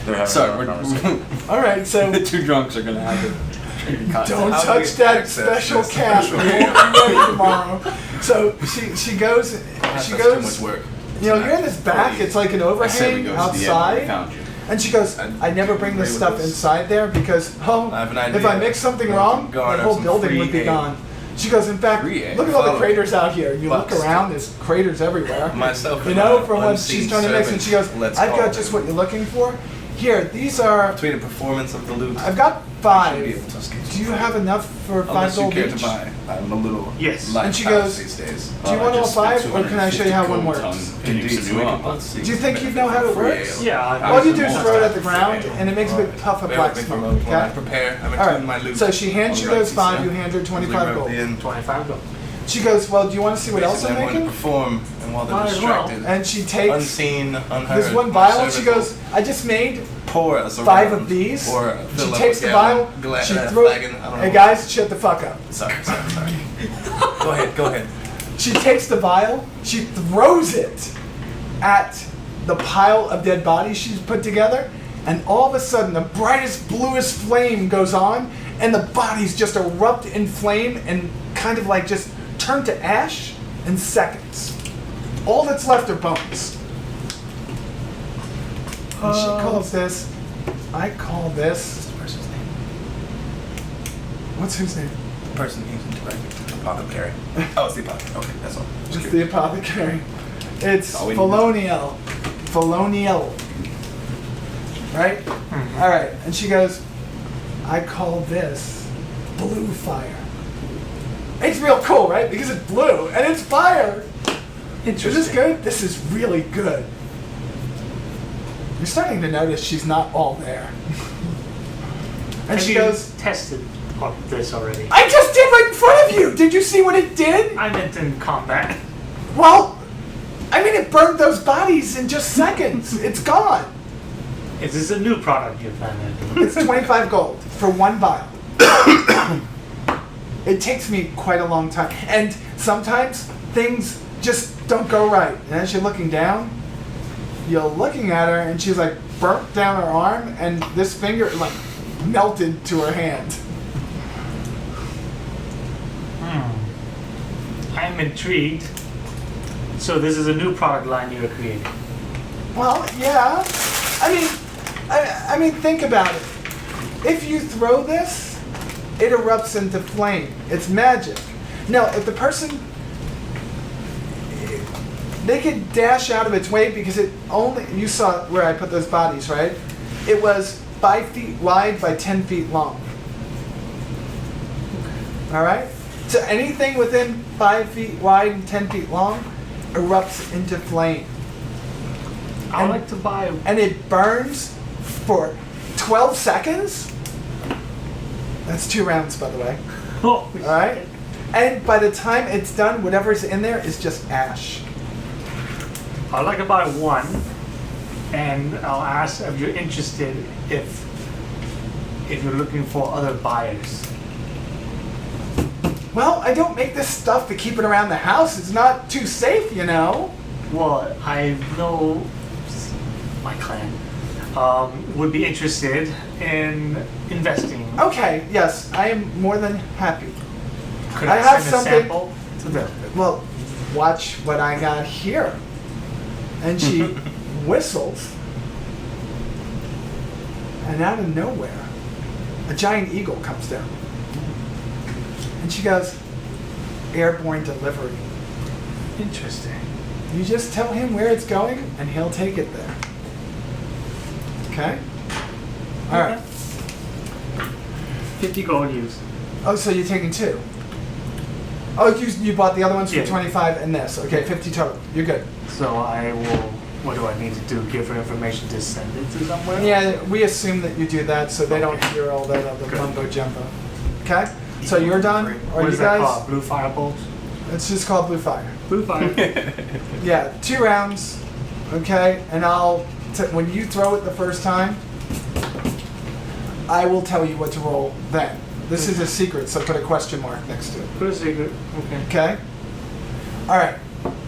They're having Sorry, a we're, conversation. all right, so the two drunks are gonna have it. Don't How do touch we that access special this cat. special It won't be ready tomorrow. So she goes. That's She too goes. much work. You know, you're in this back. It's like an I said we overhang go to the end where we outside. found you. And she goes, I never bring this Agree with stuff this? inside there because, oh, I have an if I idea. mix something Well, wrong, garner the whole some building would be free aid. gone. She goes, in fact, Free aid. look at all the Follow. craters out here. You look Bust. around, there's craters everywhere. Myself You and know, my from what unseen she's trying to mix, and she goes, servant, let's I've call got him. just what you're looking for. Here, these are, Between the performance of the loot, I've got I should be able 5. to skip. Do you have enough for 5 Unless you gold care each? to buy. I'm a little Yes. light And she house goes, these days. Do you want all 5, or can I show you how one works? Indeed, Indeed, so we can both see. Do you think you know how it Free works? ale. Yeah. All you do is Alright. throw it at the ground, and it makes a big puff of Bear black with me for a smoke. moment while I Okay? prepare. I'm All attuning my right. loot. So she hands you Alright, those 5. so You hand her leave 25 her gold. at the end. 25 gold. She goes, well, do you want to see what else Basically, I'm I'm going to making? perform, and while they're Might as well. distracted, And she takes unseen, unheard, this one my vial, and she servant goes, I just made will pour us 5 around, of these. Or She fill up takes a the gallon, vial, she throws. flagon, I don't Hey know. guys, shut the fuck up. Sorry. Go ahead. She takes the vial, she throws it at the pile of dead bodies she's put together, and all of a sudden the brightest, bluest flame goes on, and the bodies just erupt in flame and kind of like just turn to ash in seconds. All that's left are bones. And she calls this, I call this, What's the person's name? what's his name? The person he's interacting. Apothecary. Oh, it's the apothecary. Okay, that's all. Just It's curious. the apothecary. It's all we need. Feloniel. Feloniel. Right? Alright. And she goes, I call this blue fire. It's real cool, right? Because it's blue and it's fire. Is this good? This is really good. You're starting to notice she's not all there. And Have she you goes, tested this already? I just did right in front of you! Did you see what it did? I meant in combat. Well, I mean, it burned those bodies in just seconds. It's gone. Is this a new product you found? It's 25 gold for 1 vial. It takes me quite a long time. And sometimes things just don't go right. And as you're looking down, you're looking at her and she's like burnt down her arm and this finger like melted to her hand. I'm intrigued. So this is a new product line you're creating. Well, yeah. I mean, think about it. If you throw this, it erupts into flame. It's magic. Now, if the person, they could dash out of its way because it only, you saw where I put those bodies, right? It was 5 feet wide by 10 feet long. All right? So anything within 5 feet wide and 10 feet long erupts into flame. I would like to buy. And it burns for 12 seconds. That's 2 rounds, by the way. Oh, All right? And by the time it's done, whatever's in there is just ash. I'd like to buy 1, and I'll ask if you're interested if you're looking for other buyers. Well, I don't make this stuff to keep it around the house. It's not too safe, you know. Well, I know my clan would be interested in investing. Okay, yes, I am more than happy. Could I I, have send a something- sample to them? Well, watch what I got here. And she whistles. And out of nowhere, a giant eagle comes down. And she goes, airborne delivery. Interesting. You just tell him where it's going, and he'll take it there. Okay? All right. 50 gold used. Oh, so you're taking 2. Oh, you bought the other ones for Yeah. 25 and this. Okay, 50 total. You're good. So I will. What do I need to do? Give her information to send it to somewhere? Yeah, we assume that you do that so they don't hear all that other Good. mumbo jumbo. Okay? So you're done? Or What you is that guys? called? Blue fireballs? It's just called Blue Fire. Blue fire. Yeah, 2 rounds. Okay? And when you throw it the first time, I will tell you what to roll then. This is a secret, so put a question mark next to it. Put a secret. Okay. Okay? All right.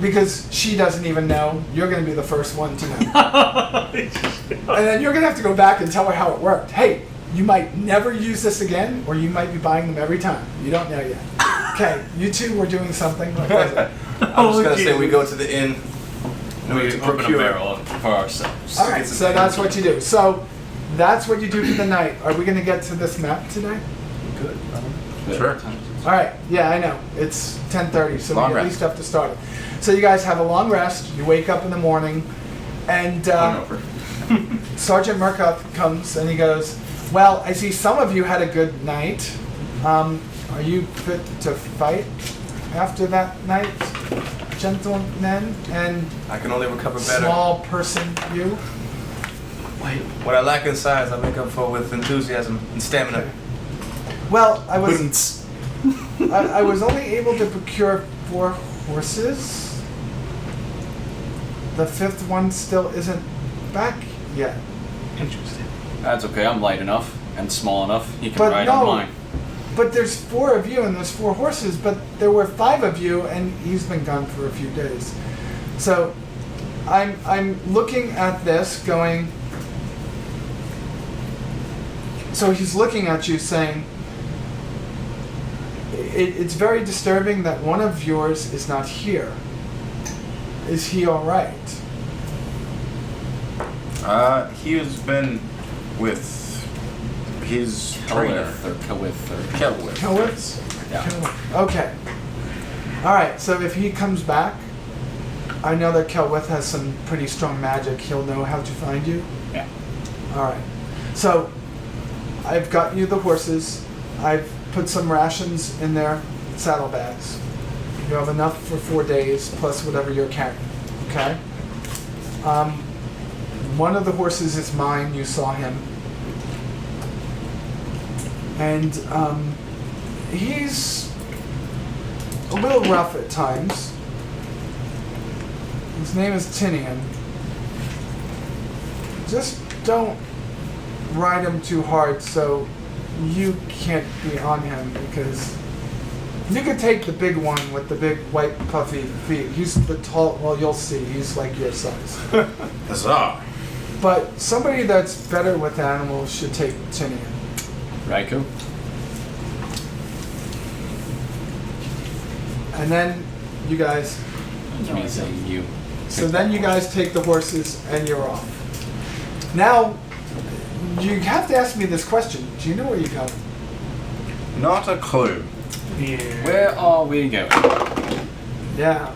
Because she doesn't even know, you're going to be the first one to know. And then you're going to have to go back and tell her how it worked. Hey, You might never use this again, or you might be buying them every time. You don't know yet. Okay, you two were doing something. What was it? I was just gonna say we go to the inn. We to open a procure. barrel for ourselves. All right, so that's what you do. So that's what you do for the night. Are we going to get to this map tonight? Good. Sure. All right. Yeah, I know. It's 10:30, so Long we at rest. least have to start it. So you guys have a long rest. You wake up in the morning, and Hungover. Sergeant Murkoff comes and he goes, "Well, I see some of you had a good night. Are you fit to fight after that night, gentlemen and I can only recover better. small person you?" What I lack in size, I make up for with enthusiasm and stamina. Well, I was only able to procure 4 horses. The 5th one still isn't back yet. Interesting. That's okay. I'm light enough and small enough. He can But ride no. on mine. But there's 4 of you and there's 4 horses, but there were 5 of you and he's been gone for a few days. So I'm looking at this going, so he's looking at you saying, it's very disturbing that one of yours is not here. Is he all right? He has been with his trainer. Killwith or Kelwith. Kelwitz? Yeah. Okay. All right. So if he comes back, I know that Kelwith has some pretty strong magic. He'll know how to find you. Yeah. All right. So I've got you the horses. I've put some rations in their saddlebags. You have enough for 4 days plus whatever you're carrying. Okay. One of the horses is mine. You saw him. And he's a little rough at times. His name is Tinian. Just don't ride him too hard so you can't be on him, because you could take the big one with the big white puffy feet. He's the tall, well, you'll see, he's like your size. Huzzah! But somebody that's better with animals should take Tinian. Raikou. And then you guys, Me saying you. so then you guys take the horses and you're off. Now, you have to ask me this question. Do you know where you're going? Not a clue. Yeah. Where are we going? Yeah.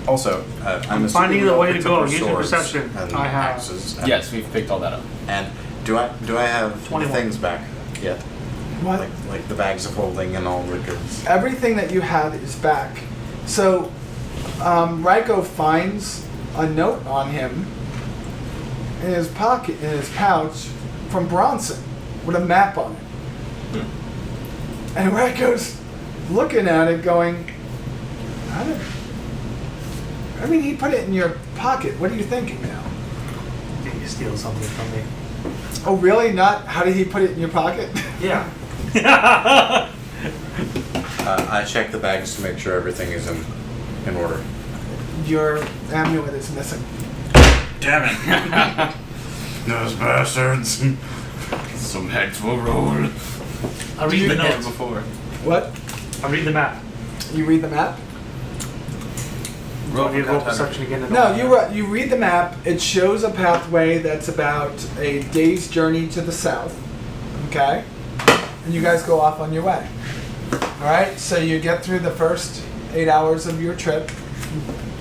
Also, I'm finding assuming the we way all to picked go. up our Use your swords perception. and I have. axes and- Yes, we've picked all that up. And do I have 21. things back yet? What? Like the bags of holding and all the goods. Everything that you had is back. So, Raiko finds a note on him in his pocket, in his pouch, from Bronson, with a map on it. And Raiko's looking at it, going, I mean, he put it in your pocket. What are you thinking now? Did you steal something from me? Oh, really? Not? How did he put it in your pocket? Yeah. I check the bags to make sure everything is in order. Your amulet is missing. Damn it! Those bastards. Some heads will roll. I read the Yeah, notes. before. What? I read the map. You read the map? Do I need roll perception again? No, you read the map. It shows a pathway that's about a day's journey to the south. Okay? And you guys go off on your way. Alright, so you get through the first 8 hours of your trip,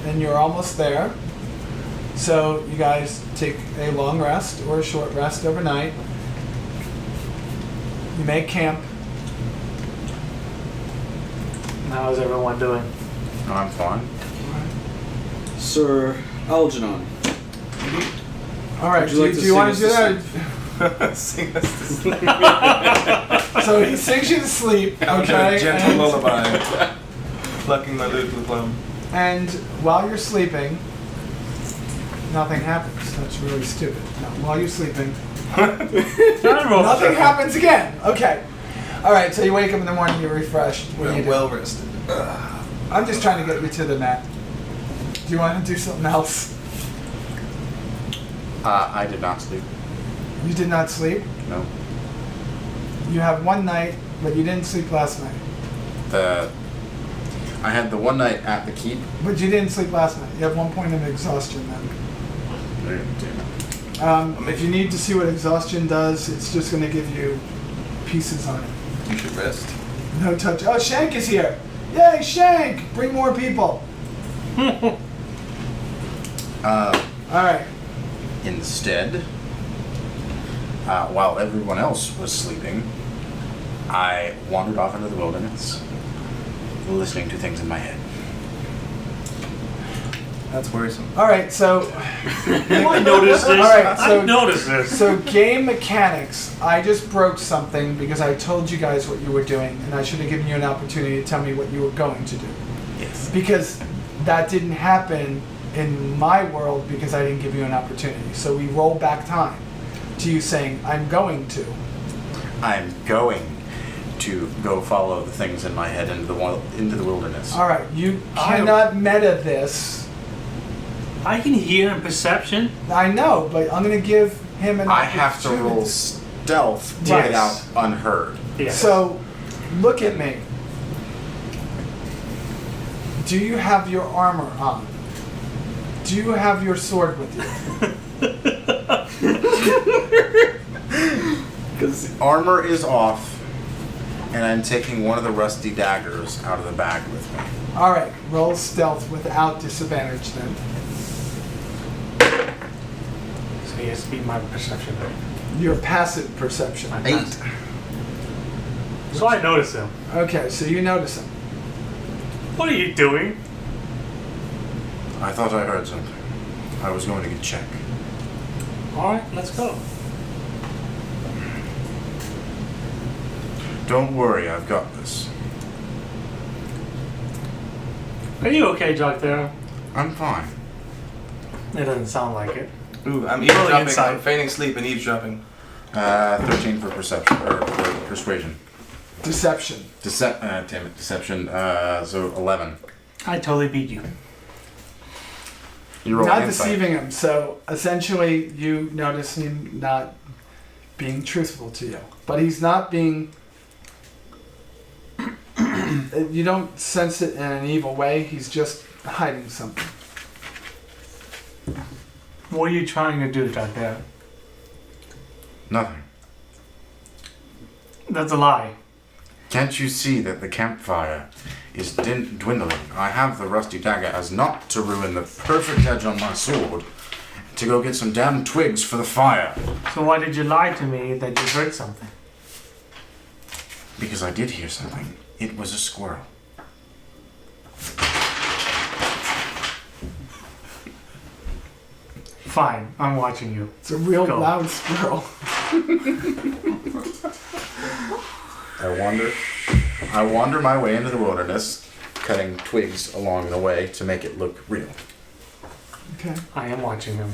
and you're almost there. So you guys take a long rest or a short rest overnight. You make camp. How's everyone doing? No, I'm fine. Sir Algernon. Alright, Would you like to do you want to sing do us that? Sing us to sleep. So he sings you to sleep, okay? Gentle and- lullaby. Plucking my lute with plum. And while you're sleeping, nothing happens. That's really stupid. No, while you're sleeping, nothing happens again. Okay. All right. So you wake up in the morning, you're refreshed. What do you do? Well rested. I'm just trying to get you to the map. Do you want to do something else? I did not sleep. You did not sleep? No. You have one night, but you didn't sleep last night. I had the one night at the keep. But you didn't sleep last night. You have 1 point of exhaustion then. If you need to see what exhaustion does, it's just going to give you pieces on it. You should rest. No touch. Oh, Shank is here. Yay, Shank! Bring more people. All right. Instead, while everyone else was sleeping, I wandered off into the wilderness, listening to things in my head. That's worrisome. All right, so I noticed this. All right, so- I noticed this. so game mechanics. I just broke something because I told you guys what you were doing, and I should have given you an opportunity to tell me what you were going to do. Yes. Because that didn't happen in my world because I didn't give you an opportunity. So we roll back time to you saying, I'm going to. I'm going to go follow the things in my head into the wilderness. All right, you cannot meta this. I can hear in perception. I know, but I'm going to give him an I opportunity. have to roll stealth to Right. get out unheard. Yeah. So, look at me. Do you have your armor on? Do you have your sword with you? Because armor is off, and I'm taking one of the rusty daggers out of the bag with me. All right, roll stealth without disadvantage then. So he has to be my perception. Your passive perception. 8. So I noticed him. Okay, so you notice him. What are you doing? I thought I heard something. I was going to get check. Alright, let's go. Don't worry, I've got this. Are you okay, Jock there? I'm fine. It doesn't sound like it. Ooh, I'm eavesdropping. inside. I'm feigning sleep and eavesdropping. 13 for perception, or for persuasion. Deception. Deception, so 11. I totally beat you. You roll Not insight. deceiving him, so essentially you notice him not being truthful to you. But he's not being... you don't sense it in an evil way, he's just hiding something. What are you trying to do, Jock there? Nothing. That's a lie. Can't you see that the campfire is dwindling? I have the rusty dagger as not to ruin the perfect edge on my sword, to go get some damn twigs for the fire. So why did you lie to me that you heard something? Because I did hear something. It was a squirrel. Fine, I'm watching you. It's a real Go. loud squirrel. I wander my way into the wilderness, cutting twigs along the way to make it look real. Okay. I am watching him.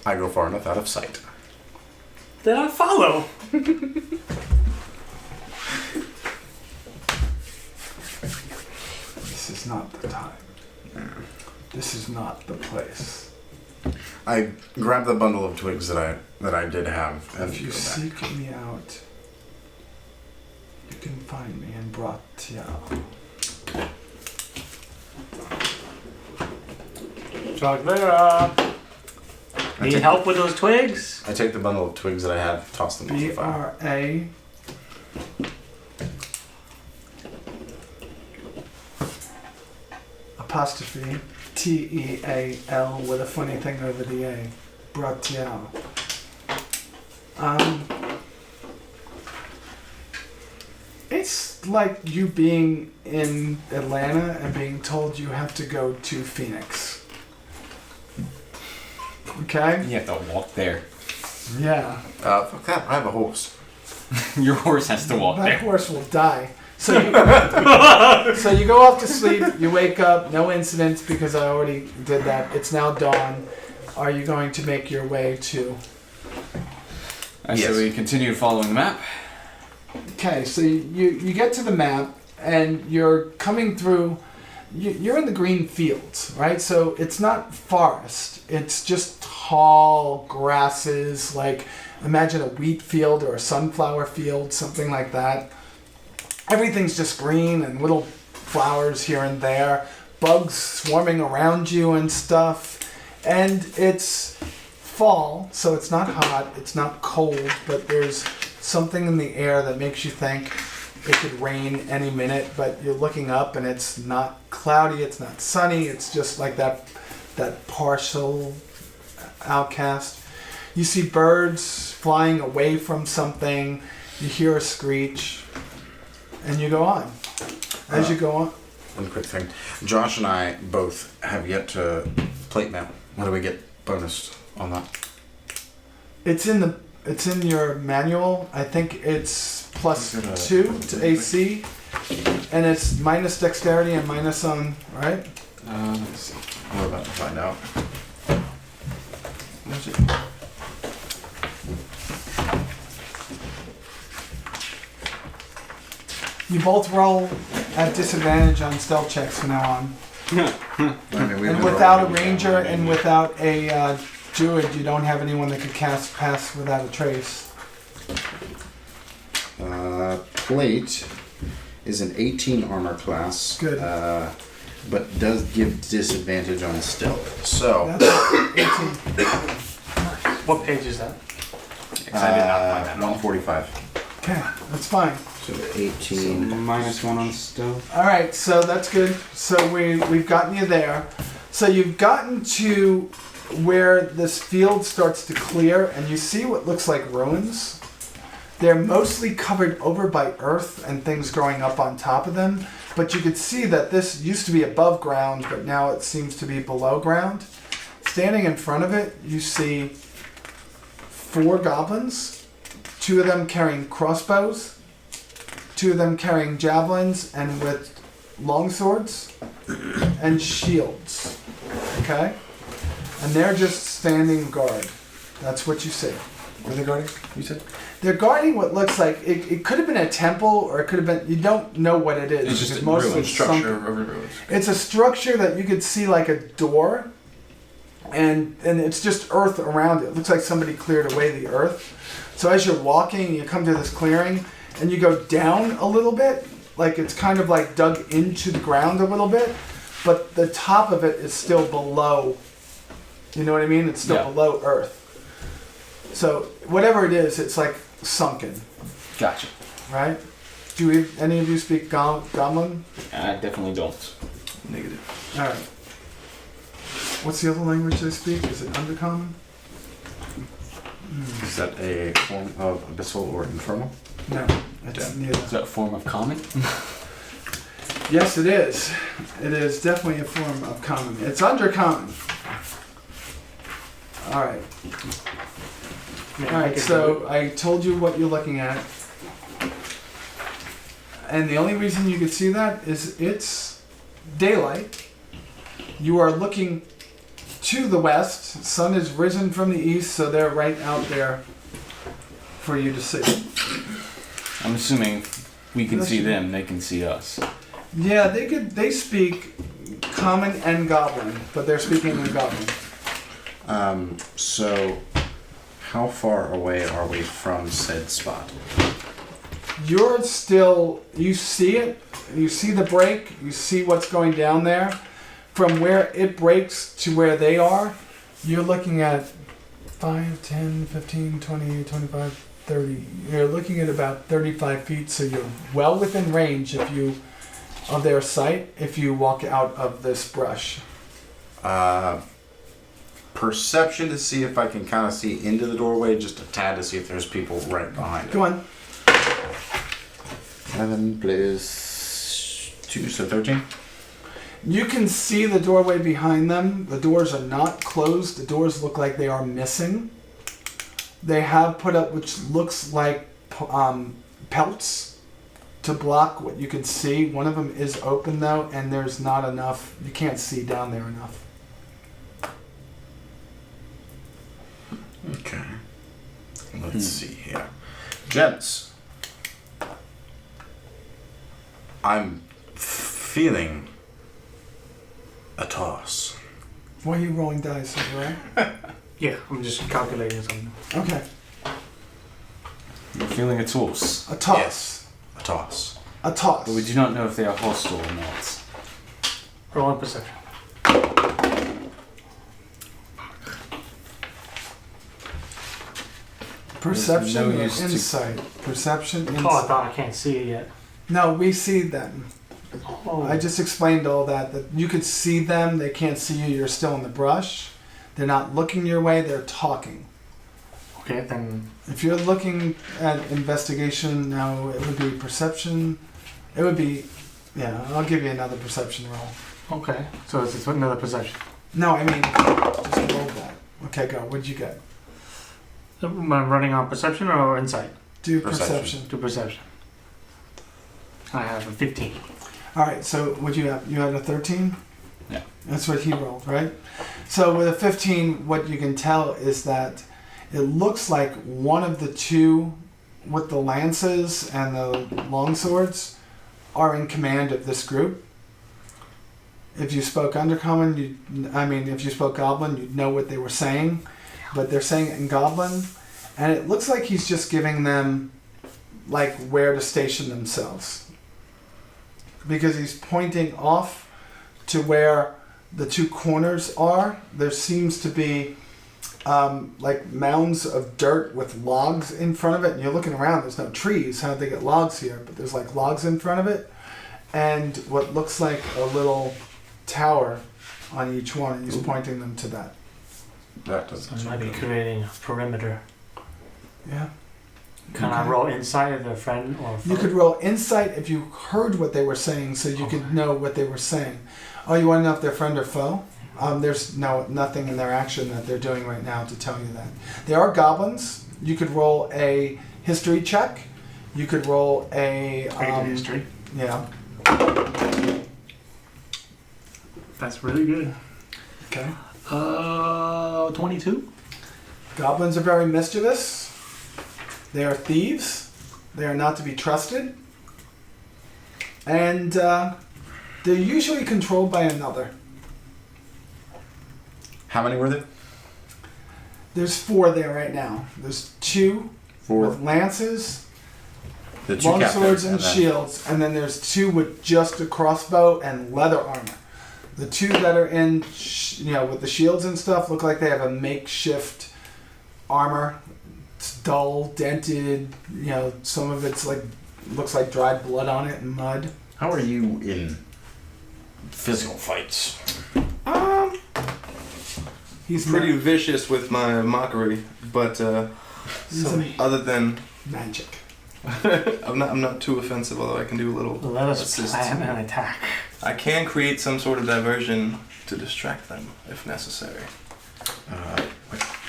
I go far enough out of sight. Then I follow. This is not the time. This is not the place. I grab the bundle of twigs that I did have and If you go back. seek me out, you can find me in Bratiao. Jock there. Need help with those twigs? I take the bundle of twigs that I have, toss them into the fire. B-R-A apostrophe T-E-A-L with a funny thing over the A. Bratiao. It's like you being in Atlanta and being told you have to go to Phoenix. Okay? You have to walk there. Yeah. Fuck that, I have a horse. Your horse has to walk That there. horse will die. So you, so you go off to sleep, you wake up, no incidents because I already did that. It's now dawn. Are you going to make your way to... I say we continue following the map. Okay, so you get to the map and you're coming through you're in the green fields, right? So it's not forest. It's just tall grasses, like imagine a wheat field or a sunflower field, something like that. Everything's just green and little flowers here and there, bugs swarming around you and stuff. And it's fall, so it's not hot, it's not cold, but there's something in the air that makes you think it could rain any minute, but you're looking up and it's not cloudy, it's not sunny, it's just like that partial outcast. You see birds flying away from something, you hear a screech, and you go on. As you go on. One quick thing. Josh and I both have yet to plate mail. What do we get bonus on that? It's in your manual. I think it's +2 to AC, and it's minus dexterity and minus on, right? Let's see. We're about to find out. Where's it? You both roll at disadvantage on stealth checks from now on. And without a ranger and without a druid, you don't have anyone that could cast Pass Without a Trace. Plate is an 18 armor class. Good. But does give disadvantage on stealth. So, That's 18. What page is that? I did not find that. 145. Okay, that's fine. So 18. -1 on stealth. All right, so that's good. So we've gotten you there. So you've gotten to where this field starts to clear, and you see what looks like ruins. They're mostly covered over by earth and things growing up on top of them, but you could see that this used to be above ground, but now it seems to be below ground. Standing in front of it, you see 4 goblins, 2 of them carrying crossbows, 2 of them carrying javelins and with longswords and shields. Okay? And they're just standing guard. That's what you see. What are they guarding? You said? They're guarding what looks like it could have been a temple, or it could have been, you don't know what it is. It's just a mostly ruined structure sunken. of ruins. It's a structure that you could see like a door, and it's just earth around it. It looks like somebody cleared away the earth. So as you're walking, you come to this clearing, and you go down a little bit, like it's kind of like dug into the ground a little bit, but the top of it is still below. You know what I mean? It's still Yeah. below earth. So whatever it is, it's like sunken, Gotcha. right? Any of you speak Goblin? I definitely don't. Negative. All right. What's the other language they speak? Is it Undercommon? Is that a form of abyssal or infernal? No, it's neither. Is that a form of common? Yes, it is. It is definitely a form of common. It's Undercommon. All right. All right. So I told you what you're looking at, and the only reason you can see that is it's daylight. You are looking to the west. Sun is risen from the east, so they're right out there for you to see. I'm assuming if we can see them, they can see us. Yeah, they speak common and goblin, but they're speaking in goblin. So how far away are we from said spot? You're still, you see it, you see the break, you see what's going down there. From where it breaks to where they are, you're looking at 5, 10, 15, 20, 25, 30. You're looking at about 35 feet, so you're well within range of their sight if you walk out of this brush. Perception to see if I can kind of see into the doorway, just a tad to see if there's people right behind it. Go on. 7 plus 2, so 13. You can see the doorway behind them. The doors are not closed. The doors look like they are missing. They have put up which looks like pelts to block what you can see. One of them is open though, and there's not enough. You can't see down there enough. Okay. Let's see here. Gents, I'm feeling A toss. Why are you rolling dice, right? Yeah, I'm just calculating something. Okay. You're feeling a toss. A toss. Yes. A toss. A toss. But we do not know if they are hostile or not. Roll on perception. Perception There's no or use to- insight? Perception, Oh, I insight. thought I can't see it yet. No, we see them. Oh, I just explained all that. That you could see them. They can't see you. You're still in the brush. They're not looking your way. They're talking. okay, then If you're looking at investigation, no, it would be perception. It would be, yeah. I'll give you another perception roll. okay. So it's another perception. No, I mean, just roll that. Okay, go. What'd you get? Am I running on perception or insight? Do Perception. perception. To perception. I have a 15. All right. So what'd you have? You had a 13. Yeah. That's what he rolled, right? So with a 15, what you can tell is that it looks like one of the two with the lances and the longswords are in command of this group. If you spoke Undercommon, if you spoke Goblin, you'd know what they were saying. But they're saying it in Goblin, and it looks like he's just giving them, like, where to station themselves. Because he's pointing off to where the two corners are. There seems to be like mounds of dirt with logs in front of it, and you're looking around, there's no trees. How'd they get logs here? But there's like logs in front of it, and what looks like a little tower on each one, and he's pointing them to that. That So doesn't I might sound be good. creating a perimeter. Yeah. Can I Okay. roll insight of their friend or You foe? could roll insight if you heard what they were saying, so you could know what they were saying. Oh, you want to know if they're friend or foe? There's nothing in their action that they're doing right now to tell you that. They are goblins. You could roll a history check. You could roll a Creating history. Yeah. That's really good. Okay. 22. Goblins are very mischievous. They are thieves. They are not to be trusted. And they're usually controlled by another. How many were there? There's 4 there right now. There's 2 with lances, The two long captains, swords, and then- shields, and then there's 2 with just a crossbow and leather armor. The 2 that are in, with the shields and stuff, look like they have a makeshift armor. It's dull, dented. Some of it's looks like dried blood on it and mud. How are you in physical fights? He's Pretty vicious with my mockery, but He's a other than magic. I'm not too offensive, although I can do a little Let us assist. plan an attack. I can create some sort of diversion to distract them if necessary.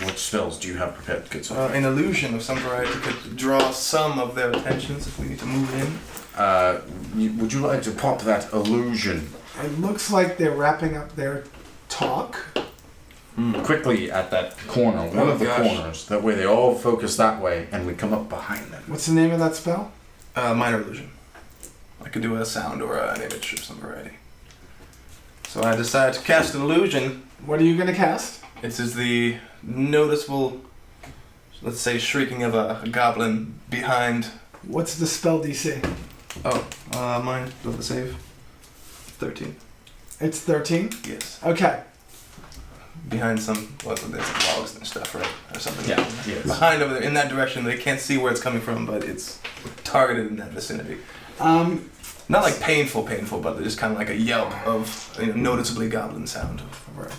What spells do you have prepared, good sir? An illusion of some variety could draw some of their attentions if we need to move in. Would you like to pop that illusion It looks like they're wrapping up their talk. quickly at that corner, one of the gosh. corners? That way they all focus that way, and we come up behind them. What's the name of that spell? Minor illusion. I could do a sound or an image of some variety. So I decided to cast an illusion. What are you going to cast? It is the noticeable, let's say, shrieking of a goblin behind. What's the spell DC? Oh, mine. Do I have to save? 13. It's 13? Yes. Okay. Behind some, there's logs and stuff, right? Or something. Yeah. Yes. Behind over there, in that direction. They can't see where it's coming from, but it's targeted in that vicinity. Not like painful, but just kind of like a yelp of noticeably goblin sound of variety.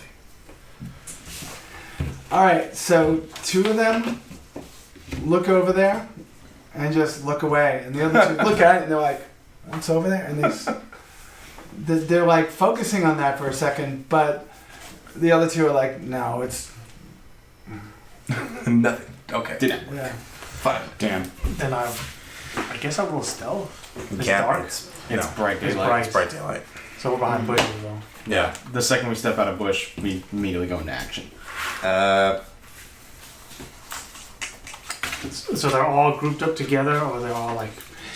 Alright, so 2 of them look over there and just look away. And the other 2 look at it and they're like, what's over there? And they're like focusing on that for a second, but the other 2 are like, no, it's... Nothing. Okay. Yeah. Fine. Damn. Then I guess I'll roll stealth. It's can't- dark. It's bright It's daylight. bright. It's bright daylight. So we're behind bushes though. Yeah. The second we step out of bush, we immediately go into action. So they're all grouped up together, or they're all like.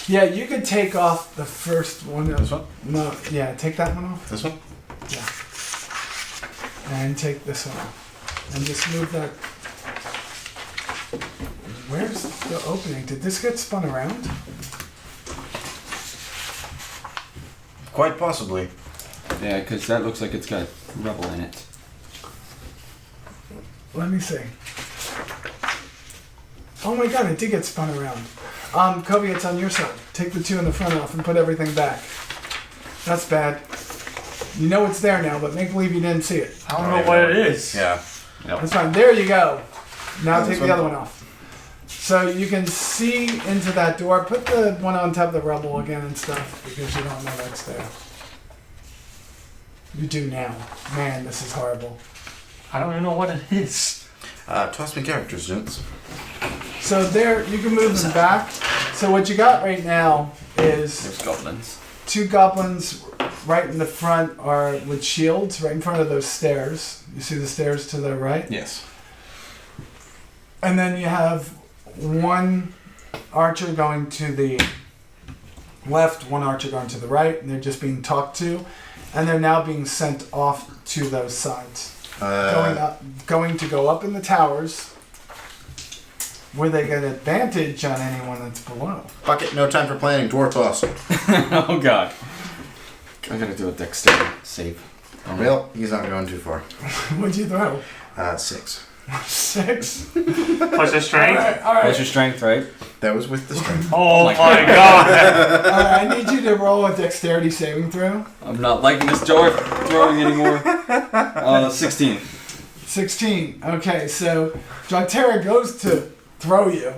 Yeah, you could take off the first one. This one? No, yeah, take that one off. This one? And take this one off. And just move that. Where's the opening? Did this get spun around? Quite possibly. Yeah, because that looks like it's got rubble in it. Let me see. Oh my god, it did get spun around. Kobe, it's on your side. Take the 2 in the front off and put everything back. That's bad. You know it's there now, but make believe you didn't see it. I don't know what it is. Yeah. That's fine. There you go. Now this take the one? other one off. So you can see into that door. Put the one on top of the rubble again and stuff because you don't know that's there. You do now. Man, this is horrible. I don't even know what it is. Toss me characters, gents. So there, you can move them back. So what you got right now is There's goblins. 2 goblins right in the front are with shields right in front of those stairs. You see the stairs to the right? Yes. And then you have 1 archer going to the left, 1 archer going to the right, and they're just being talked to. And they're now being sent off to those sides. Going to go up in the towers where they get advantage on anyone that's below. Bucket, no time for planning. Dwarf toss. Oh god. I gotta do a dexterity save. Well, he's not going too far. What'd you throw? 6. 6? What's your strength? Alright. What's your strength, right? That was with the strength. Oh my my god. Alright, I need you to roll a dexterity saving throw. I'm not liking this jar throwing anymore. 16. 16. Okay, so Jontera goes to throw you.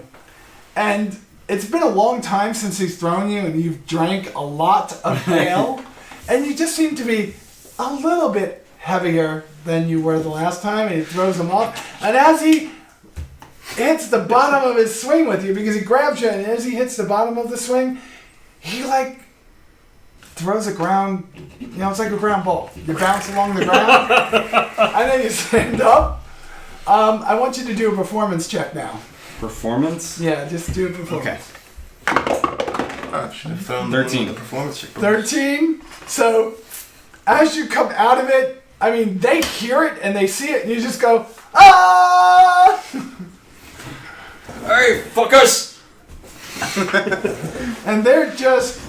And it's been a long time since he's thrown you, and you've drank a lot of ale. And you just seem to be a little bit heavier than you were the last time, and he throws him off. And as he hits the bottom of his swing with you, because he grabs you, and as he hits the bottom of the swing, he like throws a ground, it's like a ground ball. You bounce along the ground, and then you stand up. I want you to do a performance check now. Performance? Yeah, just do a performance. Okay. Should have thrown 13. the performance check. 13. So, as you come out of it, I mean, they hear it and they see it, and you just go, ah! Hey, fuckers! And they're just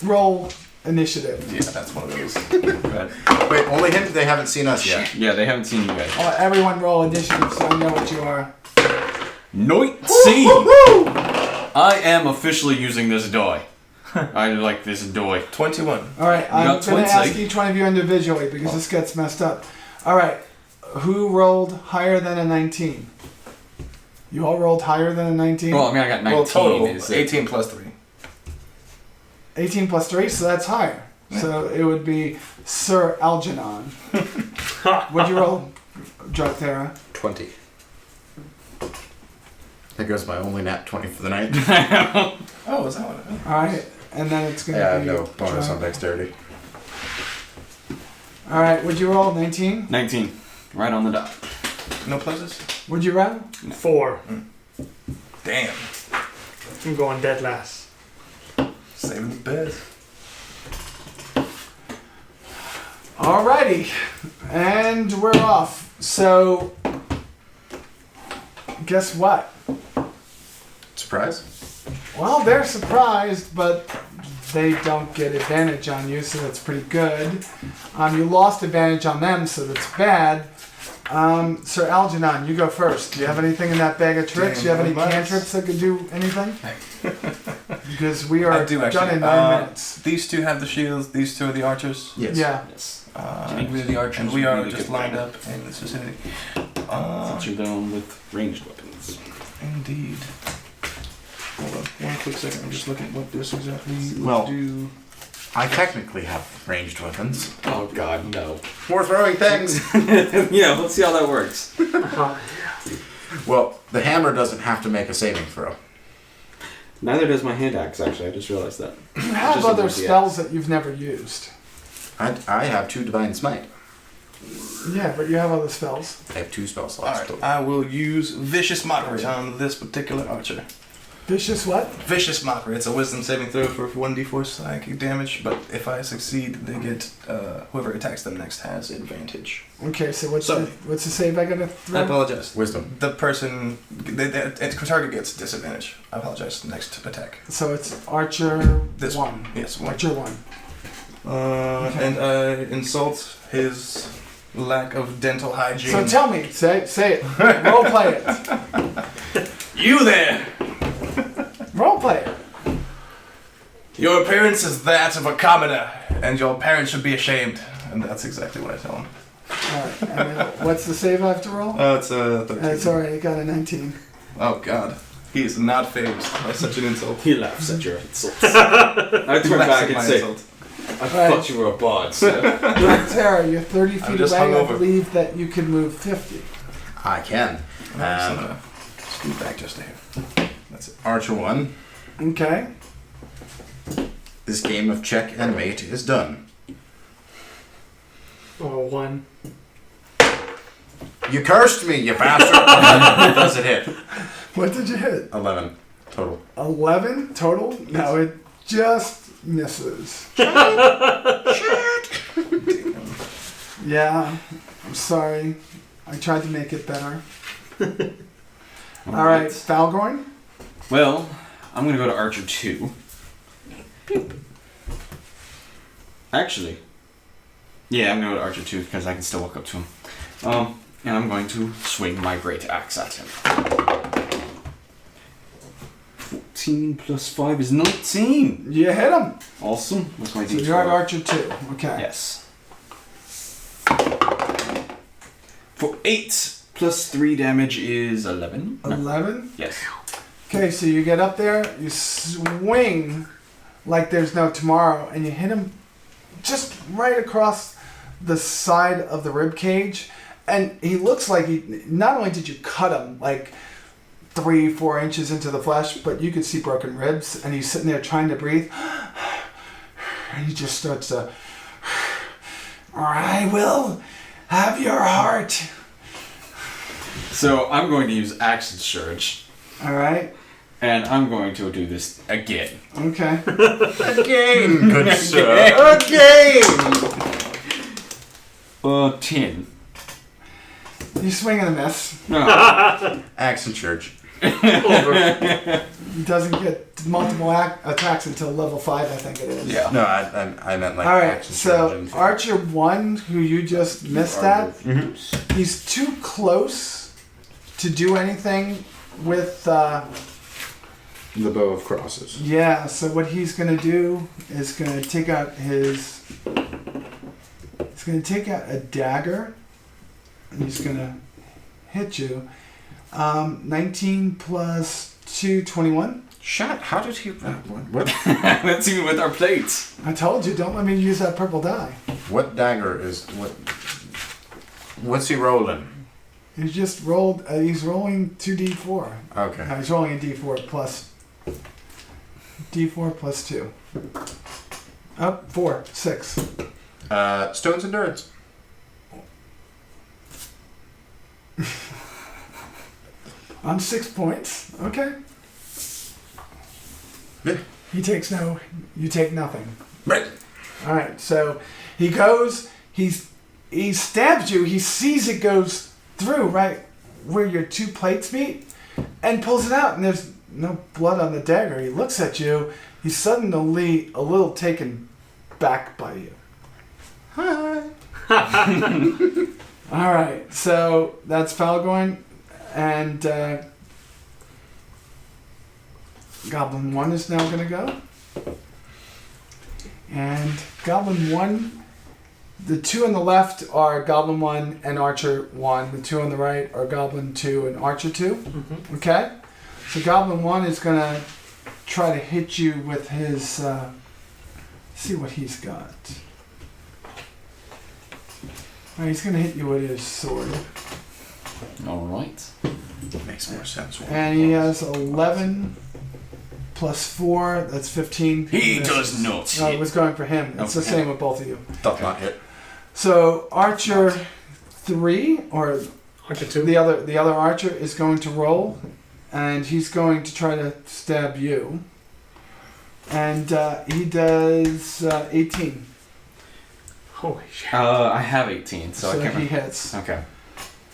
roll initiative. Yeah, that's one of those. Good. Wait, only him? They haven't seen us yet. Yeah, they haven't seen you guys. Everyone roll initiative so I know what you are. 19! Woo! I am officially using this die. I like this die. 21. All right, I'm got going to 20. ask each one of you individually because this gets messed up. All right, who rolled higher than a 19? You all rolled higher than a 19? Well, I mean, I got 19. Well, total, Is it? 18 plus 3. 18 plus 3, so that's higher. So it would be Sir Algernon. What'd you roll, Jontera? 20. There goes my only nat 20 for the night. Oh, is that what it is? All right, and then it's going to Yeah, be... no bonus John. on dexterity. All right, what'd you roll, 19? 19. Right on the dot. No pluses? What'd you roll? 4. Damn. I'm going dead last. Saving the best. Alrighty, and we're off. So, guess what? Surprise? Well, they're surprised, but they don't get advantage on you, so that's pretty good. You lost advantage on them, so that's bad. Sir Algernon, you go first. Do you have anything in that bag of tricks? Do you have any cantrips that could do anything? Because we are I do actually. done in 9 minutes. These two have the shields. These two are the archers. Yes. Yeah. Yes. We're the archers. And we are just lined up in this vicinity. Since you're going with ranged weapons. Indeed. Hold on, one quick second. I'm just looking at what this exactly Well- would do. I technically have ranged weapons. Oh god, no. More throwing things! Yeah, let's see how that works. Well, the hammer doesn't have to make a saving throw. Neither does my hand axe, actually. I just realized that. You have Just other like the spells that you've never used. I have 2 divine smite. Yeah, but you have other spells. I have 2 spell slots. Alright, I will use Vicious Mockery on this particular archer. Vicious what? Vicious Mockery. It's a wisdom saving throw for 1d4 psychic damage, but if I succeed, they get whoever attacks them next has advantage. Okay, so what's So- the save I gotta I throw? apologize. Wisdom. The person, the target gets disadvantage. I apologize. Next attack. So it's Archer This 1. Yes, one. Archer 1. And insult his lack of dental hygiene. So tell me, say it. Role play it. You there! Role play it. Your appearance is that of a commoner, and your parents should be ashamed. And that's exactly what I tell him. Alright, and then what's the save I have to roll? It's 13. It's alright, I got a 19. Oh god. He is not fazed by such an insult. He laughs at your insults. I He turn laughs back at and my say, insult. I thought you were a bard, sir. Tara, you're 30 feet just away. I hungover. believe that you can move 50. I can. I'm just gonna scoot back just a hair. That's it. Archer 1. Okay. This game of check and mate is done. Oh, 1. You cursed me, you bastard! Does it hit? What did you hit? 11 total. 11 total? No, it just misses. Yeah, I'm sorry. I tried to make it better. Alright, Falgorn? Well, I'm gonna go to Archer 2. Actually, yeah, I'm gonna go to Archer 2 because I can still walk up to him. And I'm going to swing my great axe at him. 14 plus 5 is 19. You hit him. Awesome. What's my So D12? you're at Archer 2. Okay. Yes. For 8 plus 3 damage is 11. No. 11? Yes. Okay, so you get up there, you swing like there's no tomorrow, and you hit him just right across the side of the rib cage. And he looks like not only did you cut him like 3-4 inches into the flesh, but you could see broken ribs, and he's sitting there trying to breathe. And he just starts to, I will have your heart. So I'm going to use Action Surge, All right. and I'm going to do this again. Okay. Again, good sir. Again! 10. You swing and a miss. No. Accent Church. He doesn't get multiple attacks until level 5, I think it is. Yeah. No, I meant like All right, Action so Surge. and- Archer 1, who you just missed at, he's too close to do anything with, The bow of crosses. yeah, so what he's going to do is going to take out he's going to take out a dagger, and he's going to hit you. 19 plus 2, 21. Shut. How did he? What? Let's see with our plates. I told you, don't let me use that purple die. What dagger is what? What's he rolling? He just rolled, he's rolling 2d4. Okay. He's rolling a d4 plus 2. Up 4, 6. Stone's endurance. On 6 points. Okay. Yeah. He takes no. You take nothing. Right. All right. So he goes. He stabs you. He sees it goes through right where your 2 plates meet, and pulls it out. And there's no blood on the dagger. He looks at you. He's suddenly a little taken back by you. Hi. All right. So that's Falgorn. And Goblin 1 is now going to go. And Goblin 1, the 2 on the left are Goblin 1 and Archer 1. The 2 on the right are Goblin 2 and Archer 2. Mm-hmm. Okay? So Goblin 1 is going to try to hit you with his... see what he's got. All right, he's going to hit you with his sword. Alright. Makes more sense. And he has 11 plus 4, that's 15. He misses. does not No, hit. it was going for him. It's the Okay. same with both of you. Does not hit. So Archer 3, or Archer 2. the other Archer is going to roll, and he's going to try to stab you. And he does 18. Holy shit. I have 18, so I can't he remember. hits. Okay.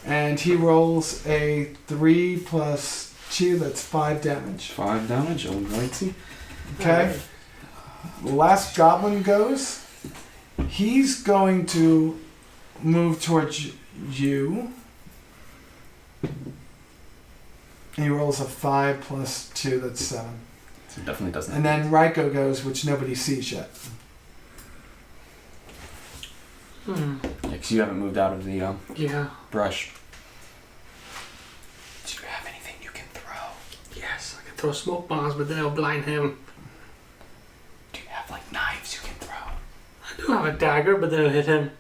And he rolls a 3 plus 2, that's 5 damage. 5 damage, alrighty. Okay? The last goblin goes. He's going to move towards you. And he rolls a 5 plus 2, that's 7. So it definitely doesn't. And then Raiko goes, which nobody sees yet. Hmm. Yeah, 'cause you haven't moved out of the Yeah. brush. Do you have anything you can throw? Yes, I can throw smoke bombs, but then it'll blind him. Do you have like knives you can throw? I do have a dagger, but then it'll hit him.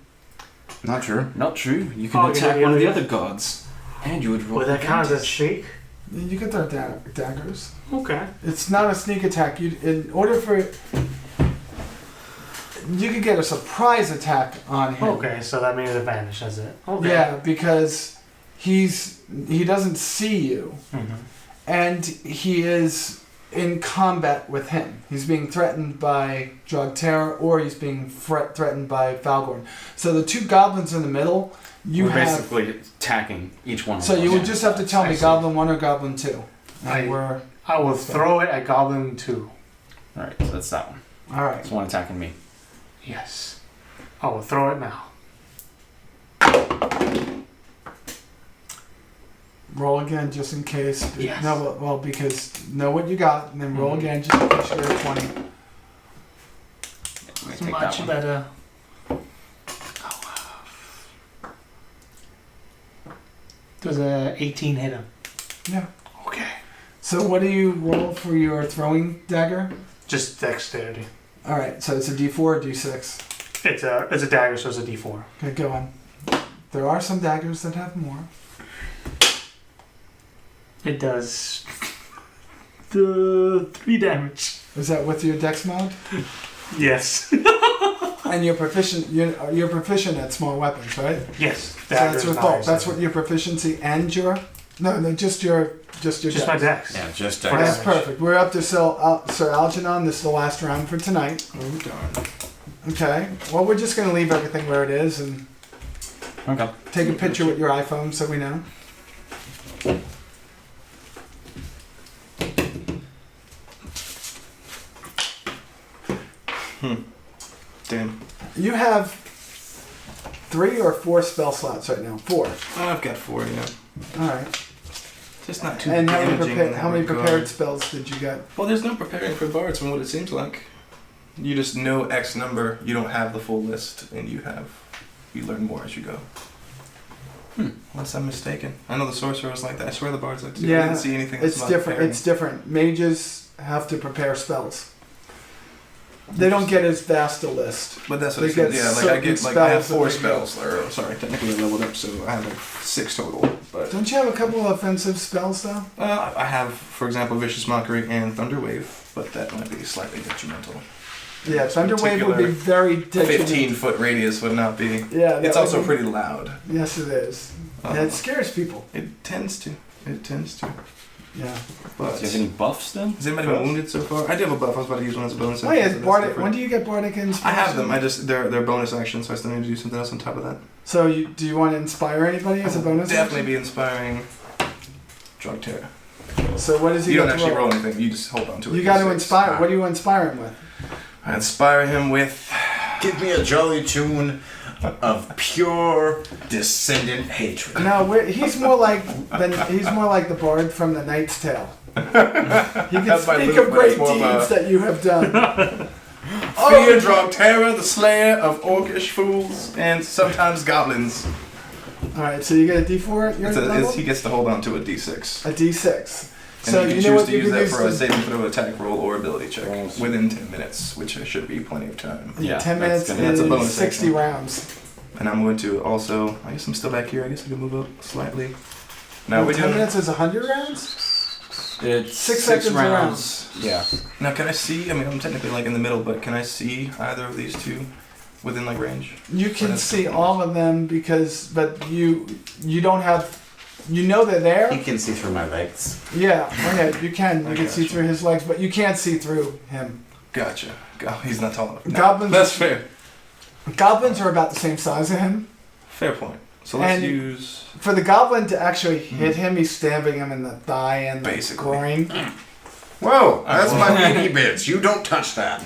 Not true. Not true. You can Oh, attack yeah, one of the yeah. other gods, and you would roll Would that count as a advantage. sneak? You can throw daggers. Okay. It's not a sneak attack. In order for it, you could get a surprise attack on him. Okay, so that means advantage, that's it. Okay. Yeah, because he doesn't see you, Mm-hmm. and he is in combat with him. He's being threatened by Drogterra, or he's being threatened by Falgorn. So the two goblins in the middle, We're basically attacking each one. So of you them. would just have to tell me Goblin 1 or Goblin 2. And we're I will throw it at Goblin 2. All right, so that's that one. all right. That's one attacking me. Yes. I will throw it now. Roll again just in case. Yes. No, well, because know what you got, and then roll again just in case you're at 20. I'm gonna take Much that one. better. Does a 18 hit him? Yeah. Okay. So what do you roll for your throwing dagger? Just dexterity. All right. So it's a D4 or D6. It's a dagger, so it's a D4. Okay, go on. There are some daggers that have more. It does 3 damage. Is that with your dex mod? Yes. And you're proficient. You're proficient at small weapons, right? Yes. So that's with both. That's what your proficiency and your just your Just dex. my dex. Yeah, just For That's damage. perfect. We're up to Sir Algernon. This is the last round for tonight. Oh darn. Okay. Well, we're just going to leave everything where it is and Okay. take a picture with your iPhone so we know. Damn. You have 3 or 4 spell slots right now. 4. I've got 4, yeah. All right. Just not too And damaging in that how many regard. prepared spells did you get? Well, there's no preparing for bards from what it seems like. You just know X number. You don't have the full list, and you learn more as you go. Unless I'm mistaken. I know the sorcerer's like that. I swear the bard's like that. I didn't see anything. That's It's not different. preparing. It's different. Mages have to prepare spells. They don't get as vast a list. But that's what They it says. get Yeah, like I get certain like I have spells 4 that they get. spells. Or sorry, technically I leveled up, so I have like 6 total. But Don't you have a couple of offensive spells though? I have, for example, Vicious Mockery and Thunder Wave, but that might be slightly detrimental. Yeah, Thunderwave would be particular very detrimental. 15-foot radius would not be. Yeah, It's that also would be- pretty loud. Yes, it is. Um, And it scares people. It tends to. It tends to. Yeah. But Do you have any buffs then? has anybody been wounded so far? I do have a buff. I was about to use one as a bonus Oh yeah, action, it's so that's bardic. different. When do you get bardic inspiration? I have them. I just they're bonus actions, so I still need to do something else on top of that. So do you want to inspire anybody as a bonus? Definitely action? be inspiring. Drug terror. So what does he You don't get to actually roll anything. You just hold on to it. You got to D6. inspire. What do you inspire him with? I inspire him with Give me a jolly tune of pure descendant hatred. No, he's more like the bard from the Knight's Tale. He can That's my speak loop, of but it's great more of a- deeds that you have done. Fear Drog Terror, the slayer of orcish fools and sometimes goblins. All right, so you get a D4 at your level? He gets to hold on to a D6. A D6. And So you can you choose know what to you use can that use for a to- saving throw, attack roll, or ability check Rolls. within 10 minutes, which should be plenty of time. Yeah, 10 that's minutes gonna- that's a is bonus 60 action. rounds. And I'm going to also, I guess I'm still back here. I guess I can move up slightly. Now we're 10 doing. minutes is 100 rounds? It's 6 seconds rounds. Yeah. Now can I see? I mean, I'm technically like in the middle, but can I see either of these two within like range? You can that's see cool. all of them but you don't have You know they're there. He can see through my legs. Yeah, okay, you can. You I can see gotcha. through his legs, but you can't see through him. Gotcha. He's not tall enough. No, Goblins. That's fair. Goblins are about the same size as him. Fair point. So let's And- use. For the goblin to actually hit him, he's stabbing him in the thigh and the Basically. groin. Whoa, that's my meaty bits. You don't touch that.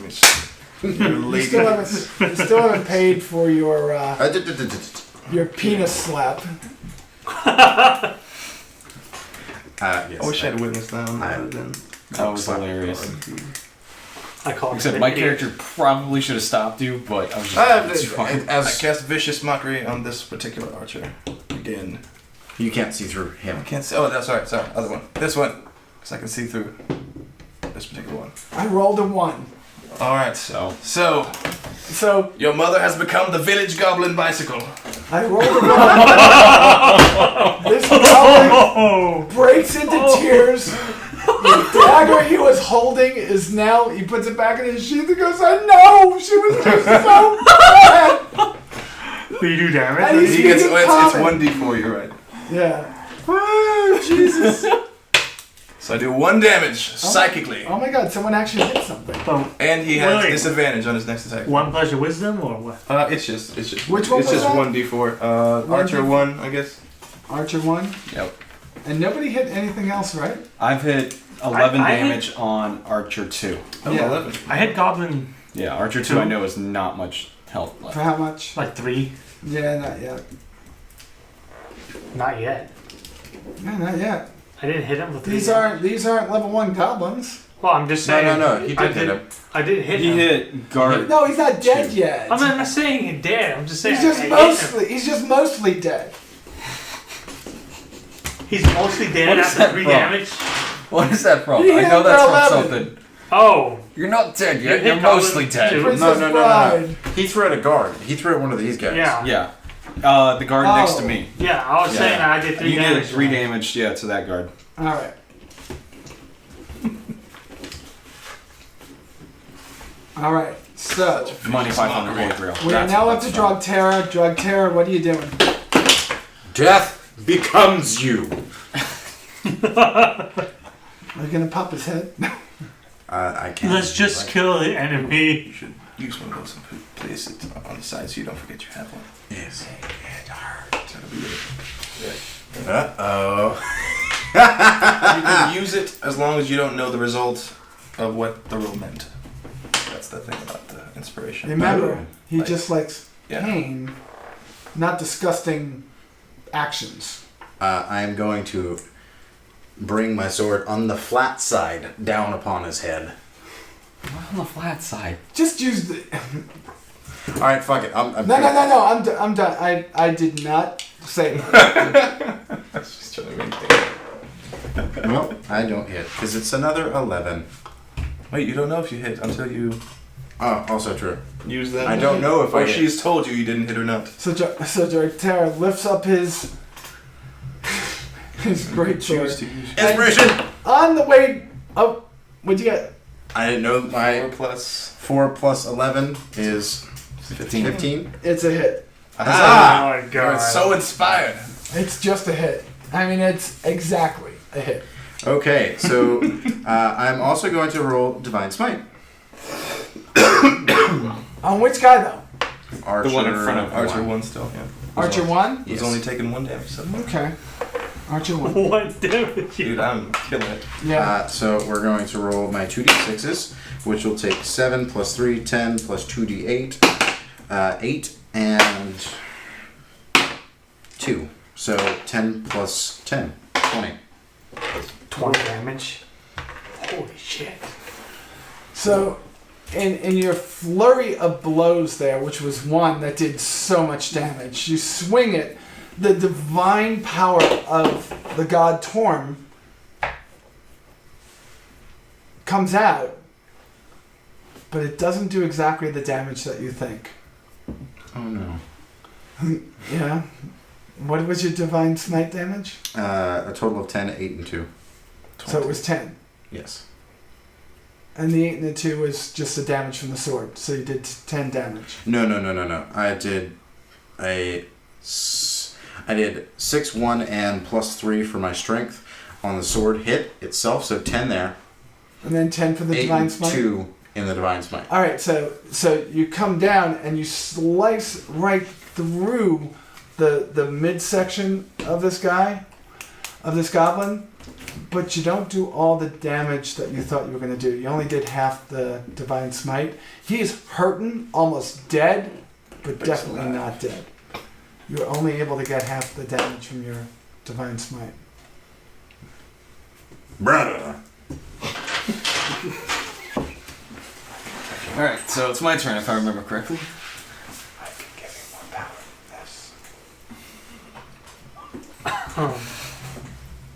Your You lady. still haven't paid for your penis slap. Yes. I wish I had witnessed that one. I- Then. That was hilarious. I call it. Except my character probably should have stopped you, but I was just. I as cast vicious mockery on this particular archer. Again. you can't see through him. I can't see. Oh, that's sorry. Other one. This one. Because I can see through this particular one. I rolled a 1. Alright. So. So Your mother has become the village goblin bicycle. I rolled a 1. This goblin breaks into tears. The dagger he was holding is now, he puts it back in his sheath and goes, I know, she was just so bad. Do you do damage? And he's He gets, speaking it's common. 1d4, you're right. Yeah. Oh, Jesus. So I do 1 damage psychically. Oh my god, someone actually hit something. Oh, And he has Wait. disadvantage on his next attack. 1 plus your wisdom or what? It's just. Which one It's was just that? 1d4. Archer 1d4. 1, I guess. Archer 1. Yep. And nobody hit anything else, right? I've hit 11 I hit- damage on Archer 2. Oh, Yeah. 11. I hit Goblin Yeah, Archer 2 I know is not much health For left. how much? like 3. Yeah, not yet. Not yet. Yeah, not yet. I didn't hit him with 3. These aren't level 1 goblins. Well, I'm just saying. No. He I did hit him. I did hit He him. hit guard. No, he's not dead yet. I'm not saying he dead. I'm just saying. He's just I hit mostly dead. him. He's mostly dead What is after that 3 from? damage. What is that from? He I hit know that's for from 11. something. Oh, You're not dead You yet. hit You're mostly Goblin dead. too. Princess Bride. He threw at a guard. He threw at one of these guys. yeah. Yeah. The guard next to Oh. me. Yeah, I was Yeah. saying I did 3 You damage. did 3 damage, yeah, to that guard. Alright. Alright, so Money 500 gold real. we are now up to Drug Terror. Drug Terror, what are you doing? Death becomes you. Are you gonna pop his head? I can't. Let's just kill the enemy. You should use one of those and place it on the side so you don't forget you have one. Yes. That'll be it. Uh-oh. You can use it as long as you don't know the result of what the roll meant. That's the thing about the inspiration. Remember, he Like- just likes Yeah. pain, not disgusting actions. I am going to bring my sword on the flat side down upon his head. On the flat side. Just use the. All right, fuck it. I'm No. I'm done. I did not say that. I was just trying to make things. Well, I don't hit because it's another 11. Wait, you don't know if you hit until you Oh, also true. use that. I don't know if I Or hit. she's told you didn't hit or not. So Drug Terror lifts up his great sword. Choose to use Inspiration. On the way. Oh, what'd you get? I didn't know 4 my plus. 4 plus 11 is 15. 15. It's a hit. Oh Ah! my You're god. so inspired. It's just a hit. I mean, it's exactly a hit. Okay, so I'm also going to roll Divine Smite. On which guy though? Archer, one in front of Archer 1 still, yeah. Archer 1? He's only taken 1 damage so far. Okay. Archer 1. What damage? Dude, I'm killing it. Yeah. So we're going to roll my 2d6s, which will take 7 plus 3, 10 plus 2d8, 8, and 2. So 10 plus 10, 20. 20 damage. Holy shit. So, in your flurry of blows there, which was 1 that did so much damage, you swing it, the divine power of the god Torm comes out, but it doesn't do exactly the damage that you think. Oh no. Yeah? What was your divine smite damage? A total of 10, 8, and 2. So it was 10. Yes. And the 8 and the 2 was just the damage from the sword. So you did 10 damage. No. I did I did 6, 1, and +3 for my strength on the sword hit itself, so 10 there. And then 10 for the 8 divine and smite. 2 in the divine smite. All right, so you come down and you slice right through the midsection of this guy, of this goblin, but you don't do all the damage that you thought you were going to do. You only did half the divine smite. He is hurting, almost dead, but definitely not dead. You're only able to get half the damage from your divine smite. Brother. Alright, so it's my turn if I remember correctly. I can give you more power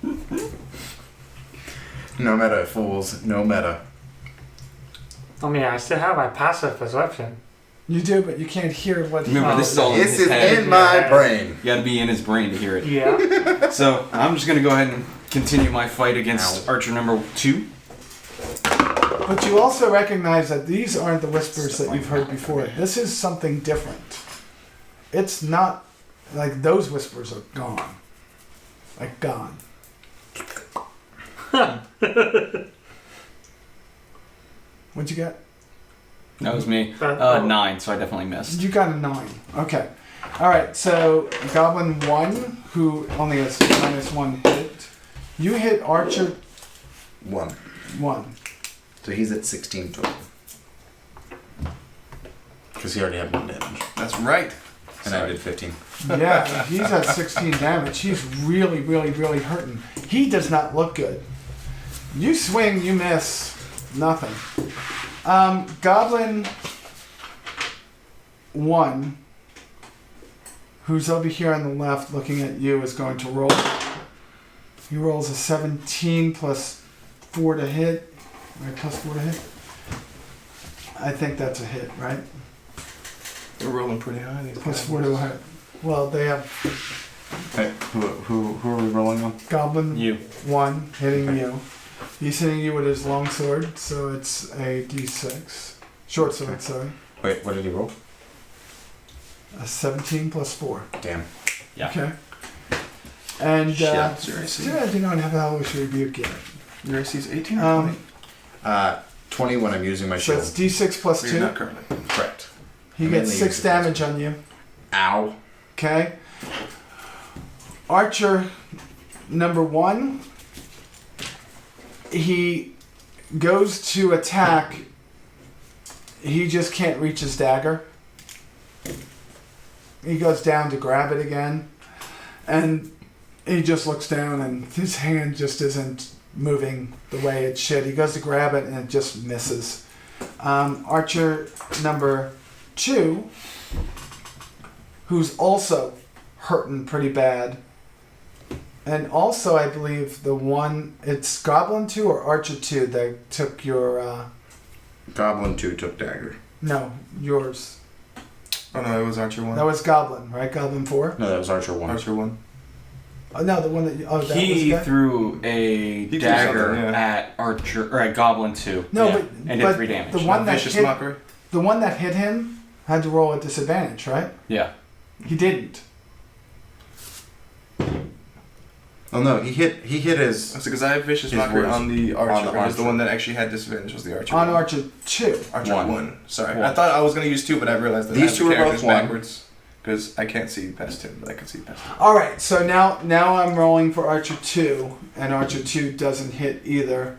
than this. No meta, fools. No meta. I mean, I still have my passive perception. You do, but you can't hear what. Remember, this is all in This his is head. in my brain. You gotta be in his brain to hear it. Yeah. So, I'm just gonna go ahead and continue my fight against Archer number 2. But you also recognize that these aren't the whispers that you've heard before. This is something different. It's not like those whispers are gone. Like gone. What'd you get? That was me. 9, so I definitely missed. You got a 9. Okay. Alright, so Goblin 1, who only has -1 hit. You hit Archer 1. 1. So he's at 16 total. Because he already had 1 damage. That's right. And I did 15. Yeah, he's at 16 damage. He's really, really, really hurting. He does not look good. You swing, you miss. Nothing. Goblin 1, who's over here on the left looking at you, is going to roll. He rolls a 17 plus 4 to hit. Right, plus 4 to hit. I think that's a hit, right? We're rolling pretty high. These Plus guys. 4 to hit. Well, they have Hey, who are we rolling on? Goblin You. 1 hitting you. He's hitting you with his long sword, so it's a d6. Short sword, sorry. Wait, what did he roll? A 17 plus 4. Damn. Yeah. Okay. And Shit, it's your AC. still I do not have a hellish rebuke yet. Your AC is 18 or 20? 20 when I'm using my So shield. it's d6 plus You're 2. not currently. Correct. He I'm gets mainly 6 using damage on you. Ow. Okay. Archer number 1. He goes to attack. He just can't reach his dagger. He goes down to grab it again. And he just looks down and his hand just isn't moving the way it should. He goes to grab it and it just misses. Archer number 2, who's also hurting pretty bad. And also, I believe the one, it's Goblin 2 or Archer 2 that took your, Goblin 2 took dagger. no, yours. Oh no, it was Archer 1. That was Goblin, right? Goblin 4? No, that was Archer 1. Archer 1. Oh, no, the one that, that He was threw a threw dagger something, yeah. at Archer, or at Goblin 2. No, yeah, but- and but did 3 damage. the one that Vicious hit, Mockery. the one that hit him had to roll at disadvantage, right? Yeah. He didn't. Oh no, he hit his. That's because I have Vicious His Mockery words. on the Archer. On the It was the Archer. one that actually had disadvantage was the Archer. On one. Archer 2. Archer One. 1. Sorry. One. I thought I was going to use 2, but I realized that These I have two the are both characters one. backwards. Because I can't see past him, but I can see past him. Alright, so now I'm rolling for Archer 2, and Archer 2 doesn't hit either.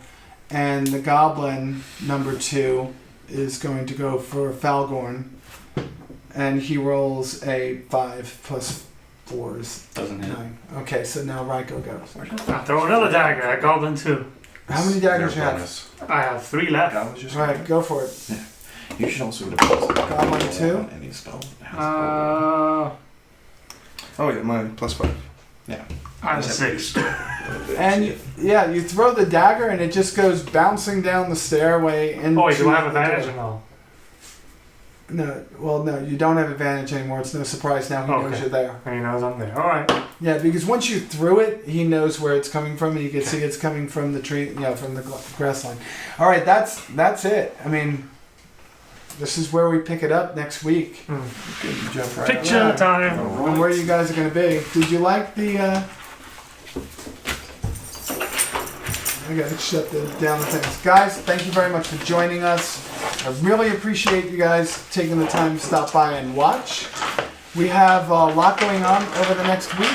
And the Goblin number 2 is going to go for Falgorn, and he rolls a 5 plus 4 is Doesn't hit. 9. Okay, so now Ryko goes. I'll throw another dagger at Goblin 2. How many daggers you Their have? bonus. I have 3 left. That was just Alright, go for it. You should also deposit Goblin 2? on any spell. that has Uh, Oh yeah, mine plus 5. I have 6. And yeah, you throw the dagger and it just goes bouncing down the stairway into Oh, wait, do I have the advantage door. or no? No, well, no, you don't have advantage anymore. It's no surprise now. He knows Okay. you're there. He knows I'm there. Alright. Yeah, because once you threw it, he knows where it's coming from, and you can see it's coming from the tree, from the grass line. All right, that's it. I mean, this is where we pick it up next week. Good, you jump right Picture on. time. And where you guys are going to be. Did you like the... I got to shut down the things. Guys, thank you very much for joining us. I really appreciate you guys taking the time to stop by and watch. We have a lot going on over the next week.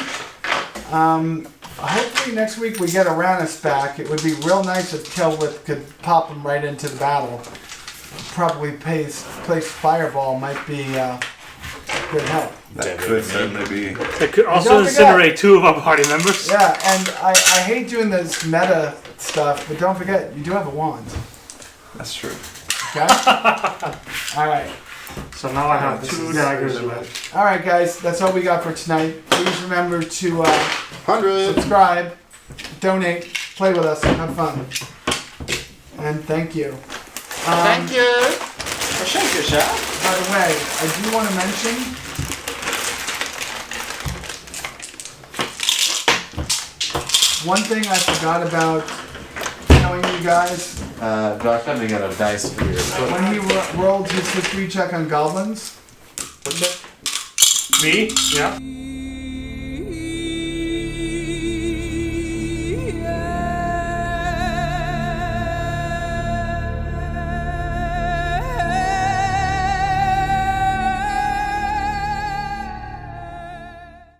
Hopefully next week we get Uranus back. It would be real nice if Kelwith could pop him right into the battle. Probably place Fireball might be good help. That could certainly be. It could also Don't forget- incinerate 2 of our party members. Yeah, and I hate doing this meta stuff, but don't forget, you do have a wand. That's true. Okay? Alright. So now I have This 2 is- daggers left. Alright, guys, that's all we got for tonight. Please remember to 100. subscribe, donate, play with us, have fun. And thank you. Thank you. Shake yourself. By the way, I do want to mention. One thing I forgot about telling you guys, Josh, let me get a dice for your foot. when he rolled his history check on goblins, Me? Yeah.